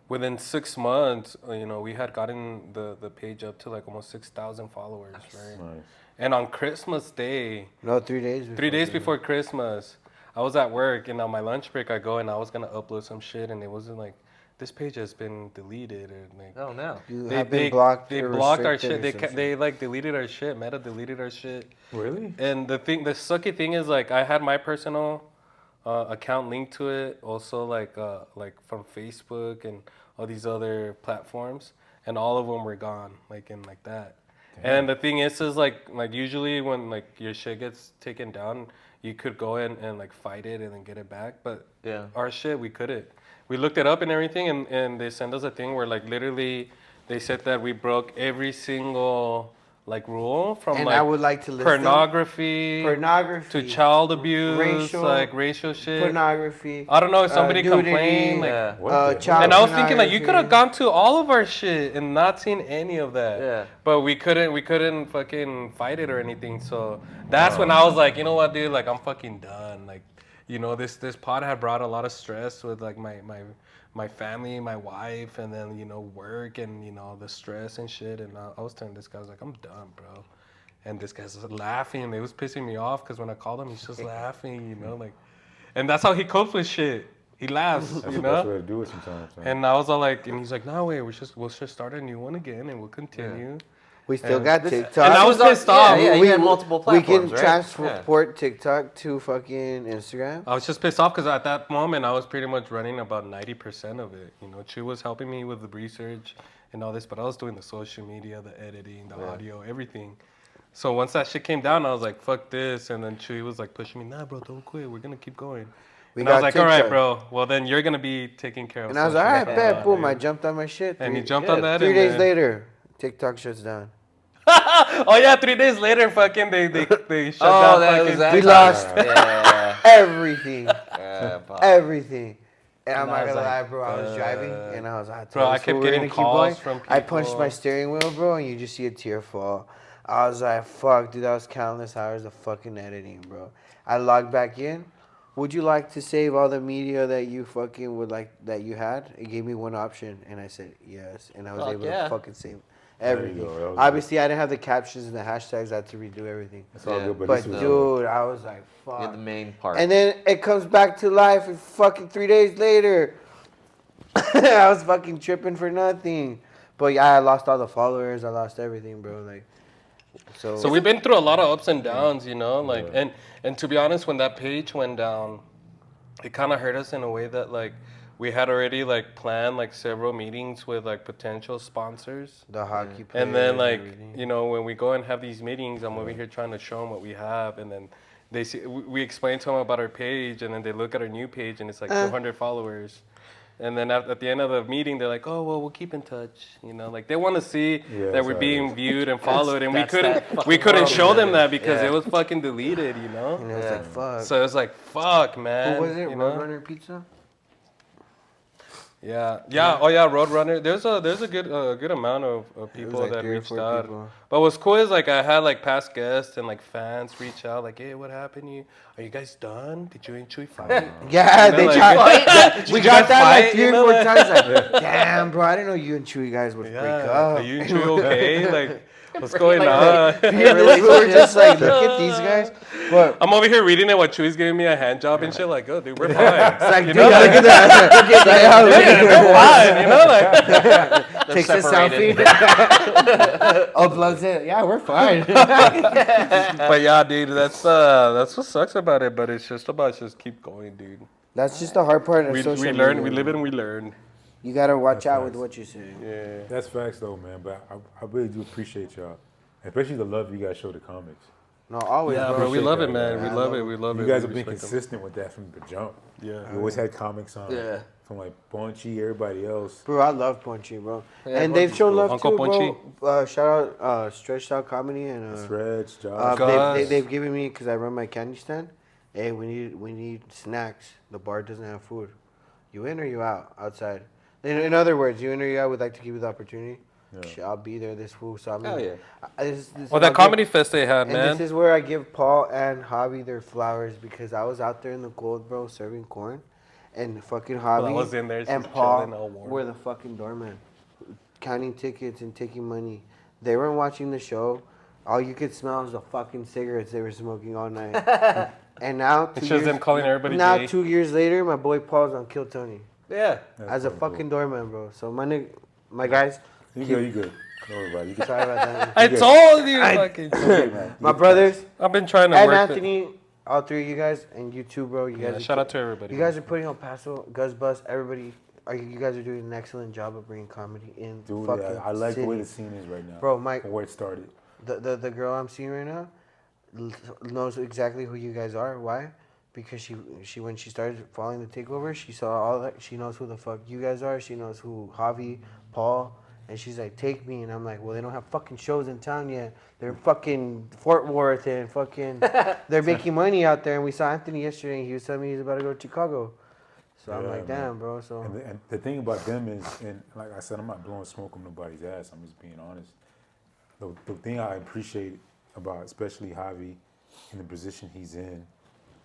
within 6 months, you know, we had gotten the page up to like almost 6,000 followers, right? Nice. And on Christmas Day, No, 3 days. Before. 3 days before Christmas, I was at work and on my lunch break I go and I was gonna upload some shit and it wasn't like, this page has been deleted or like. Oh no. You have been blocked. They or blocked our restricted shit. or some shit. They like deleted our shit. Meta deleted our shit. Really? And the sucky thing is like I had my personal account linked to it, also like from Facebook and all these other platforms, and all of them were gone, like in like that. And the thing is like usually when like your shit gets taken down, you could go and like fight it and then get it back, but Yeah. our shit we couldn't. We looked it up and everything, and they sent us a thing where like literally they said that we broke every single like rule from And like I would like to list them. pornography Pornography. to child abuse, Racial- like racial shit. Pornography. I don't know if somebody nudity, complained, like, Yeah. What the child hell? and I was thinking like you could have pornography. gone to all of our shit and not seen any of that. Yeah. But we couldn't fucking fight it or anything. So that's when I was like, you know what, dude, like I'm fucking done. Like, you know, this pod had brought a lot of stress with like my family, my wife, and then, you know, work and, you know, the stress and shit. And I was telling this guy, I was like, I'm done, bro. And this guy's laughing. It was pissing me off because when I called him, he's just laughing, you know, like, and that's how he copes with shit. He laughs, That's you the best way know. to do it sometimes. man. And I was all like, and he's like, no way, we'll just start a new one again and we'll continue. We still And got this- TikTok. and I was pissed off. Yeah, you had multiple We platforms, can right? transport TikTok to fucking Instagram. I was just pissed off because at that moment I was pretty much running about 90% of it. You know, Chuy was helping me with the research and all this, but I was doing the social media, the editing, the audio, everything. So once that shit came down, I was like, fuck this. And then Chuy was like pushing me, nah, bro, don't quit. We're going to keep going. We And I was got like, all right, TikTok. bro. Well, then you're going to be taking care of And I was like, social all right, media, bet, boom. dude." I jumped on my shit. And he Three- jumped on that. 3 and days then- later, TikTok shuts down. Oh, yeah, 3 days later, fucking, they shut Oh, down that fucking was that. We time. lost Yeah. everything. Pop. Everything. And I'm And I not was gonna like, lie, bro. I was driving and I was like, Bro, I "So kept we're getting gonna keep calls going?" from I punched people. my steering wheel, bro, and you just see a tear fall. I was like, fuck, dude, that was countless hours of fucking editing, bro. I logged back in. Would you like to save all the media that you fucking would like that you had? It gave me one option, and I said yes, and I was Fuck able yeah. to fucking save. There you go. That Everything. was Obviously, I didn't have the captions and the hashtags. I had to redo everything. It's all Yeah. good, but, But this was dude, I was like, Yeah, fuck. the main part. And then it comes back to life and fucking 3 days later. I was fucking tripping for nothing. But yeah, I lost all the followers. I lost everything, bro. Like, So we've been through a lot of ups and downs, you know, like, Yeah. and to be honest, when that page went down, it kind of hurt us in a way that like we had already like planned like several meetings with like potential sponsors. the hockey players. And then like, everything. you know, when we go and have these meetings, I'm over here trying to show them what we have, and then they see we explain to them about our page, and then they look at our new page and it's like 200 followers. And then at the end of the meeting, they're like, "Oh well, we'll keep in touch." You know, like they want to see Yeah, that we're sorry. being viewed and followed, and we that's that we fucking couldn't world show we them live that in. because Yeah. it was fucking deleted. You know. And it was like, fuck. So it was like, "Fuck, man." Who was it? you know? Roadrunner Pizza? Yeah. Oh yeah, Roadrunner. There's a good amount of people like that 3 or reached 4 out. people. But what's cool is like I had like past guests and like fans reach out like, "Hey, what happened? Are you guys done? Did you and Chuy fight?" Yeah, You know, they like- tried. We you got guys that like fight, 3 you or know, 4 like- times. Like, damn, bro, I didn't know you and Chewy guys would break Yeah. up. Are you and Chuy okay? Like, what's going Like, on? We're just like, look at these guys. But I'm over here reading it while Chuy's giving me a hand job and shit. Like, oh, dude, we're fine. it's like, You dude, know, look at that. Look at that. we're fine. You know, like. Takes a selfie. Uploads it. Yeah, we're fine. But yeah, dude, that's what sucks about it. But it's just about just keep going, dude. That's just the hard part of We social learn, media. we live and we learn. You gotta watch That's out with facts. what you say. Yeah. That's facts though, man. But I really do appreciate y'all, especially the love you guys show the comics. No, always, Yeah, bro. bro, we love it, that, man. man. We love it. We love it. You guys We have been respect them. consistent with that from the jump. Yeah. You always had comics on. Yeah. From like Bonchi, everybody else. Bro, I love Punchy, bro. Yeah, And they've Punchy's shown cool. love Uncle too, bro. Shout out Stretched Out Comedy and Stretch, Josh. Gus. they've given me, because I run my candy stand. Hey, we need snacks. The bar doesn't have food. You in or you out? Outside. In other words, you in or you out? Would like to give you the opportunity. Yeah. Shit, I'll be there. This fool. So I'm. Hell yeah. Well, that comedy fest they had, And man. this is where I give Paul and Javi their flowers, because I was out there in the cold, bro, serving corn, and fucking Javi I was in there and just Paul chilling, all warm. were the fucking doorman, counting tickets and taking money. They weren't watching the show. All you could smell was the fucking cigarettes they were smoking all night. And now, It's just them calling everybody now gay. 2 years later, my boy Paul's on Kill Tony Yeah. as a fucking doorman, bro. So my guys, You good? You good? Don't worry about it. You can sorry about that. I told you, fucking. My brothers. I've been trying to And work. Anthony, all 3 of you guys, and you too, bro. You guys. Yeah, are shout out to everybody. You guys are putting on Paso, Gus Bus, everybody. You guys are doing an excellent job of bringing comedy in. Dude, fucking yeah, I like the way the city. scene is right now. Bro, Mike, From where it started. the girl I'm seeing right now knows exactly who you guys are. Why? Because she when she started following the takeover, she saw all that. She knows who the fuck you guys are. She knows who Javi, Paul. And she's like, take me. And I'm like, well, they don't have fucking shows in town yet. They're fucking Fort Worth and fucking, they're making money out there. And we saw Anthony yesterday and he was telling me he's about to go to Chicago. So I'm Yeah, like, man. damn, bro. So And the thing about them is, and like I said, I'm not blowing smoke on nobody's ass. I'm just being honest. The thing I appreciate about especially Javi in the position he's in,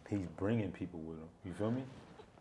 he's bringing people with him. You feel me?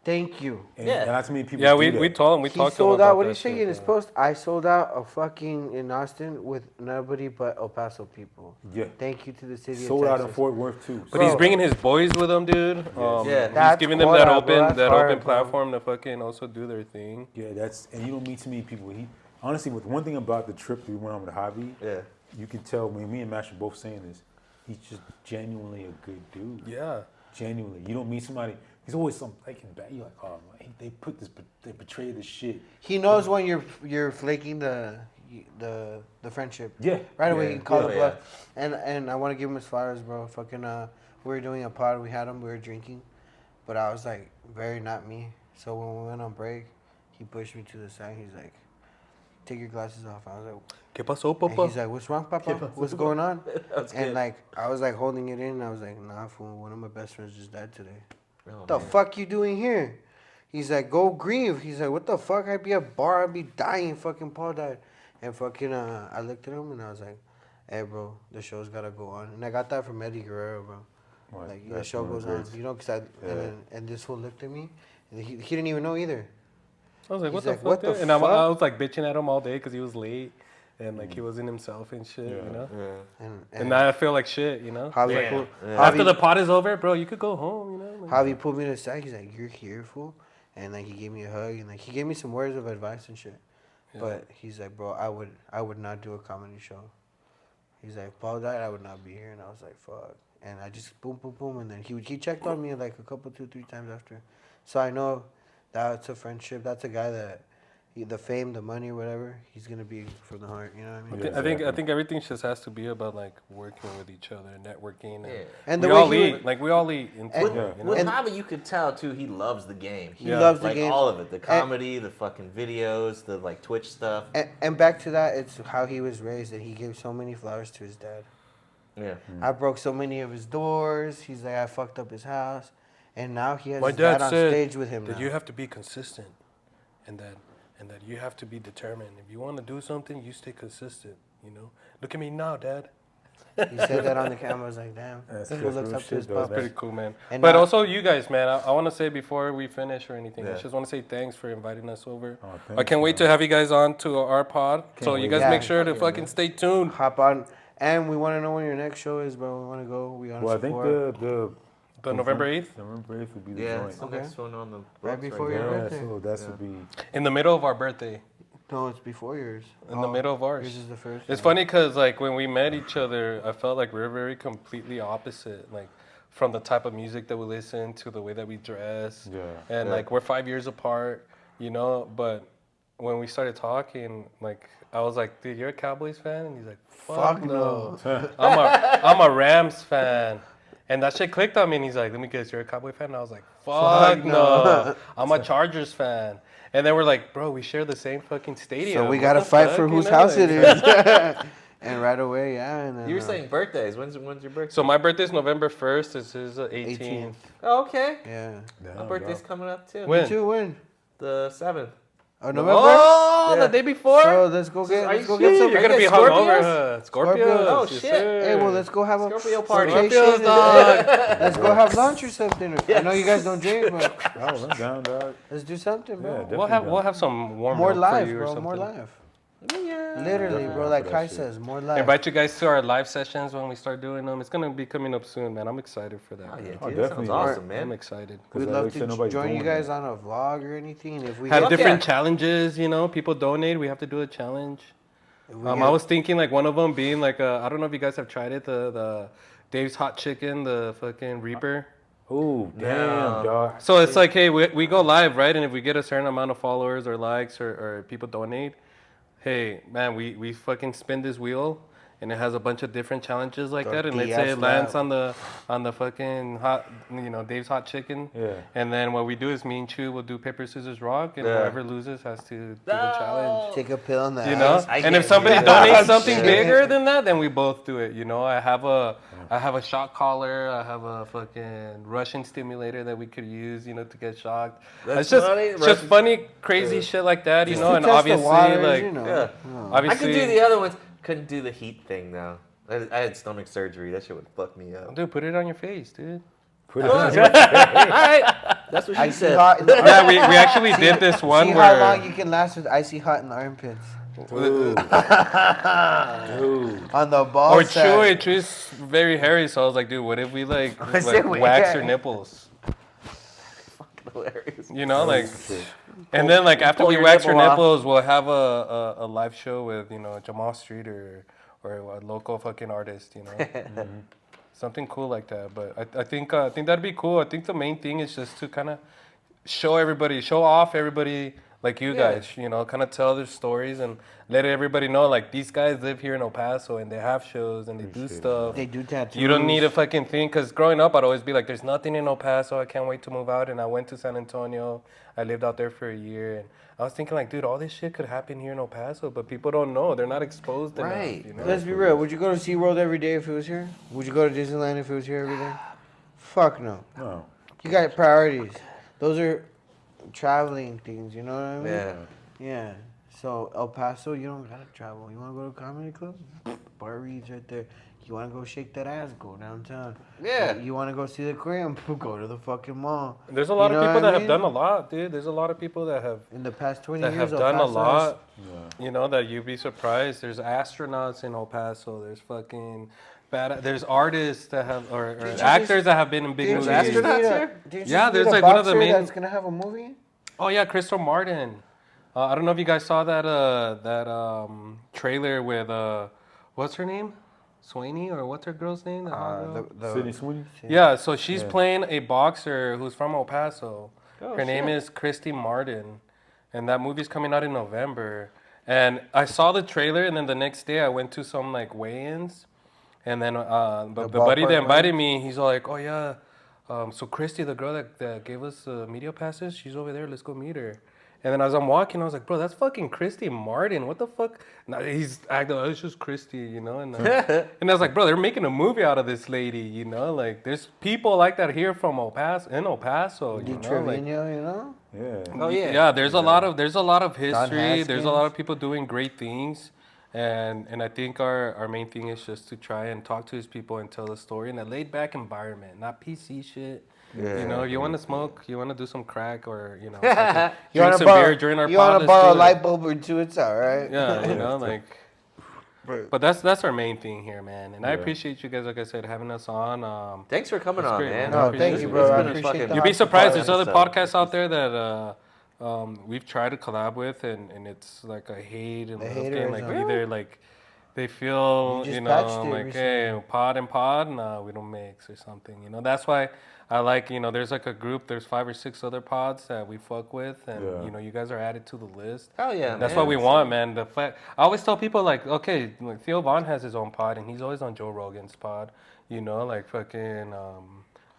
thank you. And, Yeah. and not too many people Yeah, do we that. told him. We He talked to him sold about out. What did that he say shit, in his yeah. post? I sold out a fucking in Austin with nobody but El Paso people. Yeah. Thank you to the city Sold of out in Texas. Fort Worth too. But he's Bro. bringing his boys with him, dude. Yeah. He's That's giving them cool, that bro. open That's that hard, open bro. platform to fucking also do their thing. Yeah, and you don't meet too many people. He honestly, with one thing about the trip that we went on with Javi, Yeah. you can tell when me and Mash are both saying this, he's just genuinely a good dude. Yeah. Genuinely, you don't meet somebody. There's always some like in bad. You're like, oh, man, they betrayed this shit. He knows when you're flaking the friendship. Yeah. Right away, Yeah. you call Yeah. the bluff. And I want to give him his flowers, bro. Fucking we were doing a pod. We had him. We were drinking, but I was like very not me. So when we went on break, he pushed me to the side. He's like, "Take your glasses off." I was like, ¿Qué pasó, and papa? he's like, "What's wrong, Papa? What's going on?" That's And good. like I was like holding it in. And I was like, "Nah, fool. One of my best friends just died today. Oh, What the man. fuck you doing here?" He's like, "Go grieve." He's like, "What the fuck? I'd be at a bar. I'd be dying. Fucking Paul died." And fucking I looked at him and I was like, "Hey, bro, the show's gotta go on." And I got that from Eddie Guerrero, bro. What, Like the that's show one of goes the on, greats. you know, because Yeah. and this fool looked at me, and he didn't even know either. I was like, what He's the like, fuck? what the dude? And I fuck? was like bitching at him all day because he was late. and like he wasn't himself and shit, you know. Yeah. And now I feel like shit, you know. Javi, Like, well, Yeah. after the pot is over, bro, you could go home, you know. Like, Javi pulled me to the side. He's like, "You're here, fool," and like he gave me a hug and like he gave me some words of advice and shit. Yeah. But he's like, "Bro, I would not do a comedy show." He's like, "If Paul died, I would not be here," and I was like, "Fuck." And I just boom, boom, boom, and then he checked on me like a couple, 2, 3 times after. So I know that's a friendship. That's a guy that the fame, the money, whatever, he's gonna be from the heart. You know what I mean? Yeah. I think everything just has to be about like working with each other, networking, and, Yeah. And we the way all he eat would- like we all eat into With, it, you know. with And- Javi, you could tell too. He loves the game. He Yeah. loves the Like game. all of it, the comedy, the fucking videos, the like Twitch stuff. And back to that, it's how he was raised, and he gave so many flowers to his dad. Yeah. I broke so many of his doors. He's like, I fucked up his house, and now he has My his dad dad on said stage with him that now. you have to be consistent, and that you have to be determined. If you want to do something, you stay consistent. You know, look at me now, Dad. He said that on the camera. I was like, damn. That's Who good looks real up to shit, his though. pop? Pretty cool, man. And But now- also you guys, man. I want to say before we finish or anything, I Yeah. just want to say thanks for inviting us over. Oh, I thanks, can't wait man. to have you guys on to our pod. So you wait. guys Yeah. make sure to Yeah, fucking man. stay tuned. Hop on. And we want to know when your next show is, bro. We want to go. We want to Well, I think support. The November 8th, November 8th will be the Yeah. joint. It's the Okay. next one on the Right books before now. your Yeah, birthday. so that's will be. in the middle of our birthday, No, it's before yours. in the middle of ours. Yours is the first. It's yeah. funny because like when we met each other, I felt like we were very completely opposite. Like from the type of music that we listen to, the way that we dress, Yeah. and Yeah. like we're 5 years apart, you know. But when we started talking, like I was like, "Dude, you're a Cowboys fan?" And he's like, "Fuck no, I'm a Rams fan." And that shit clicked on me, and he's like, "Let me guess, you're a Cowboy fan?" And I was like, "Fuck no, I'm a Chargers fan." And then we're like, "Bro, we share the same fucking stadium. So we What got to the fight fuck?" for You whose know, house like- it is. And right away, yeah. And then, You were saying birthdays. When's your birthday? So my birthday's November 1st. This is 18th. 18th. Oh, okay. Yeah. My birthday's coming up too. When? You when? The 7th. Oh, November? Oh, Yeah. the day before? So let's go get, Are let's you go sure? get some. You're going to be Scorpios? hungover, huh? Scorpios. Oh, yes, shit. sir. Hey, well, let's go have a Scorpio party. vacation Scorpios, and- dog. Let's go have lunch or something. I know you guys don't drink, but Oh, I'm down, dog. let's do something, bro. Yeah, definitely We'll have down. some warm More milk for live, you or bro. something. More live. Yeah. Literally, Yeah, bro. for Like that Kai shit. says, more live. Invite you guys to our live sessions when we start doing them. It's gonna be coming up soon, man. I'm excited for that. Oh, yeah, dude, Oh, that definitely. sounds awesome, I'm man. excited. We'd Cause love like I said, to nobody's join you doing guys it. on a vlog or anything. If we Have get, different yeah. challenges, you know. People donate. We have to do a challenge. if we I get- was thinking like one of them being like I don't know if you guys have tried it. The Dave's Hot Chicken, the fucking Reaper. Ooh, damn, No. dog. So it's like, hey, we go live, right? And if we get a certain amount of followers or likes or people donate, hey, man, we fucking spin this wheel, and it has a bunch of different challenges like that. And let's say it Tortillas lands slap. on the fucking hot, Dave's Hot Chicken. Yeah. And then what we do is me and Chew will do paper, scissors, rock, and Yeah. whoever loses has to do the challenge. take a pill on that. You know, I and if can't somebody do that. donates something Shit. bigger than that, then we both do it. You know, I have a shock collar. I have a fucking Russian stimulator that we could use, you know, to get shocked. That's It's just funny. it's just Russian- funny, crazy shit like that, you Just know. to And test the obviously, waters, like, you know. Yeah. I obviously, could do the other ones. Couldn't do the heat thing though. I had stomach surgery. That shit would fuck me up. dude, put it on your face, dude. Put it All on. right. That's what she Icy said. hot in the Yeah, we actually did this one See where. how long you can last with icy hot in the armpits. Dude. Dude. On the ball Or sack. Chuy's very hairy, so I was like, dude, what if we like Was it weird? wax your nipples? Hilarious. You know, like, Shit. and then like after pull we your wax your nipple off. nipples, we'll have a live show with Jamal Street or a local fucking artist, you know, something cool like that. But I think that'd be cool. I think the main thing is just to kind of show off everybody. Like you Yeah. guys, you know, kind of tell their stories and let everybody know, like, these guys live here in El Paso and they have shows and they do stuff. They do tattoos. You don't need a fucking thing, because growing up, I'd always be like, there's nothing in El Paso. I can't wait to move out. And I went to San Antonio. I lived out there for a year. And I was thinking, like, dude, all this shit could happen here in El Paso, but people don't know. They're not exposed Right. enough, you know? Let's be real. Would you go to SeaWorld every day if it was here? Would you go to Disneyland if it was here every day? Fuck no. No. You got priorities. Those are traveling things, you know what I mean? Yeah. Yeah. So El Paso, you don't gotta travel. You wanna go to a comedy club? Bar Reed's right there. You want to go shake that ass? Go downtown. Yeah. You want to go see the aquarium? Go to the fucking mall. There's a lot You of know people what I that have mean? done a lot, dude. There's a lot of people that have In the past 20 that years, have done a El Paso lot. Yeah. You know, that you'd be surprised. There's astronauts in El Paso. There's fucking there's artists that have or Didn't you actors just- that have been in big Didn't movies. you just astronauts meet here? didn't you Yeah, just there's meet a like one of the boxer main- that's gonna have a movie. Oh yeah, Crystal Martin. I don't know if you guys saw that trailer with what's her name? Swaney, or what's her girl's name? The hot girl? Sydney Sweeney. Yeah, so she's Yeah. playing a boxer who's from El Paso. Oh, Her name shit. is Christy Martin, and that movie's coming out in November. And I saw the trailer, and then the next day I went to some like weigh-ins, and then the buddy that ballpark invited me, he's all like, "Oh yeah, so Christy, the girl that gave us media passes, she's over there. Let's go meet her." And then as I'm walking, I was like, "Bro, that's fucking Christy Martin. What the fuck?" No, he's acting. Oh, it's just Christy, you know. And and I was like, "Bro, they're making a movie out of this lady, you know. Like, there's people like that here from El Paso, you know. Like, Trevino, you know. Yeah. Oh yeah. yeah, there's a lot of history. There's a lot Haskins. of people doing great things, and I think our main thing is just to try and talk to these people and tell the story in a laid back environment, not PC shit. Yeah. You know, you want to smoke, you want to do some crack, or you know, You drink want to some borrow? beer during our You pod. want to let's borrow a do it. light bulb or two? It's all right. Yeah, you know, like. But that's our main thing here, man. And I appreciate you guys, like I said, having us on. Thanks for coming It's on, great, man. man. No, thank you, bro. It's I been a appreciate fucking- that. You'd be surprised. There's other episode. podcasts out there that we've tried to collab with, and it's like a hate and The love game. haters, Like huh? either like they feel, You just you patched know, it like recently. hey, pod and pod, nah, we don't mix or something. You know, that's why I like, you know, there's like a group. There's 5 or 6 other pods that we fuck with, and Yeah. you know, you guys are added to the list. Hell yeah, That's man. what we want, man. The fact I always tell people like, okay, like Theo Vaughn has his own pod, and he's always on Joe Rogan's pod. You know, like fucking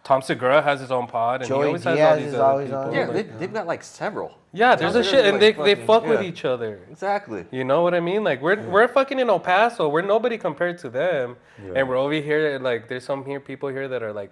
Tom Segura has his own pod, and Joey he always has all Diaz these is other always people. on Yeah, like- they've got like several. yeah, there's a They're shit, and like they fucking- fuck with yeah. each other. Exactly. You know what I mean? Like we're fucking in El Paso. We're nobody compared to them, Yeah. and we're over here. Like there's some people here that are like,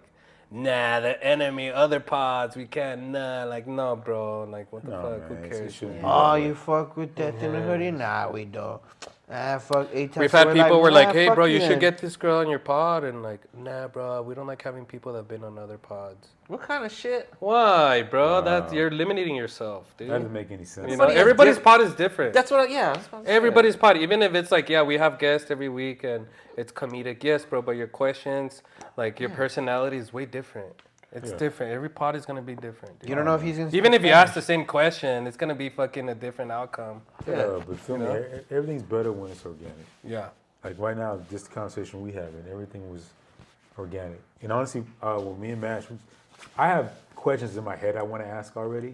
nah, the enemy, other pods, we can't. Nah, like no, bro. Like what the No, fuck? man, Who it cares? shouldn't man? be. Oh, you fuck with Death in a Hoodie? Nah, we don't. Fuck. We've had people were like, hey, fuck bro, you then." should get this girl on your pod, and like, nah, bro, we don't like having people that've been on other pods. What kind of shit? Why, bro? Wow. That's you're limiting yourself, dude. That doesn't make any sense. You know, Everybody has everybody's diff- pod is different. That's what. That's what I'm saying. Everybody's pod, even if it's like, yeah, we have guests every week and it's comedic, yes, bro, but your questions, like your personality is way different. It's Yeah. different. Every pod is gonna be different. Dude. You don't know if he's gonna. Even speak if you Spanish. ask the same question, it's gonna be fucking a different outcome. Yeah, but feel me, know? everything's better when it's organic. Yeah. Like right now, just the conversation we having, everything was organic. And honestly, with me and Mash, I have questions in my head I want to ask already,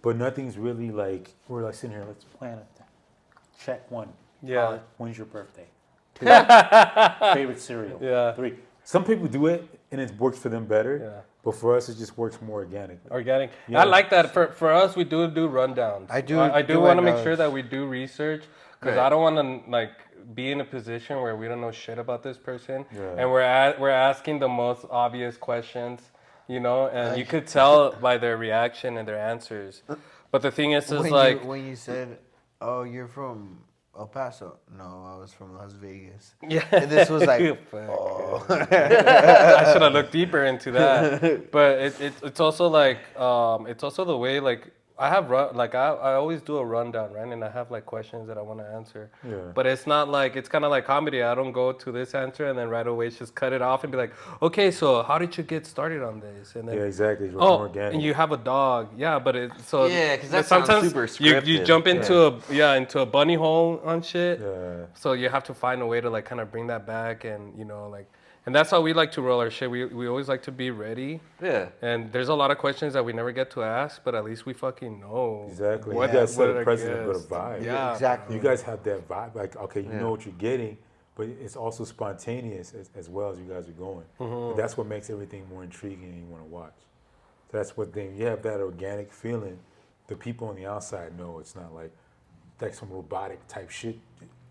but nothing's really like we're like sitting here. Let's plan it. Check 1. Yeah. When's your birthday? 2. Favorite cereal. Yeah. 3. Some people do it and it works for them better. Yeah. But for us, it just works more organically. Organic. Yeah. I like that. For us, we do rundowns. I do I do do want to make rundowns. sure that we do research because Right. I don't want to like be in a position where we don't know shit about this person, Yeah. and we're asking the most obvious questions, you know, and you could tell by their reaction and their answers. But the thing is like, when you said, "Oh, you're from El Paso," no, I was from Las Vegas. yeah, And this was like, Fuck. oh, I should have looked deeper into that. But it's also like it's also the way like I always do a rundown, right? And I have like questions that I want to answer. Yeah. But it's not like it's kind of like comedy. I don't go to this answer and then right away just cut it off and be like, okay, so how did you get started on this? And then Yeah, exactly. It's oh, more organic. and you have a dog, yeah, but it's so Yeah, 'cause but that sounds sometimes super you scripted. jump into into a bunny hole on shit. Yeah. So you have to find a way to like kind of bring that back and you know like and that's how we like to roll our shit. We always like to be ready. Yeah. And there's a lot of questions that we never get to ask, but at least we fucking know. Exactly. What, You guys set what a I precedent with a guess. vibe. Yeah. exactly. You guys have that vibe. Like, okay, you Yeah. know what you're getting, but it's also spontaneous as well as you guys are going. But that's what makes everything more intriguing and you want to watch. So that's what then you have that organic feeling. The people on the outside know it's not like some robotic type shit.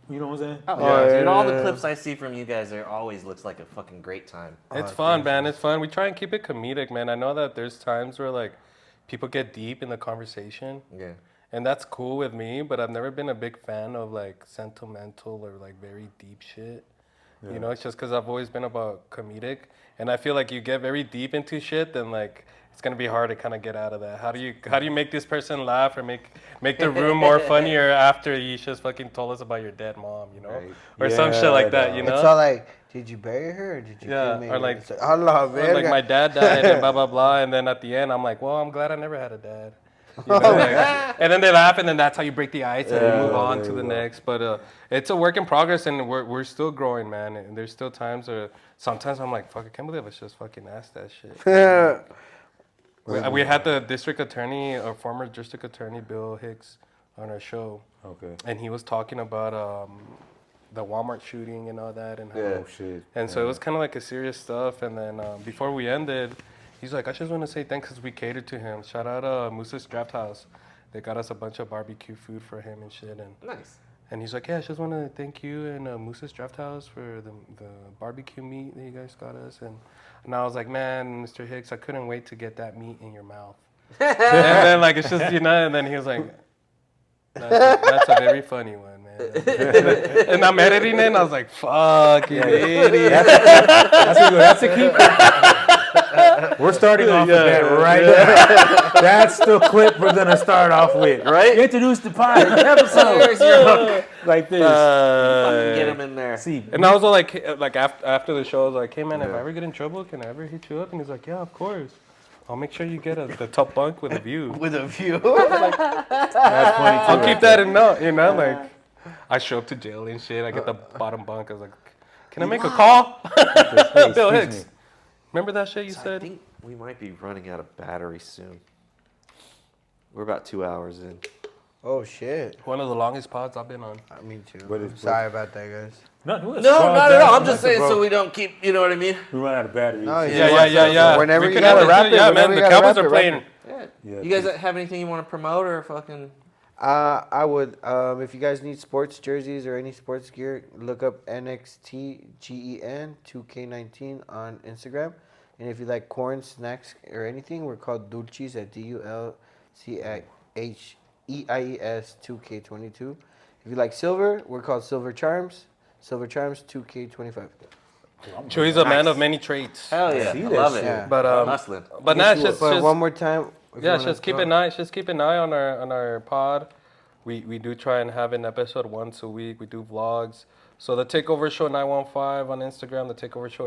You know what I'm saying? Oh, Oh, yeah. Dude, all yeah. the clips I see from you guys there always looks like a fucking great time. It's fun, man. It's fun. We try and keep it comedic, man. I know that there's times where like people get deep in the conversation. Yeah. And that's cool with me, but I've never been a big fan of like sentimental or like very deep shit. You know, it's just because I've always been about comedic, and I feel like you get very deep into shit, then like it's gonna be hard to kind of get out of that. How do you make this person laugh or make the room more funnier after you just fucking told us about your dead mom, you know, Right. or some shit like that, no. you know? It's all like, did you bury her or did you Yeah, cremate or her? like- It's Allah, Or like my dad died and blah blah blah, and then at the end I'm like, well, I'm glad I never had a dad. You know, like, and then they laugh, and then that's how you break the ice and you move on there to you the go. next. But it's a work in progress, and we're still growing, man. And there's still times where sometimes I'm like, fuck, I can't believe I just fucking asked that shit. We had the district attorney, or former district attorney, Bill Hicks, on our show, Okay. and he was talking about the Walmart shooting and all that, and how, Oh shit. and so it was kind of like a serious stuff. And then before we ended, he's like, I just want to say thanks because we catered to him. Shout out Moose's Draft House. They got us a bunch of barbecue food for him and shit. Nice. And he's like, yeah, I just want to thank you and Moose's Draft House for the barbecue meat that you guys got us. And I was like, man, Mr. Hicks, I couldn't wait to get that meat in your mouth. And then like, it's just, you know, and then he was like, that's a very funny one, man. And I'm editing it, and I was like, fuck, you idiot. That's a keeper. We're starting off with that right now. That's the clip we're gonna start off with. Right? Introduce the pod episode. Like this. Fucking get him in there. See, And I was all like after the show, I was like, hey man, if I ever get in trouble, can I ever hit you up? And he's like, yeah, of course. I'll make sure you get the top bunk with a view. With a view. that's funny too. I'll keep that in note, you know, like I show up to jail and shit. I get the bottom bunk. I was like, can I make a call? Bill Hicks. Remember that shit you So I said? think we might be running out of battery soon. We're about 2 hours in. Oh shit. One of the longest pods I've been on. Me too. What I'm is- sorry about that, guys. No, No, not at all. I'm just saying so we don't keep, you know what I mean? We run out of batteries. No, Yeah. Whenever We you could gotta have- wrap it, Yeah, whenever man, you the gotta Cowboys wrap are it, wrap playing. it. Yeah. Yeah, You guys have anything you want to promote or fucking? I would, if you guys need sports jerseys or any sports gear, look up NXTGEN 2K19 on Instagram. And if you like corn snacks or anything, we're called Dulces at DULCHEIES 2K22. If you like silver, we're called Silver Charms. Silver Charms 2K25. Chuy's a man of many traits. Hell yeah. I see that love it. shit. Yeah. But Hustling. but now it's just But one more time. if you yeah, wanna just keep go- an eye. Just keep an eye on our pod. We do try and have an episode once a week. We do vlogs. So the Takeover Show 915 on Instagram. The Takeover Show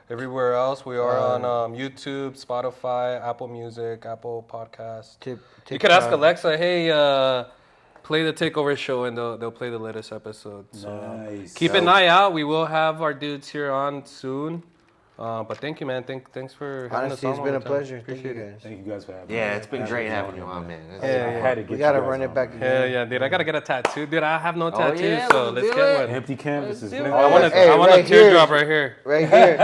everywhere else. We are on YouTube, Spotify, Apple Music, Apple Podcasts. You could ask Alexa, hey, play the Takeover Show, and they'll play the latest episode. So Nice. keep an eye out. We will have our dudes here on soon. But thank you, man. Thanks for having Honestly, us it's on been a one more time. pleasure. Thank Appreciate you it. guys. Thank you guys for having me. Yeah, it's been great having you on, man. I Yeah. had to get We you gotta guys run it on. back again. Hell yeah, dude. I gotta get a tattoo. Dude, I have no tattoos, yeah, so let's let's do get it. one. Empty canvases. do man. it. I want Hey, a right teardrop here. right here. Right here.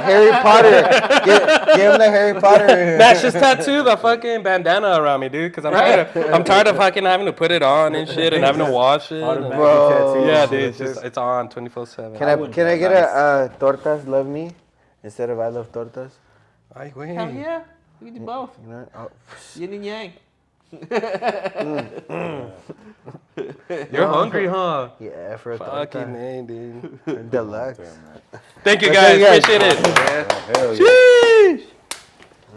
Harry Potter. Give him the Harry Potter. Nash, just tattoo the fucking bandana around me, dude, because I'm tired of fucking having to put it on and shit and having to wash it. Automatic and- Bro. tattoos. Yeah, dude, it's on 24/7. Can I get a tortas love me instead of I love tortas? Ay, güey. Hell yeah. We can do both. You know? Oh, Yin and yang. You're hungry, huh? yeah, for a Fucking torta. name, dude. Deluxe. Thank you But guys. thank you Appreciate guys. it. Hell yeah. Sheesh.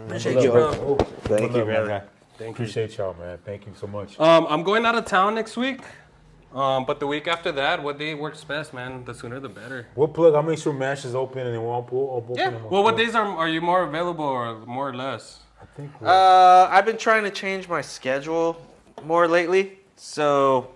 Appreciate you, bro. Thank you, man. Thank you. Appreciate y'all, man. Thank you so much. I'm going out of town next week. But the week after that, what day works best, man? The sooner the better. We'll plug. I'll make sure Mash is open and then we'll open Yeah. them up. Well, what days are you more available, or more or less? I think I've been trying to change my schedule more lately. So